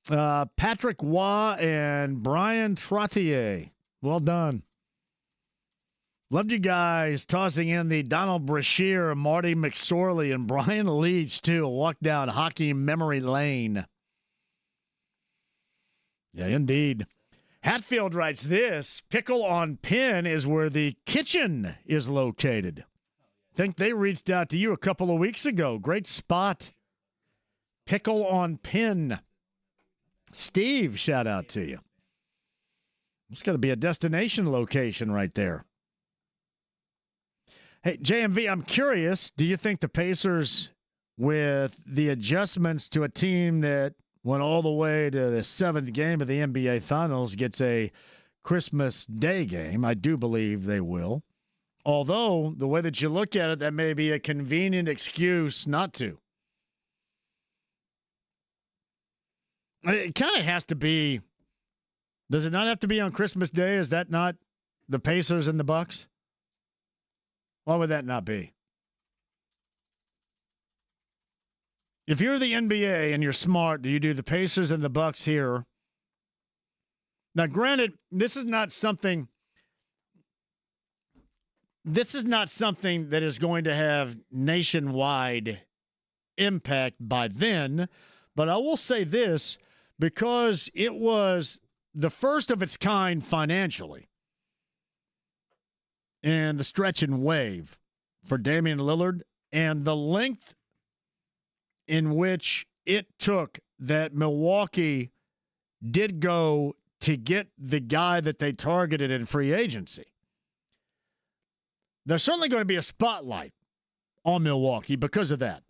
I: Patrick Waugh and Brian Trottier. Well done. Loved you guys tossing in the Donald Brashear, Marty McSorley, and Brian Leach, too. A walk down hockey memory lane. Yeah, indeed. Hatfield writes this, Pickle on Pin is where the kitchen is located. Think they reached out to you a couple of weeks ago. Great spot. Pickle on Pin. Steve, shout out to you. It's got to be a destination location right there. Hey, JMV, I'm curious, do you think the Pacers, with the adjustments to a team that went all the way to the 7th game of the NBA Finals, gets a Christmas Day game? I do believe they will. Although, the way that you look at it, that may be a convenient excuse not to. It kind of has to be. Does it not have to be on Christmas Day? Is that not the Pacers and the Bucks? Why would that not be? If you're the NBA and you're smart, do you do the Pacers and the Bucks here? Now, granted, this is not something that is going to have nationwide impact by then, but I will say this, because it was the first of its kind financially, and the stretch and wave for Damian Lillard, and the length in which it took that Milwaukee did go to get the guy that they targeted in free agency. There's certainly going to be a spotlight on Milwaukee because of that.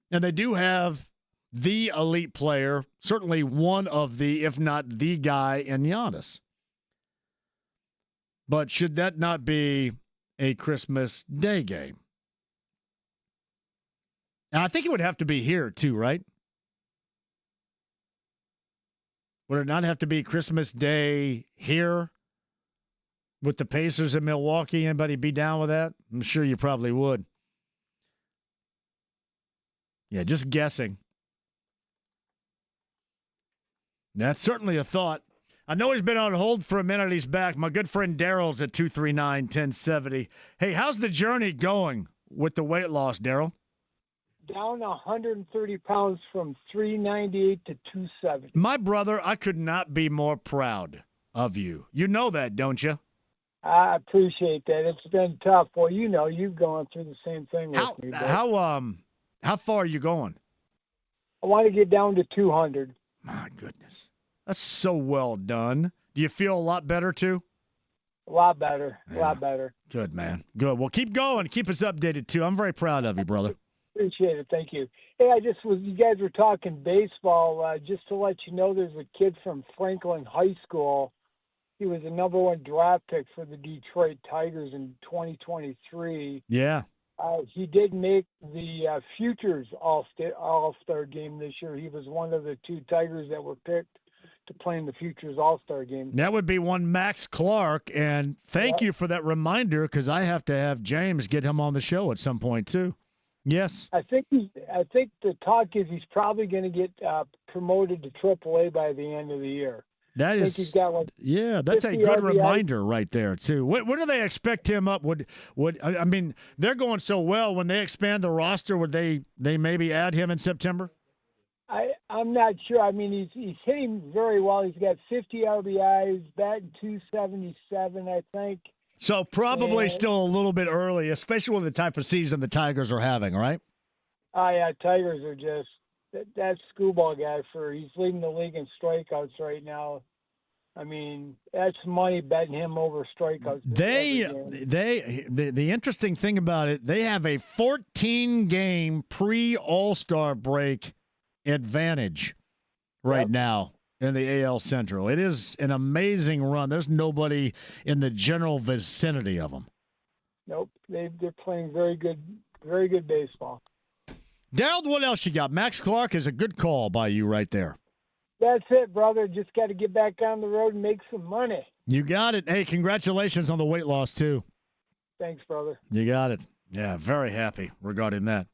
I: And they do have the elite player, certainly one of the, if not the guy, in Giannis. But should that not be a Christmas Day game? And I think it would have to be here too, right? Would it not have to be Christmas Day here with the Pacers in Milwaukee? Anybody be down with that? I'm sure you probably would. Yeah, just guessing. That's certainly a thought. I know he's been on hold for a minute. He's back. My good friend Daryl's at 239-1070. Hey, how's the journey going with the weight loss, Daryl?
T: Down 130 pounds from 398 to 270.
I: My brother, I could not be more proud of you. You know that, don't you?
T: I appreciate that. It's been tough. Well, you know, you've gone through the same thing with me. But
I: how far are you going?
T: I want to get down to 200.
I: My goodness. That's so well done. Do you feel a lot better, too?
T: A lot better. A lot better.
I: Good, man. Good. Well, keep going. Keep us updated, too. I'm very proud of you, brother.
T: Appreciate it. Thank you. Hey, you guys were talking baseball. Just to let you know, there's a kid from Franklin High School. He was the number 1 draft pick for the Detroit Tigers in 2023.
I: Yeah.
T: He did make the Futures All-Star game this year. He was one of the 2 Tigers that were picked to play in the Futures All-Star game.
I: That would be one Max Clark, and thank you for that reminder, because I have to have James get him on the show at some point too. Yes.
T: I think the talk is he's probably going to get promoted to AAA by the end of the year.
I: That is,
T: he's got
I: that's a good
T: RBI.
I: reminder right there too. When do they expect him up? Would I mean, they're going so well. When they expand the roster, would they maybe add him in September?
T: I'm not sure. I mean, he's hitting very well. He's got 50 RBIs, batting 277, I think.
I: So probably still a little bit early, especially with the type of season the Tigers are having, right?
T: Oh, yeah, Tigers are just that Screwball guy he's leading the league in strikeouts right now. I mean, that's money betting him over strikeouts.
I: The interesting thing about it, they have a 14-game pre-All-Star break advantage right now in the AL Central. It is an amazing run. There's nobody in the general vicinity of them.
T: Nope, they're playing very good baseball.
I: Darryl, what else you got? Max Clark is a good call by you right there.
T: That's it, brother. Just got to get back on the road and make some money.
I: You got it. Hey, congratulations on the weight loss, too.
T: Thanks, brother.
I: You got it. Yeah, very happy regarding that.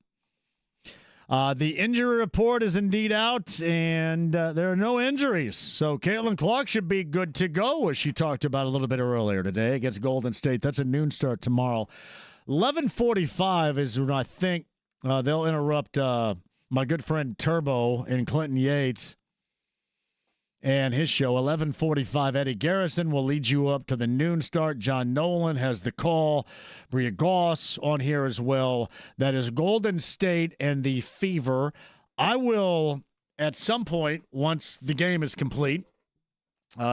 I: The injury report is indeed out, and there are no injuries. So Caitlin Clark should be good to go, as she talked about a little bit earlier today against Golden State. That's a noon start tomorrow. 11:45 is when I think they'll interrupt my good friend Turbo and Clinton Yates and his show. 11:45, Eddie Garrison will lead you up to the noon start. John Nolan has the call. Bria Goss on here as well. That is Golden State and the Fever. I will, at some point, once the game is complete,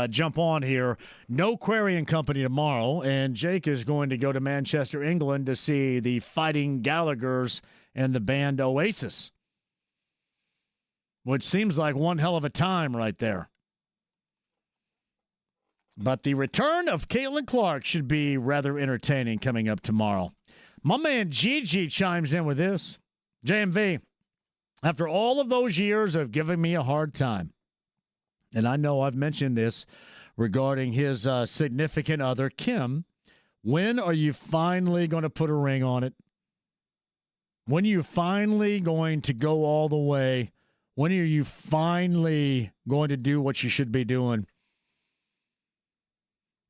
I: jump on here. No Query and Company tomorrow, and Jake is going to go to Manchester, England to see the Fighting Gallaghers and the band Oasis, which seems like one hell of a time right there. But the return of Caitlin Clark should be rather entertaining coming up tomorrow. My man Gigi chimes in with this. JMV, after all of those years of giving me a hard time, and I know I've mentioned this regarding his significant other, Kim, when are you finally going to put a ring on it? When are you finally going to go all the way? When are you finally going to do what you should be doing?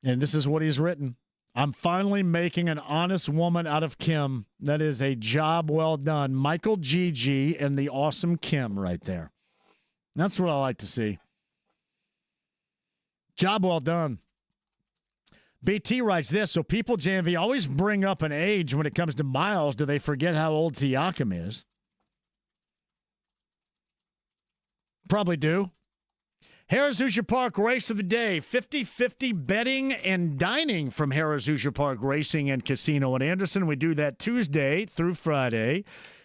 I: And this is what he's written. I'm finally making an honest woman out of Kim. That is a job well done. Michael Gigi and the awesome Kim right there. That's what I like to see. Job well done. BT writes this. So people, JMV, always bring up an age when it comes to Miles. Do they forget how old Siakam is? Probably do. Harrah's Hoosier Park Race of the Day, 50-50 betting and dining from Harrah's Hoosier Park Racing and Casino in Anderson. We do that Tuesday through Friday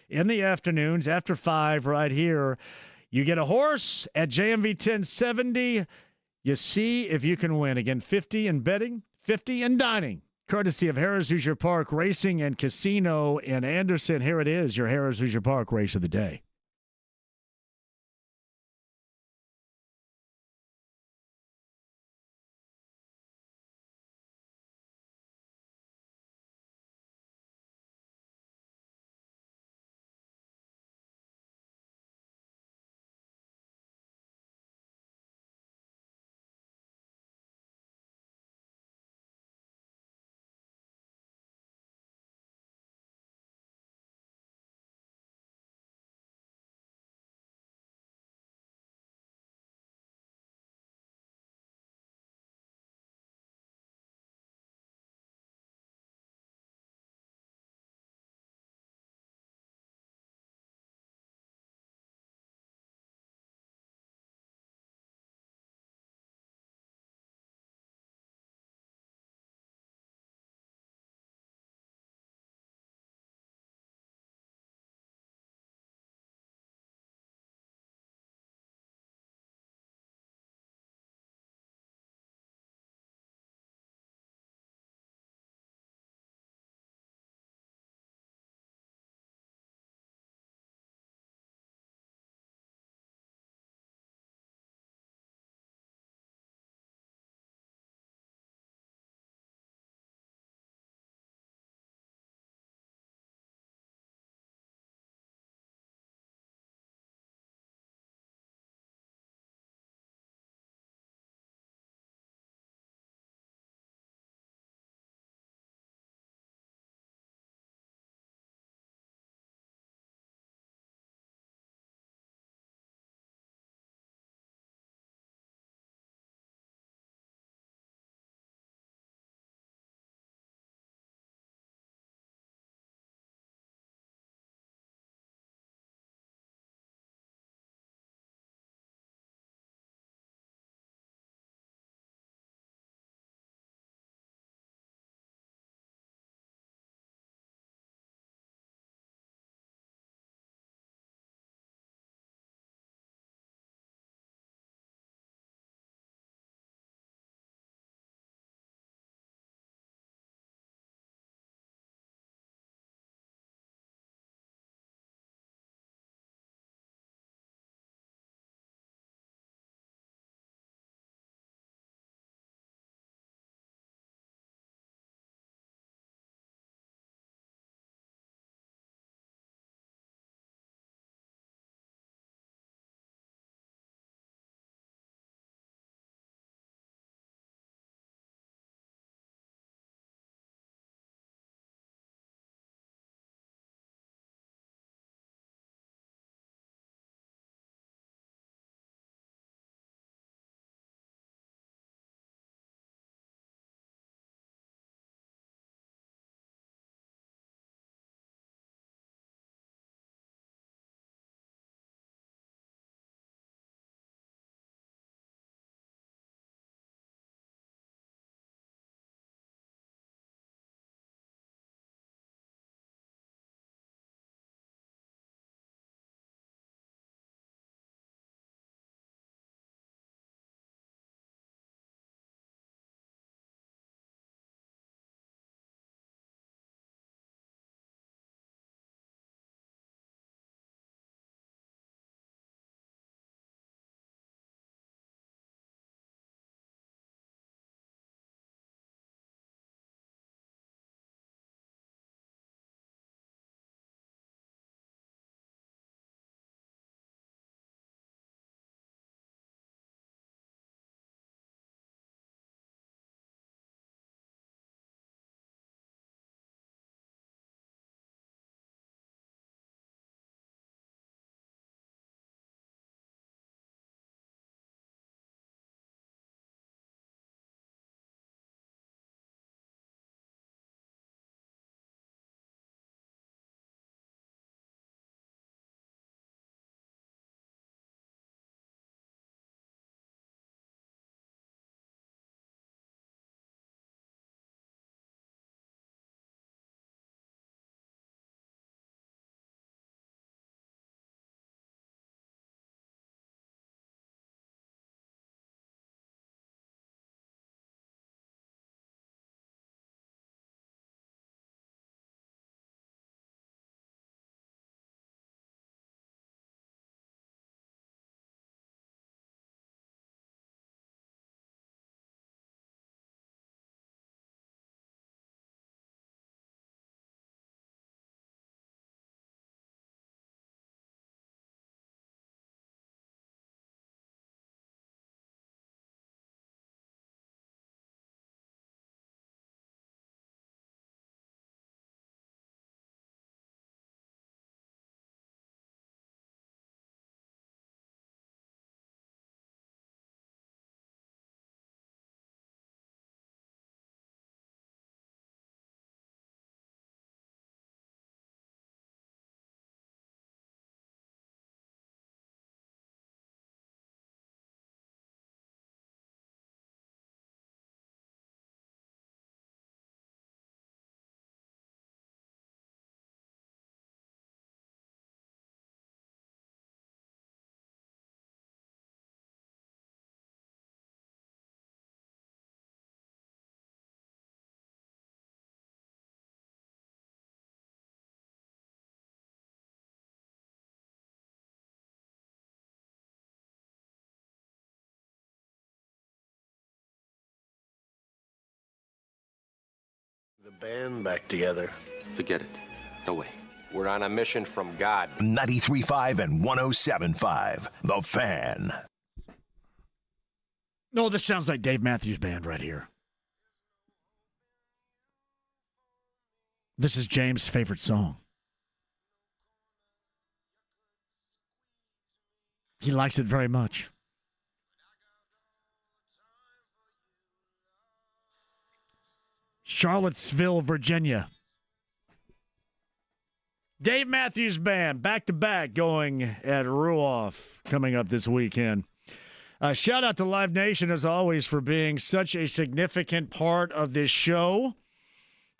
I: in the afternoons after 5 right here. You get a horse at JMV 1070. You see if you can win. Again, 50 in betting, 50 in dining. Courtesy of Harrah's Hoosier Park Racing and Casino in Anderson. Here it is, your Harrah's Hoosier Park Race of the Day.
U: The band back together.
C: Forget it. No way.
V: We're on a mission from God.
H: 93.5 and 107.5. The Fan.
I: No, this sounds like Dave Matthews Band right here. This is James' favorite song. He likes it very much. Charlottesville, Virginia. Dave Matthews Band, back-to-back, going at Ruoff coming up this weekend. Shout out to Live Nation, as always, for being such a significant part of this show.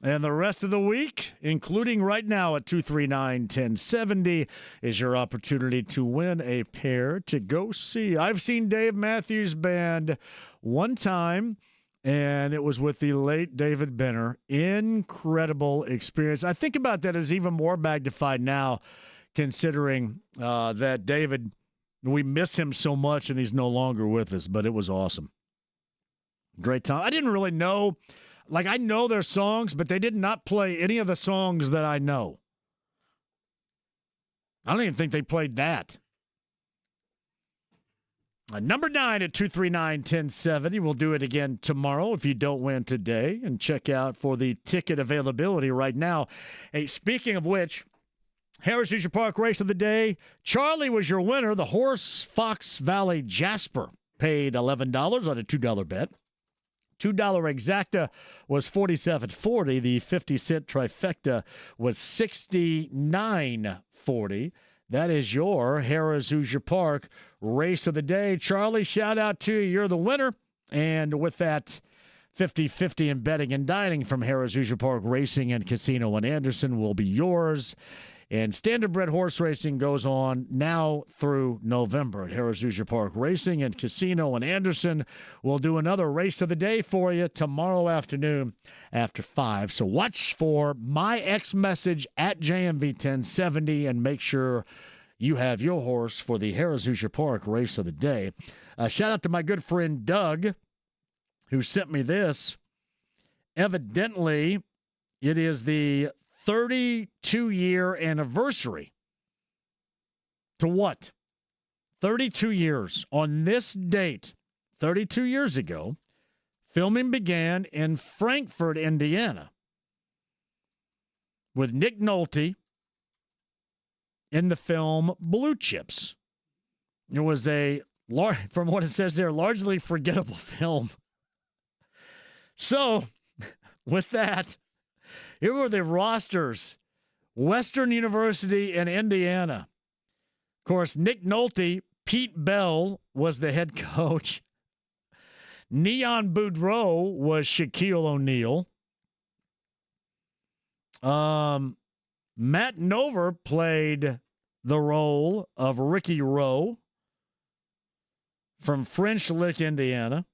I: And the rest of the week, including right now at 239-1070, is your opportunity to win a pair to go see. I've seen Dave Matthews Band one time, and it was with the late David Benner. Incredible experience. I think about that as even more magnified now, considering that David, we miss him so much and he's no longer with us, but it was awesome. Great time. I didn't really know, like I know their songs, but they did not play any of the songs that I know. I don't even think they played that. Number 9 at 239-1070. We'll do it again tomorrow if you don't win today. And check out for the ticket availability right now. Hey, speaking of which, Harris Leisure Park race of the day. Charlie was your winner. The horse Fox Valley Jasper paid $11 on a $2 bet. $2 exacta was $47.40. The 50-cent trifecta was $69.40. That is your Harris Hoosier Park race of the day. Charlie, shout out to you. You're the winner. And with that, 50-50 in betting and dining from Harris Hoosier Park Racing and Casino in Anderson will be yours. And standardbred horse racing goes on now through November at Harris Hoosier Park Racing and Casino in Anderson. We'll do another race of the day for you tomorrow afternoon after 5. So watch for my X message at JMV 1070 and make sure you have your horse for the Harris Hoosier Park race of the day. Shout out to my good friend Doug, who sent me this. Evidently, it is the 32-year anniversary. To what? 32 years. On this date, 32 years ago, filming began in Frankfort, Indiana, with Nick Nolte in the film Blue Chips. It was a, from what it says there, largely forgettable film. So, with that, here were the rosters. Western University in Indiana. Of course, Nick Nolte, Pete Bell was the head coach. Neon Boudreaux was Shaquille O'Neal. Matt Nover played the role of Ricky Rowe from French Lick, Indiana.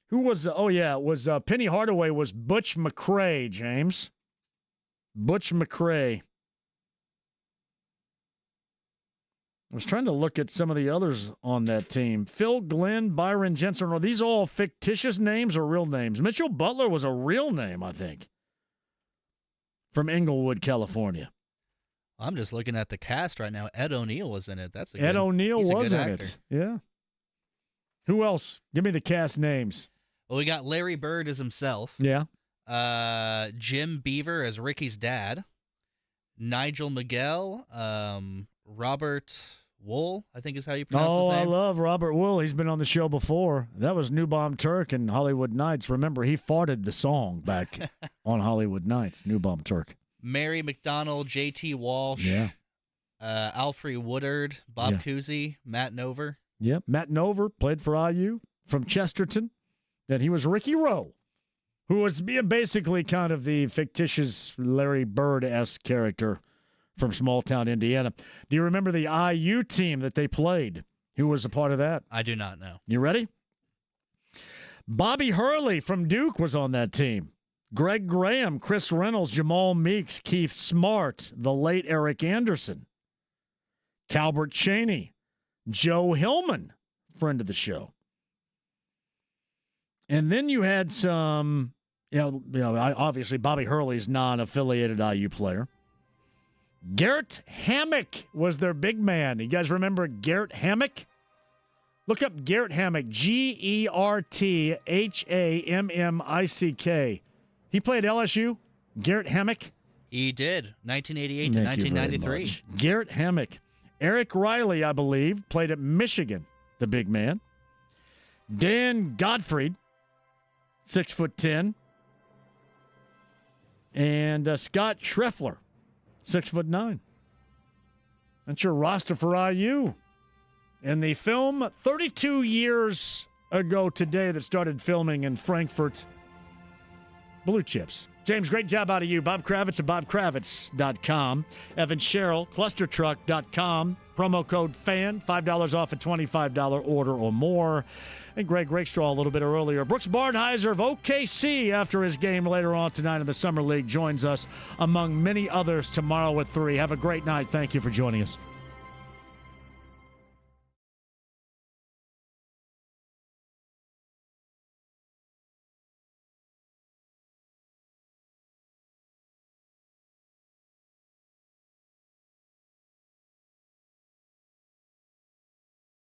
I: Who was, it was Penny Hardaway was Butch McRae, James. Butch McRae. I was trying to look at some of the others on that team. Phil Glenn, Byron Jensen. Are these all fictitious names or real names? Mitchell Butler was a real name, I think, from Inglewood, California.
J: I'm just looking at the cast right now. Ed O'Neill was in it.
I: Ed O'Neill was in it. Yeah. Who else? Give me the cast names.
J: Well, we got Larry Bird as himself.
I: Yeah.
J: Jim Beaver as Ricky's dad. Nigel Miguel. Robert Wool, I think is how you pronounce his name.
I: I love Robert Wool. He's been on the show before. That was New Bomb Turk and Hollywood Nights. Remember, he farted the song back on Hollywood Nights, New Bomb Turk.
J: Mary McDonald, J.T. Walsh.
I: Yeah.
J: Alfre Woodard, Bob Cousy, Matt Nover.
I: Yep, Matt Nover played for IU from Chesterton. Then he was Ricky Rowe, who was being basically kind of the fictitious Larry Bird-esque character from small town Indiana. Do you remember the IU team that they played? Who was a part of that?
J: I do not know.
I: You ready? Bobby Hurley from Duke was on that team. Greg Graham, Chris Reynolds, Jamal Meeks, Keith Smart, the late Eric Anderson, Calbert Cheney, Joe Hillman, friend of the show. And then you had some Obviously Bobby Hurley's non-affiliated IU player. Garrett Hammock was their big man. You guys remember Garrett Hammock? Look up Garrett Hammock, Gerthammick. He played LSU. Garrett Hammock.
J: He did, 1988 to 1993.
I: Garrett Hammock. Eric Riley, I believe, played at Michigan, the big man. Dan Gottfried, 6'10". And Scott Schreffler, 6'9". That's your roster for IU. And the film 32 years ago today that started filming in Frankfurt, Blue Chips. James, great job out of you. Bob Kravitz at bobkravitz.com. Evan Sherrill, clustertruck.com. Promo code FAN, $5 off a $25 order or more. And Greg Rakestraw a little bit earlier. Brooks Barnheiser of OKC after his game later on tonight in the Summer League joins us among many others tomorrow at 3. Have a great night. Thank you for joining us.